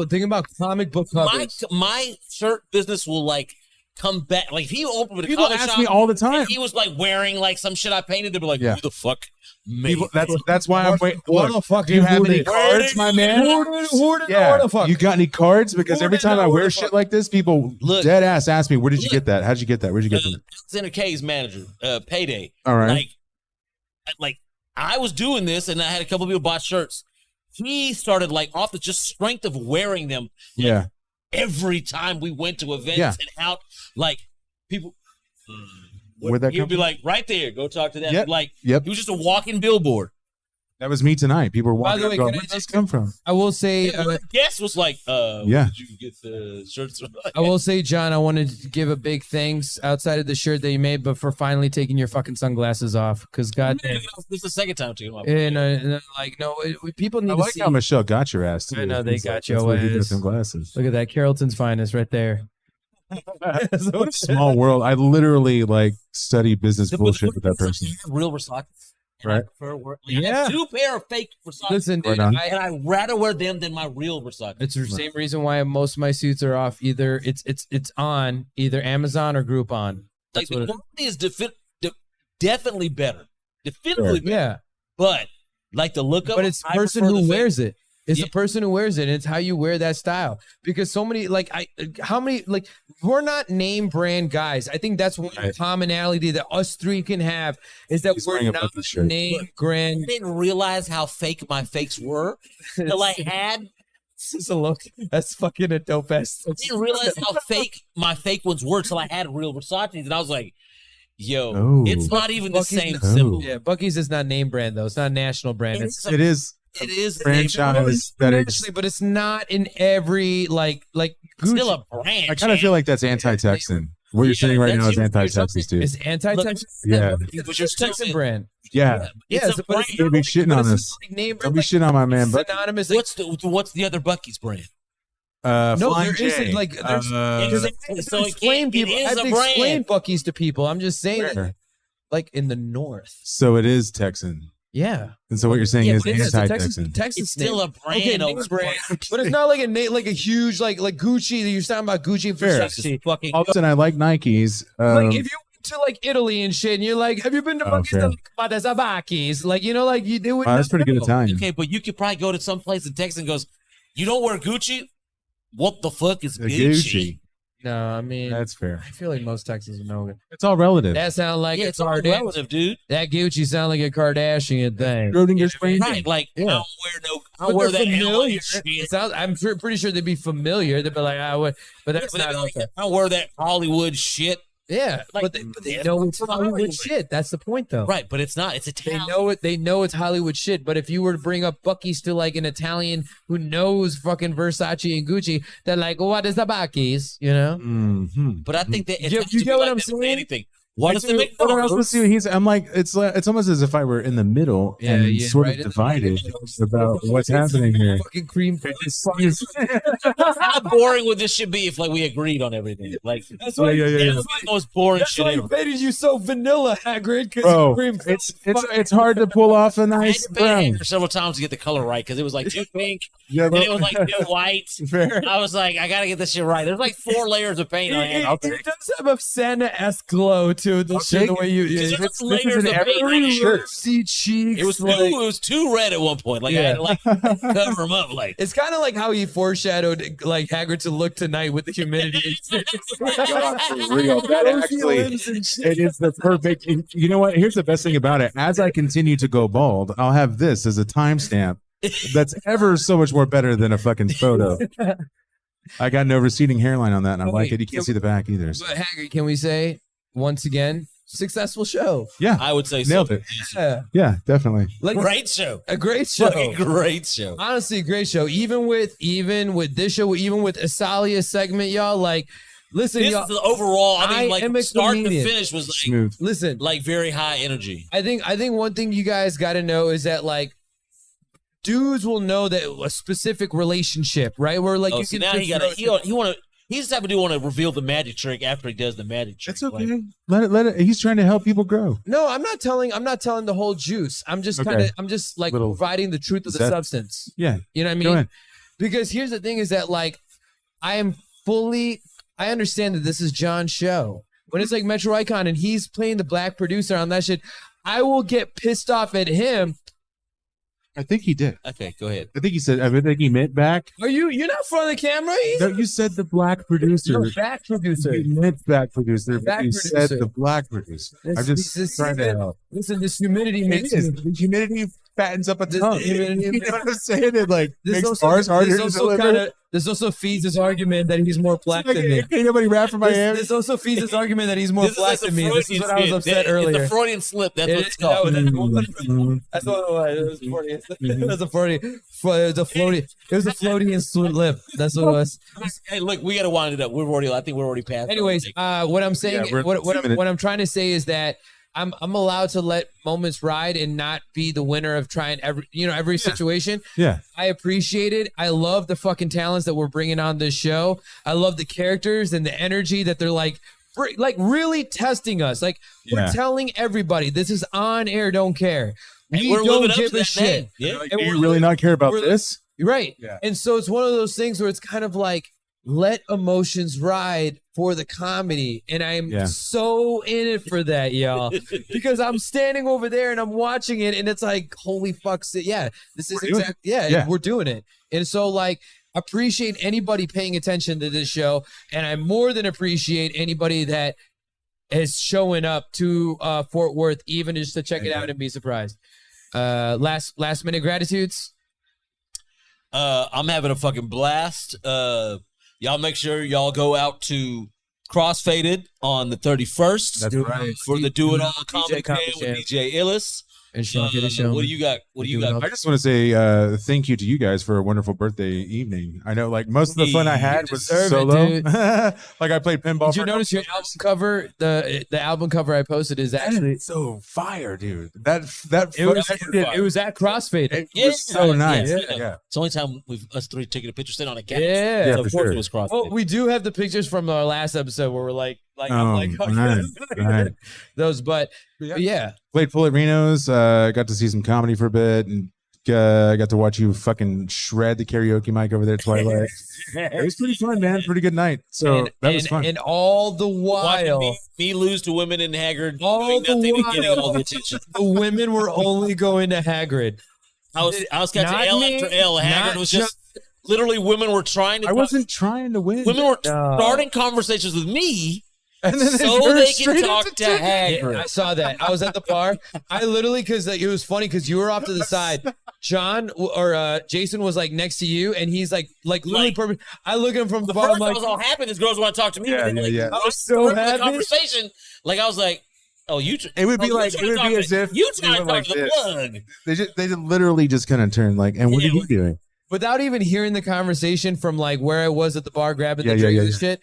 S9: think about comic book covers.
S1: My shirt business will like come back. Like if he opened a
S3: People
S1: comic
S3: ask
S1: shop,
S3: me all the time.
S1: and he was like wearing like some shit I painted. They'd be like, "Who the fuck made
S3: That's why I'm waiting.
S9: What the fuck?
S3: Do you have any cards, my man? You got any cards? Because every time I wear shit like this, people dead ass ask me, "Where did you get that? How'd you get that? Where'd you get that?"
S1: Alexander K's manager, Payday.
S3: All right.
S1: Like I was doing this, and I had a couple people buy shirts. He started like off the just strength of wearing them.
S3: Yeah.
S1: Every time we went to events and out, like people,
S3: Where'd that
S1: he would
S3: come
S1: be
S3: from?
S1: like, right there, go talk to that.
S3: Yep.
S1: Like,
S3: Yep.
S1: he was just a walking billboard.
S3: That was me tonight. People were
S9: By
S3: walking
S9: the
S3: up
S9: way,
S3: going,
S9: can I
S3: "Where'd this come from?"
S9: I will say,
S1: The guest was like, where
S3: Yeah.
S1: did you get the shirts from?
S9: I will say, John, I wanted to give a big thanks outside of the shirt that you made, but for finally taking your fucking sunglasses off. Because goddamn,
S1: This is the second time too.
S9: and like no, people need
S3: I
S9: to
S3: like
S9: see.
S3: how Michelle got your ass too.
S9: I know they
S3: It's
S9: got
S3: like,
S9: your
S3: that's why he got
S9: ass.
S3: them glasses.
S9: Look at that, Carrollton's finest right there.
S3: What a small world. I literally like study business bullshit with that person.
S1: Real Versace.
S3: Right.
S1: I have 2 pair of fake Versace.
S9: Listen, dude,
S3: on.
S1: and I'd rather wear them than my real Versace.
S9: It's the same reason why most of my suits are off. Either it's on either Amazon or Groupon.
S1: Like
S9: That's
S1: the
S9: what it,
S1: quality is definitely better. Definitively better.
S9: yeah.
S1: But like the look of
S9: But
S1: them,
S9: it's the
S1: I
S9: person
S1: prefer the
S9: who
S1: fake.
S9: wears it. It's the person who wears it. And it's how you wear that style. Because so many how many we're not name brand guys. I think that's one commonality that us three can have is that we're
S3: wearing a
S9: not
S3: Bucky shirt.
S9: name brand.
S1: I didn't realize how fake my fakes were until I had.
S9: This a look. That's fucking a dope ass.
S1: I didn't realize how fake my fake ones were until I had real Versace's, and I was like, "Yo,
S3: Oh.
S1: it's not even the same
S3: Oh.
S1: symbol."
S9: Yeah, Bucky's is not name brand though. It's not a national brand.
S3: It is.
S1: It is
S3: franchise that
S9: Actually, but it's not in every like Gucci.
S1: Still a brand.
S3: I kind of feel like that's anti-Texan. What you're saying right now is anti-Texas, dude.
S9: It's anti-Texan.
S3: Yeah.
S1: But you're still
S9: Texan brand.
S3: Yeah.
S9: Yeah,
S1: It's a
S9: but it's
S3: Don't be shitting on us.
S9: name
S3: Don't be shitting on my man. But
S9: synonymous.
S1: What's the other Bucky's brand?
S9: No,
S3: Flying
S9: there isn't
S3: J.
S9: like there's
S1: So it
S9: explain people. I
S1: is
S9: have
S1: a
S9: to explain
S1: brand.
S9: Bucky's to people. I'm just saying,
S3: Where?
S9: like in the north.
S3: So it is Texan.
S9: Yeah.
S3: And so what you're saying is
S9: but it is a
S3: anti-Texan.
S9: Texas
S1: It's still
S9: name.
S1: a brand.
S9: Okay, name brand, but it's not like a name, like a huge like Gucci. That you're talking about Gucci and
S3: Fair.
S9: Versace.
S1: Fucking
S3: All of a sudden, I like Nikes.
S9: Like if you went to like Italy and shit, and you're like, have you been to Bucky's?
S3: fair.
S9: Like, Zabakis? Like you know, like you do it.
S3: That's pretty good Italian.
S1: okay, but you could probably go to some place in Texas and goes, "You don't wear Gucci? What the fuck is
S3: The
S1: Gucci?"
S3: Gucci.
S9: No, I mean
S3: That's fair.
S9: I feel like most Texans know it.
S3: It's all relative.
S9: That sound like
S1: Yeah,
S9: a
S1: it's all
S9: Kardashian.
S1: relative, dude.
S9: That Gucci sound like a Kardashian thing.
S3: Schrodinger's brain.
S1: Right? Like I don't wear no. I
S9: But
S1: wear
S9: they're
S1: that
S9: familiar.
S1: LA shit.
S9: It sounds, I'm pretty sure they'd be familiar. They'd be like, but that's
S1: But
S9: not
S1: like,
S9: okay.
S1: I don't wear that Hollywood shit.
S9: Yeah,
S1: Like,
S9: but they know it's Hollywood shit. That's the point, though.
S1: Right, but it's not. It's
S9: They
S1: Italian.
S9: know it. They know it's Hollywood shit. But if you were to bring up Bucky's to like an Italian who knows fucking Versace and Gucci, they're like, "What is the Bucky's?" You know.
S3: Mm-hmm.
S1: But I think that
S9: You get what I'm saying?
S1: Anything. What does it make?
S3: I'm like, it's almost as if I were in the middle
S9: Yeah,
S3: and
S9: yeah,
S3: sort
S9: right
S3: of
S9: in the
S3: divided about what's happening here.
S9: Fucking cream.
S1: How boring would this shit be if like we agreed on everything? Like
S9: That's why.
S3: Yeah.
S1: it's the most boring
S9: That's
S1: shit
S9: why
S1: ever.
S9: he painted you so vanilla, Hagrid.
S3: Bro,
S9: Cream.
S3: it's hard to pull off a
S1: I had
S3: nice
S1: to paint
S3: brown.
S1: it several times to get the color right because it was like too pink
S3: Yeah,
S1: and it was like too white.
S3: fair.
S1: I was like, I gotta get this shit right. There's like 4 layers of paint on it.
S9: It does have a Santa-esque glow to the shit. The way you.
S1: There's
S3: This
S1: layers
S3: is
S1: of
S3: an
S1: paint on
S3: every
S1: it.
S3: shirt.
S9: See cheeks.
S1: It was too red at one point. Like I had to like cover them up. Like
S9: It's kind of like how he foreshadowed like Hagrid to look tonight with the humidity.
S3: For real. That actually, it is the perfect. You know what? Here's the best thing about it. As I continue to go bald, I'll have this as a timestamp That's ever so much more better than a fucking photo. I got no receding hairline on that, and I like it. You can't see the back either. So.
S7: But Haggard, can we say once again, successful show?
S3: Yeah,
S1: I would say
S3: nailed
S1: so.
S3: it.
S7: Yeah,
S3: Yeah, definitely.
S7: like
S1: Great show.
S7: a great show.
S1: Fucking great show.
S7: Honestly, a great show. Even with this show, even with Asalia's segment, y'all. Like, listen,
S1: This
S7: y'all.
S1: is the overall. I mean,
S7: am a
S1: like start to
S7: comedian.
S1: finish was like
S3: Smooth.
S7: Listen,
S1: like very high energy.
S7: I think one thing you guys got to know is that like dudes will know that a specific relationship, right? Where like
S1: Oh,
S7: you
S1: see,
S7: can
S1: now he
S7: just
S1: got to he's the type of dude want to reveal the magic trick after he does the magic trick.
S3: It's okay. Let it. He's trying to help people grow.
S7: No, I'm not telling the whole juice. I'm just
S3: Okay.
S7: I'm just like
S3: Little-
S7: providing the truth of the
S3: that-
S7: substance.
S3: Yeah.
S7: You know what I
S3: Go
S7: mean?
S3: ahead.
S7: Because here's the thing is that like I understand that this is John's show. When it's like Metro Icon and he's playing the black producer on that shit, I will get pissed off at him.
S3: I think he did.
S1: Okay, go ahead.
S3: I think he said. I think he meant back.
S7: You're not in front of the camera?
S3: No, you said the black producer.
S7: No, back producer.
S3: You meant back producer, but
S7: Back
S3: you
S7: producer.
S3: said the black producer. I'm just trying to help.
S7: Listen, this humidity
S3: It
S7: makes
S3: is.
S7: me.
S3: The humidity fattens up a
S7: This-
S3: tongue.
S7: humidity-
S3: You know what I'm saying? It like
S7: This
S3: makes
S7: also,
S3: bars harder
S7: this
S3: to
S7: also
S3: deliver.
S7: kind of this also feeds his argument that he's more black than me.
S3: Ain't nobody rap from Miami.
S7: This also feeds his argument that he's more
S1: This is
S7: black
S1: like
S7: than
S1: a
S7: me. This is
S1: Freudian
S7: what I was
S1: slip.
S7: upset earlier.
S1: It's a Freudian slip. That's what it's
S7: That
S1: called.
S7: that's what it was. It was Freudian. It was a Freudian. It was a Freudian slip. That's what it was.
S1: Hey, look, we got to wind it up. I think we're already past.
S7: Anyways, what I'm saying,
S3: Yeah, we're
S7: what
S3: 2 minutes.
S7: I'm trying to say is that I'm allowed to let moments ride and not be the winner of trying every situation.
S3: Yeah.
S7: I appreciate it. I love the fucking talents that we're bringing on this show. I love the characters and the energy that they're like really testing us. Like we're
S3: Yeah.
S7: telling everybody this is on air. Don't care. We
S1: we're
S7: don't
S1: living up
S7: give
S1: to
S7: a
S1: that
S7: shit.
S1: name. Yeah.
S7: And
S3: Do you
S7: we're
S3: really not care about
S7: we're-
S3: this?
S7: Right.
S3: Yeah.
S7: And so it's one of those things where it's kind of like let emotions ride for the comedy. And I'm
S3: Yeah.
S7: so in it for that, y'all. Because I'm standing over there and I'm watching it and it's like, holy fuck, yeah, this is
S3: We're doing
S7: exactly, we're doing it. And so like, appreciate anybody paying attention to this show. And I more than appreciate anybody that is showing up to Fort Worth, even just to check it out and be surprised. Last minute gratitudes.
S1: I'm having a fucking blast. Y'all make sure y'all go out to Crossfaded on the 31st.
S3: That's right.
S1: For the Do It All
S7: DJ
S1: Comedy Jam
S7: Comedy
S1: with DJ Illis.
S7: And Shawn did a show.
S1: What do you got? What do you got?
S3: I just want to say thank you to you guys for a wonderful birthday evening. I know, like most of the fun I had was
S7: deserve it,
S3: solo.
S7: dude.
S3: Like I played pinball.
S7: Did you notice your album cover? The album cover I posted is actually
S3: so fire, dude. That
S7: it was at Crossfade.
S3: It was so nice.
S1: Yeah.
S3: Yeah.
S1: It's the only time us three taking a picture sitting on a couch.
S7: Yeah.
S1: So of course it was Crossfaded.
S7: Oh, we do have the pictures from our last episode where we're like
S3: Oh,
S7: I'm like
S3: right.
S7: those, but yeah.
S3: Played pool at Reno's. Got to see some comedy for a bit, and got to watch you fucking shred the karaoke mic over there, Twilight. It was pretty fun, man. Pretty good night. So that was fun.
S7: And all the
S1: Watching
S7: while,
S1: me lose to women in Haggard,
S7: all
S1: doing
S7: the
S1: nothing and getting all
S7: while,
S1: the attention.
S7: the women were only going to Hagrid.
S1: I was catching
S7: Not
S1: L
S7: me,
S1: after L. Haggard
S7: not
S1: was just literally women were trying to.
S3: I wasn't trying to win.
S1: Women were
S7: No.
S1: starting conversations with me.
S3: And then
S1: so
S3: veered
S1: they can
S3: straight
S1: talk
S3: into
S1: to
S3: Tinder.
S1: Haggard.
S7: I saw that. I was at the bar. I literally, because it was funny because you were off to the side. John or Jason was like next to you, and he's like literally perfect. I look at him from the bar. I'm
S1: First, I
S7: like,
S1: was all happy. These girls want to talk to me.
S3: Yeah,
S1: but then,
S3: yeah,
S1: like,
S3: yeah.
S7: I was so
S1: the
S7: happy.
S1: conversation. Like I was like, oh, you.
S3: It would be
S1: you
S3: like
S1: trying
S3: it
S1: to
S3: would be
S1: talk
S3: as
S1: to-
S3: if
S1: you
S3: they
S1: trying to
S3: went
S1: talk to the
S3: this.
S1: plug.
S3: They literally just kind of turned like, and what are you doing?
S7: without even hearing the conversation from like where I was at the bar grabbing
S3: Yeah,
S7: the
S3: yeah,
S7: drinks
S3: yeah,
S7: and
S3: yeah.
S7: shit.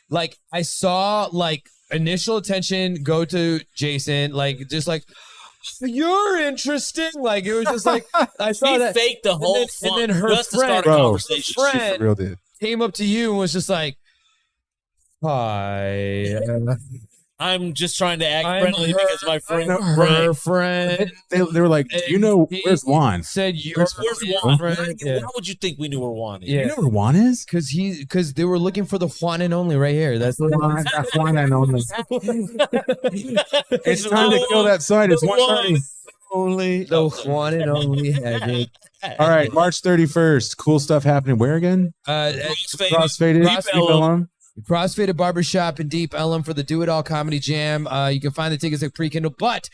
S7: Like I saw like initial attention go to Jason, like just like you're interesting. Like it was just like I saw
S1: He
S7: that.
S1: faked the whole
S7: and
S1: fun
S7: then her
S1: just to start a
S7: friend,
S1: conversation.
S3: She for real did.
S7: came up to you and was just like, "Hi,
S1: I'm just trying to act
S7: I'm
S1: friendly
S7: her-
S1: because my friend.
S7: I'm her friend."
S3: They were like, "Do you know where's Juan?"
S7: Said you're
S1: Where's Juan?
S7: friend. Yeah.
S1: How would you think we knew where Juan is?
S7: Yeah.
S3: You know where Juan is?
S7: Because they were looking for the Juan and only right here. That's the
S3: That's Juan and only. It's time to kill that site. It's 1:30.
S7: only the Juan and only had it.
S3: All right, March 31st. Cool stuff happening. Where again?
S7: At
S3: Crossfaded.
S7: Crossfaded.
S3: Email them.
S7: CrossFit at Barbershop in Deep Ellum for the Do It All Comedy Jam. You can find the tickets at Pre-Kindle, but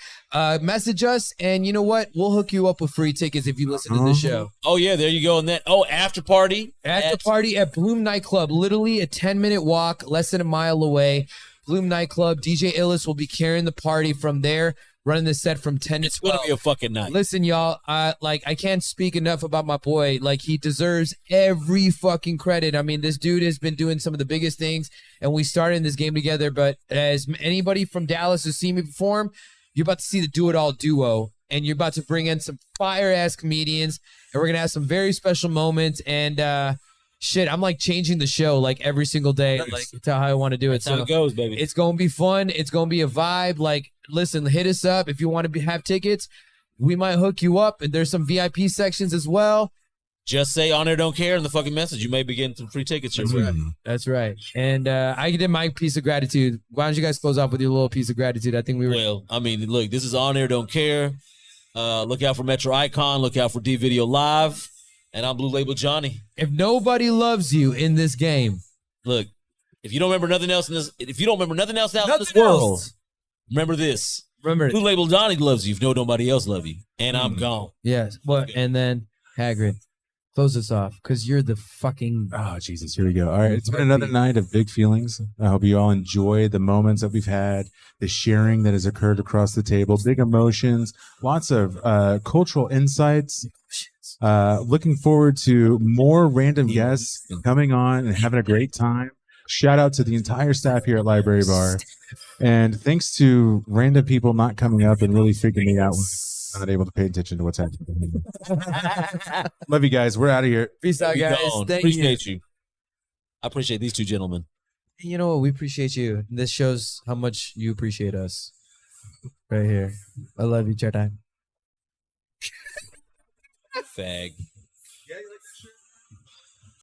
S7: message us, and you know what? We'll hook you up with free tickets if you listen to the show.
S1: Oh, yeah, there you go. And then, after party.
S7: After party at Bloom Nightclub, literally a 10-minute walk, less than a mile away. Bloom Nightclub. DJ Illis will be carrying the party from there, running the set from 10 to 12.
S1: It's going to be a fucking night.
S7: Listen, y'all, I can't speak enough about my boy. Like, he deserves every fucking credit. I mean, this dude has been doing some of the biggest things, and we started in this game together, but as anybody from Dallas who's seen me perform, you're about to see the Do It All duo, and you're about to bring in some fire-ass comedians, and we're going to have some very special moments, and shit, I'm like changing the show like every single day. Nice. Like, that's how I want to do it.
S1: That's how it goes, baby.
S7: It's going to be fun. It's going to be a vibe. Like, listen, hit us up if you want to have tickets. We might hook you up, and there's some VIP sections as well.
S1: Just say on air, don't care in the fucking message. You may be getting some free tickets.
S7: That's right. And I did my piece of gratitude. Why don't you guys close off with your little piece of gratitude? I think we were.
S1: Well, I mean, look, this is on air, don't care. Look out for Metro Icon. Look out for D Video Live. And I'm Blue Label Johnny.
S7: If nobody loves you in this game,
S1: look, if you don't remember nothing else in this world, remember this.
S7: Remember
S1: Blue Label Johnny loves you if nobody else loves you. And I'm gone.
S7: Yes. What? And then Hagrid, close us off because you're the fucking.
S3: Oh, Jesus. Here we go. All right. It's been another night of big feelings. I hope you all enjoy the moments that we've had, the sharing that has occurred across the table, big emotions, lots of cultural insights. Looking forward to more random guests coming on and having a great time. Shout out to the entire staff here at Library Bar. And thanks to random people not coming up and really freaking me out when I'm not able to pay attention to what's happening. Love you guys. We're out of here.
S7: Peace out, guys.
S1: Appreciate you. I appreciate these two gentlemen.
S7: You know what? We appreciate you. This shows how much you appreciate us. Right here. I love you, Jedi.
S1: Fag.